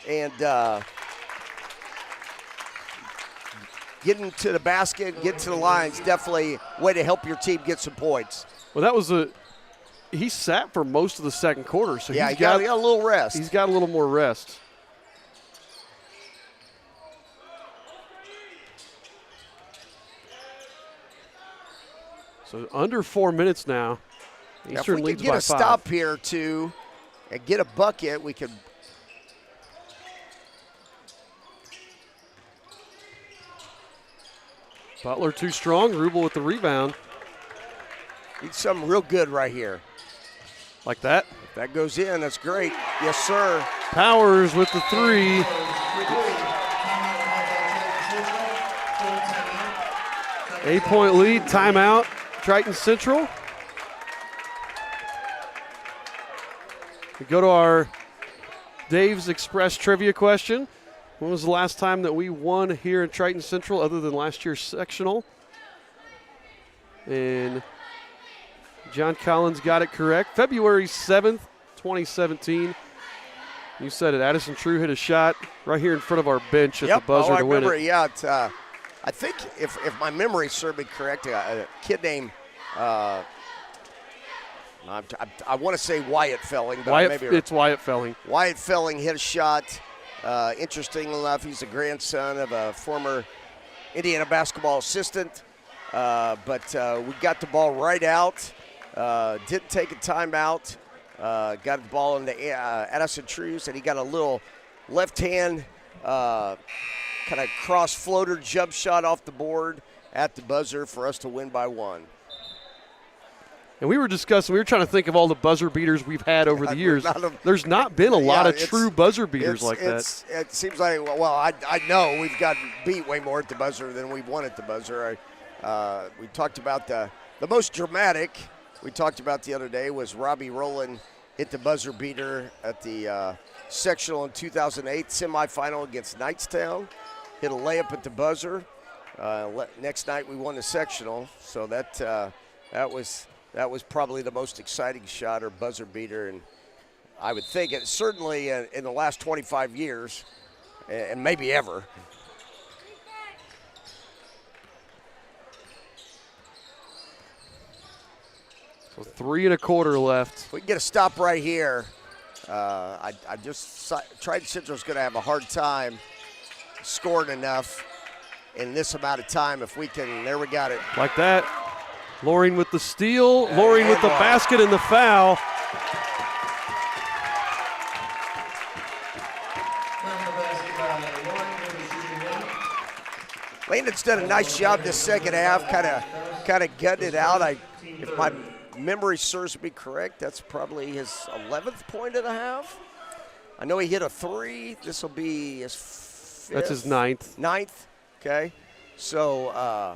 and getting to the basket, getting to the line is definitely a way to help your team get some points. Well, that was he sat for most of the second quarter, so yeah, he got a little rest. He's got a little more rest. So under 4 minutes now. Eastern if we leads could get by a 5. stop here too and get a bucket, we could. Butler too strong. Rubel with the rebound. Need something real good right here. Like that. If that goes in, that's great. Yes, sir. Powers with the 3. Eight-point lead, timeout, Triton Central. We go to our Dave's Express trivia question. When was the last time that we won here at Triton Central other than last year's sectional? And John Collins got it correct. February 7th, 2017. You said it. Addison True hit a shot right here in front of our bench at the buzzer to win it. Yeah, I think if my memory serves me correct, a kid named I want to say Wyatt Felling, but it's Wyatt Felling. Wyatt Felling hit a shot. Interestingly enough, he's the grandson of a former Indiana basketball assistant. But we got the ball right out. Didn't take a timeout. Got the ball into Addison Trues, and he got a little left-hand kind of cross floater jump shot off the board at the buzzer for us to win by 1. And we were trying to think of all the buzzer beaters we've had over the years. There's not been a lot of true buzzer beaters like that. It seems like, well, I know we've gotten beat way more at the buzzer than we've won at the buzzer. We talked about the most dramatic we talked about the other day was Robbie Rowland hit the buzzer beater at the sectional in 2008 semifinal against Knightstown. Hit a layup at the buzzer. Next night we won the sectional, so that was probably the most exciting shot or buzzer beater, and I would think it certainly in the last 25 years, and maybe ever. So 3 1/4 left. If we can get a stop right here, Triton Central's going to have a hard time scoring enough in this amount of time. If we can, there we got it. Like that. Loring with the steal. Loring with the basket and the foul. Landon's done a nice job this second half, kind of gutting it out. If my memory serves me correct, that's probably his 11th point of the half. I know he hit a 3. This will be his 5th. That's his 9th. 9th, okay. So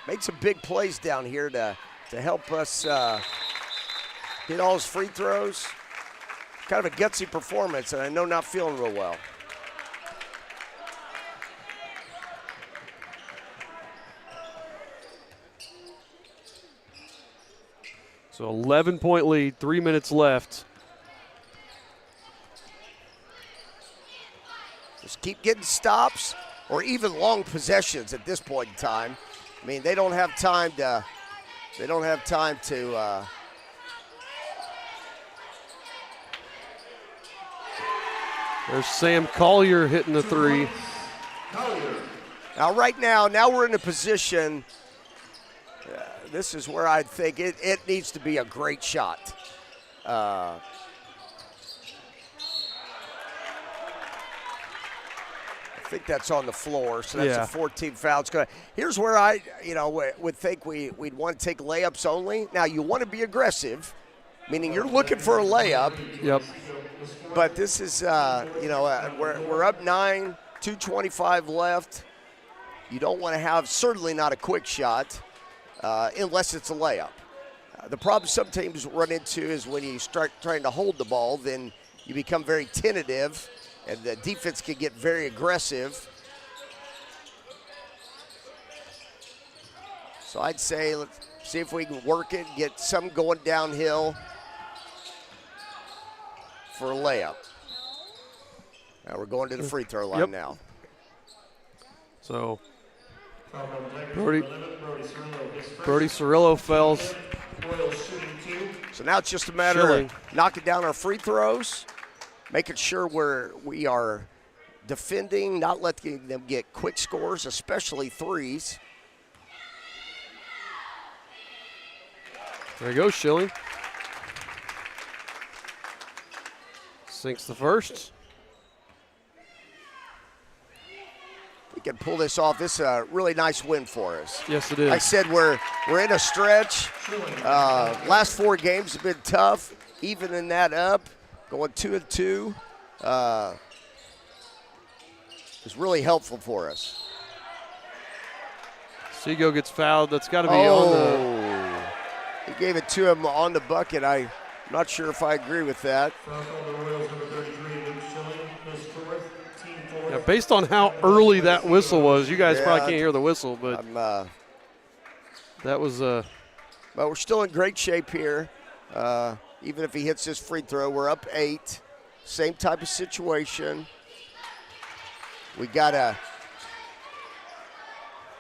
made some big plays down here to help us hit all his free throws. Kind of a gutsy performance, and I know not feeling real well. So 11-point lead, 3 minutes left. Just keep getting stops or even long possessions at this point in time. I mean, they don't have time to. There's Sam Collier hitting the 3. Now, right now we're in a position. This is where I think it needs to be a great shot. I think that's on the floor, so that's a 14 foul. Here's where I, would think we'd want to take layups only. Now, you want to be aggressive, meaning you're looking for a layup. Yep. But this is, we're up 9, 2:25 left. You don't want to have, certainly not a quick shot. Unless it's a layup. The problem some teams run into is when you start trying to hold the ball, then you become very tentative, and the defense can get very aggressive. So I'd say let's see if we can work it, get some going downhill for a layup. Now we're going to the free throw line now. So Brody Cirillo Royals shooting 2. So now it's just a matter Schilling. of knocking down our free throws, making sure we are defending, not letting them get quick scores, especially threes. There you go, Schilling. Sinks the first. We can pull this off. This is a really nice win for us. Yes, it is. Like I said, we're in a stretch. Last 4 games have been tough. Evening that up, going 2-2, is really helpful for us. Seago gets fouled. That's got to be on the. He gave it to him on the bucket. I'm not sure if I agree with that. Foul called the Royals, number 33, Luke Schilling, his 4th, team 4th. Yeah, based on how early that whistle was, you guys probably can't hear the whistle, but that was. But we're still in great shape here. Even if he hits this free throw, we're up 8. Same type of situation. We gotta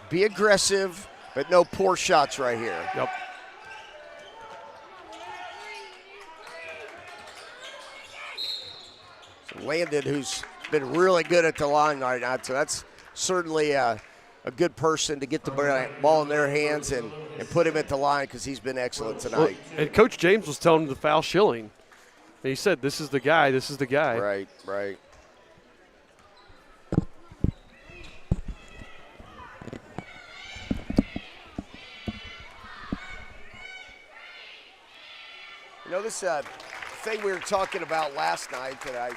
be aggressive, but no poor shots right here. Yep. So Landon, who's been really good at the line right now, so that's certainly a good person to get the ball in their hands and put him at the line because he's been excellent tonight. Well, and Coach James was telling him to foul Schilling. And he said, this is the guy, this is the guy. Right, right. You know, this thing we were talking about last night that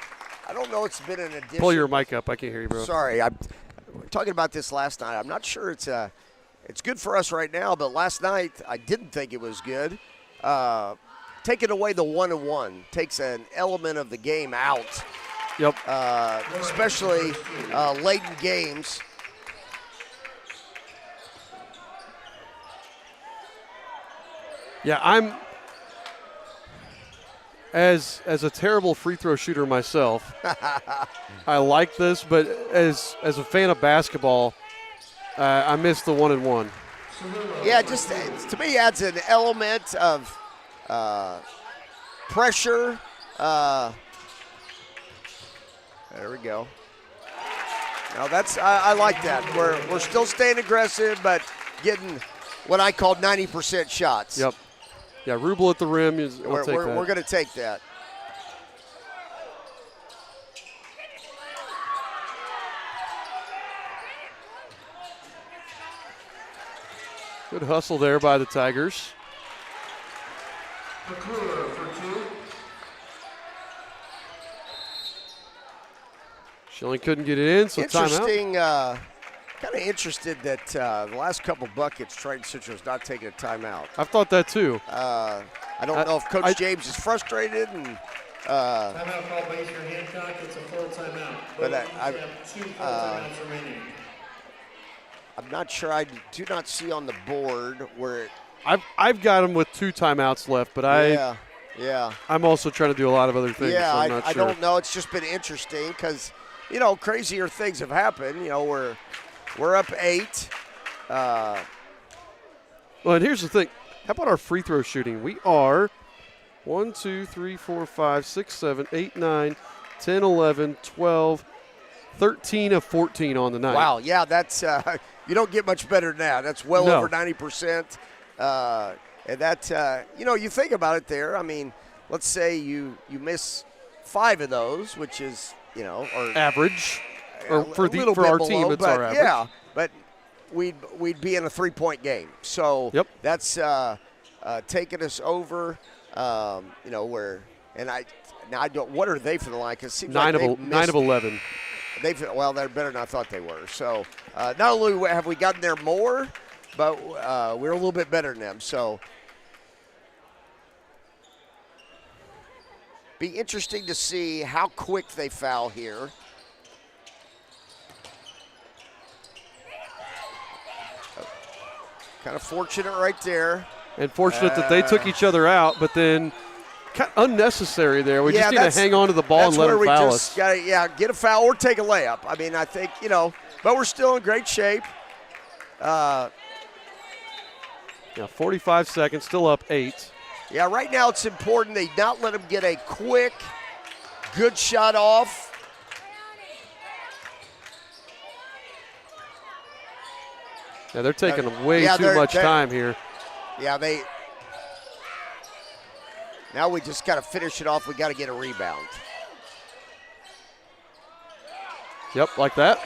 I don't know it's been an addition. Pull your mic up. I can't hear you, bro. Sorry, I'm talking about this last night. I'm not sure it's good for us right now, but last night I didn't think it was good. Taking away the 1-on-1 takes an element of the game out. Yep. Especially late in games. Yeah, I'm as a terrible free throw shooter myself. I like this, but as a fan of basketball, I miss the 1-on-1. Yeah, just to me adds an element of pressure. There we go. Now that's I like that. We're still staying aggressive, but getting what I call 90% shots. Yep. Yeah, Rubel at the rim is. We're going to take that. Good hustle there by the Tigers. McClure for 2. Schilling couldn't get it in, so Interesting, timeout. kind of interested that the last couple buckets, Triton Citro's not taking a timeout. I've thought that too. I don't know if Coach James is frustrated and. Timeout called by Mr. Hancock. It's a full timeout. But have 2 full timeouts remaining. I'm not sure. I do not see on the board where it. I've got him with 2 timeouts left, but yeah. I'm also trying to do a lot of other things. Yeah, so I'm not I sure. don't know. It's just been interesting because, crazier things have happened. We're up 8. Well, and here's the thing. How about our free throw shooting? We are 1, 2, 3, 4, 5, 6, 7, 8, 9, 10, 11, 12, 13 of 14 on the night. Wow, yeah, that's you don't get much better than that. That's well over 90%. And that, you think about it there. I mean, let's say you miss 5 of those, which is, or average. Or for our below, team, it's our average. Yeah, but we'd be in a 3-point game. So that's taking us over. Where I don't. What are they for the line? Because 9 of 11. They're better than I thought they were. So not only have we gotten there more, but we're a little bit better than them. So be interesting to see how quick they foul here. Kind of fortunate right there. And fortunate that they took each other out, but then kind of unnecessary there. We just need to hang on to the ball and let them foul us. Gotta, get a foul or take a layup. I mean, I think, but we're still in great shape. Yeah, 45 seconds, still up 8. Yeah, right now it's important they not let him get a quick, good shot off. Yeah, they're taking way too much time here. Yeah, now we just got to finish it off. We got to get a rebound. Yep, like that.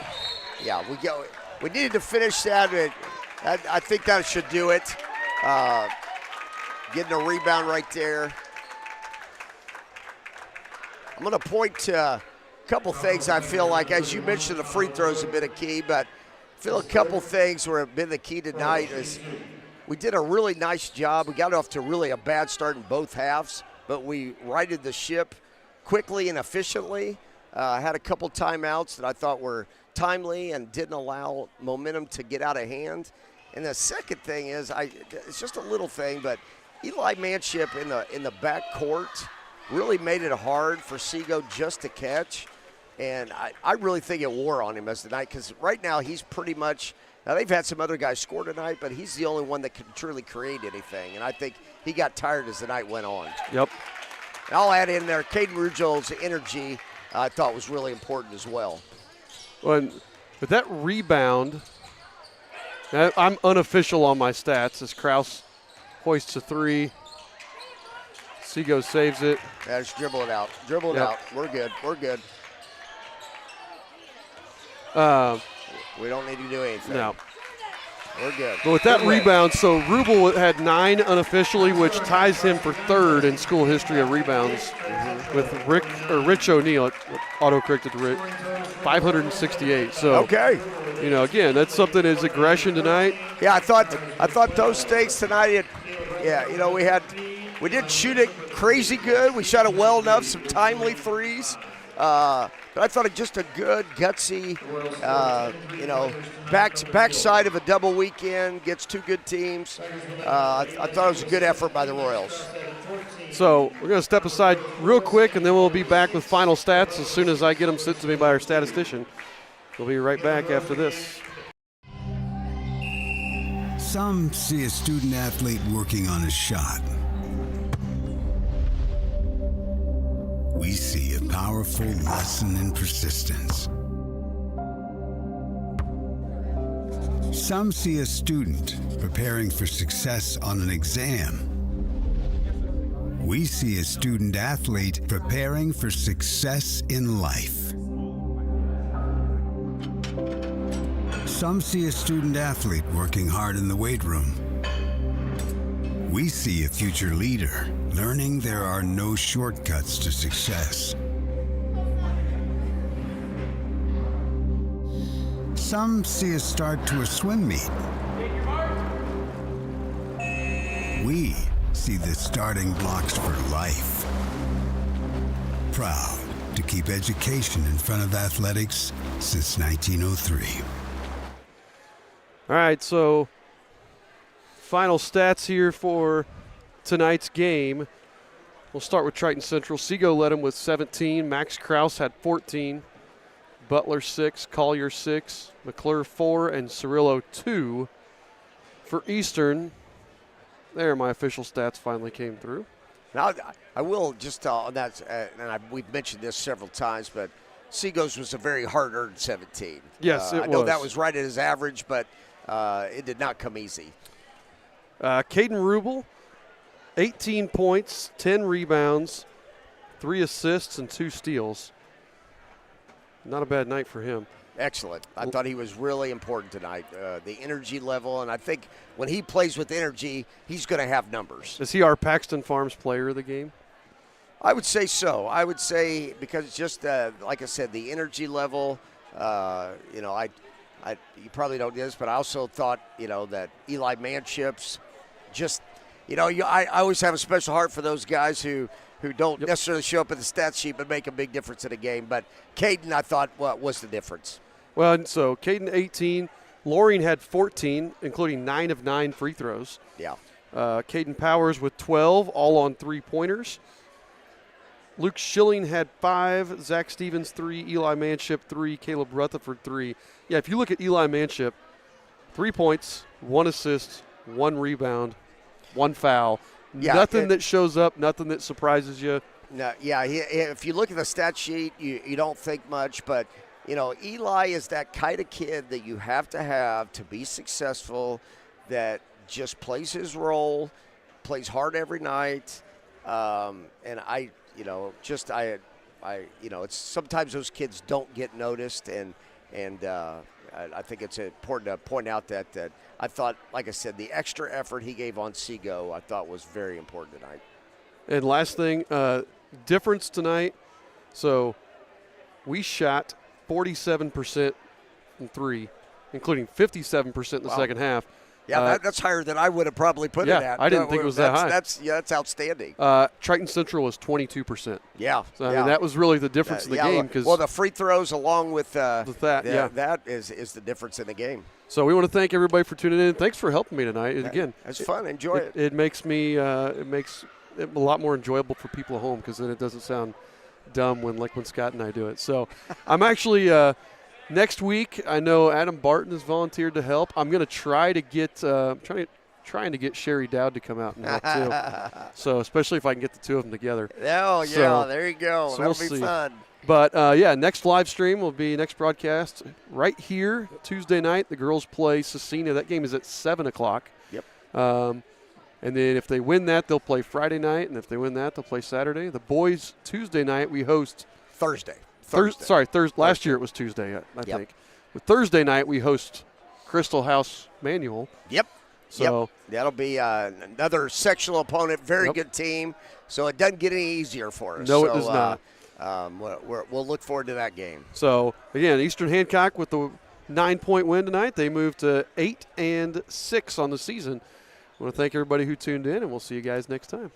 Yeah, we needed to finish that. I think that should do it. Getting a rebound right there. I'm going to point to a couple things I feel like, as you mentioned, the free throws have been a key, but I feel a couple things where have been the key tonight is we did a really nice job. We got off to really a bad start in both halves, but we righted the ship quickly and efficiently. Had a couple timeouts that I thought were timely and didn't allow momentum to get out of hand. And the second thing is, it's just a little thing, but Eli Manship in the back court really made it hard for Seago just to catch. And I really think it wore on him as the night, because right now he's pretty much – now they've had some other guys score tonight, but he's the only one that can truly create anything. And I think he got tired as the night went on. Yep. And I'll add in there, Caden Rugel's energy I thought was really important as well. Well, with that rebound, I'm unofficial on my stats as Krause hoists a 3. Seago saves it. Yeah, just dribble it out. Dribble it out. We're good. We're good. We don't need to do anything. No. We're good. But with that rebound, so Rubel had 9 unofficially, which ties him for 3rd in school history of rebounds with Rich O'Neal, auto-corrected to Rich, 568. So, okay. You know, again, that's something, his aggression tonight. Yeah, I thought those stakes tonight, we didn't shoot it crazy good. We shot it well enough, some timely threes. But I thought it just a good, gutsy, backside of a double weekend, gets 2 good teams. I thought it was a good effort by the Royals. So we're going to step aside real quick, and then we'll be back with final stats as soon as I get them sent to me by our statistician. We'll be right back after this. Some see a student athlete working on a shot. We see a powerful lesson in persistence. Some see a student preparing for success on an exam. We see a student athlete preparing for success in life. Some see a student athlete working hard in the weight room. We see a future leader learning there are no shortcuts to success. Some see a start to a swim meet. We see the starting blocks for life. Proud to keep education in front of athletics since 1903. All right, so final stats here for tonight's game. We'll start with Triton Central. Seago led him with 17. Max Krause had 14. Butler 6, Collier 6, McClure 4, and Cirillo 2. For Eastern, there my official stats finally came through. Now, I will just on that, we've mentioned this several times, but Seago's was a very hard-earned 17. Yes, it was. I know that was right at his average, but it did not come easy. Caden Rubel, 18 points, 10 rebounds, 3 assists, and 2 steals. Not a bad night for him. Excellent. I thought he was really important tonight. The energy level, and I think when he plays with energy, he's going to have numbers. Is he our Paxton Farms player of the game? I would say so. I would say because just, like I said, the energy level, you probably don't do this, but I also thought, that Eli Manship's just, I always have a special heart for those guys who don't necessarily show up in the stat sheet but make a big difference in a game. But Caden, I thought, was the difference? Well, and so Caden 18, Loring had 14, including 9 of 9 free throws. Yeah. Caden Powers with 12, all on 3-pointers. Luke Schilling had 5, Zach Stevens 3, Eli Manship 3, Caleb Rutherford 3. Yeah, if you look at Eli Manship, 3 points, 1 assist, 1 rebound, 1 foul. Yeah, nothing that shows up, nothing that surprises you. No, yeah. If you look at the stat sheet, you don't think much, but Eli is that kind of kid that you have to be successful. That just plays his role, plays hard every night, and it's sometimes those kids don't get noticed, and I think it's important to point out that I thought, like I said, the extra effort he gave on Seago I thought was very important tonight. And last thing, difference tonight. So we shot 47% from 3, including 57% in the second half. Yeah, that's higher than I would have probably put it at. I didn't think it was that high. That's outstanding. Triton Central was 22%. Yeah. So, I mean, that was really the difference in the game. Well, the free throws along with that is the difference in the game. So we want to thank everybody for tuning in. Thanks for helping me tonight. And again, it's fun. Enjoy it. It makes me it makes it a lot more enjoyable for people at home because then it doesn't sound dumb when Scott and I do it. So I'm actually next week, I know Adam Barton has volunteered to help. I'm going to try to get trying to get Sherry Dowd to come out and help too. So especially if I can get the two of them together. Oh, yeah, there you go. So That'll be fun. But, next live stream will be next broadcast right here Tuesday night. The girls play Cecina. That game is at 7 o'clock. Yep. And then if they win that, they'll play Friday night. And if they win that, they'll play Saturday. The boys, Tuesday night, we host Thursday. Last year it was Tuesday, I think. But Thursday night we host Crystal House Manual. Yep. So that'll be another sectional opponent, very good team. So it doesn't get any easier for us. No, it does not. We'll look forward to that game. So again, Eastern Hancock with the 9-point win tonight. They moved to 8-6 on the season. I want to thank everybody who tuned in, and we'll see you guys next time.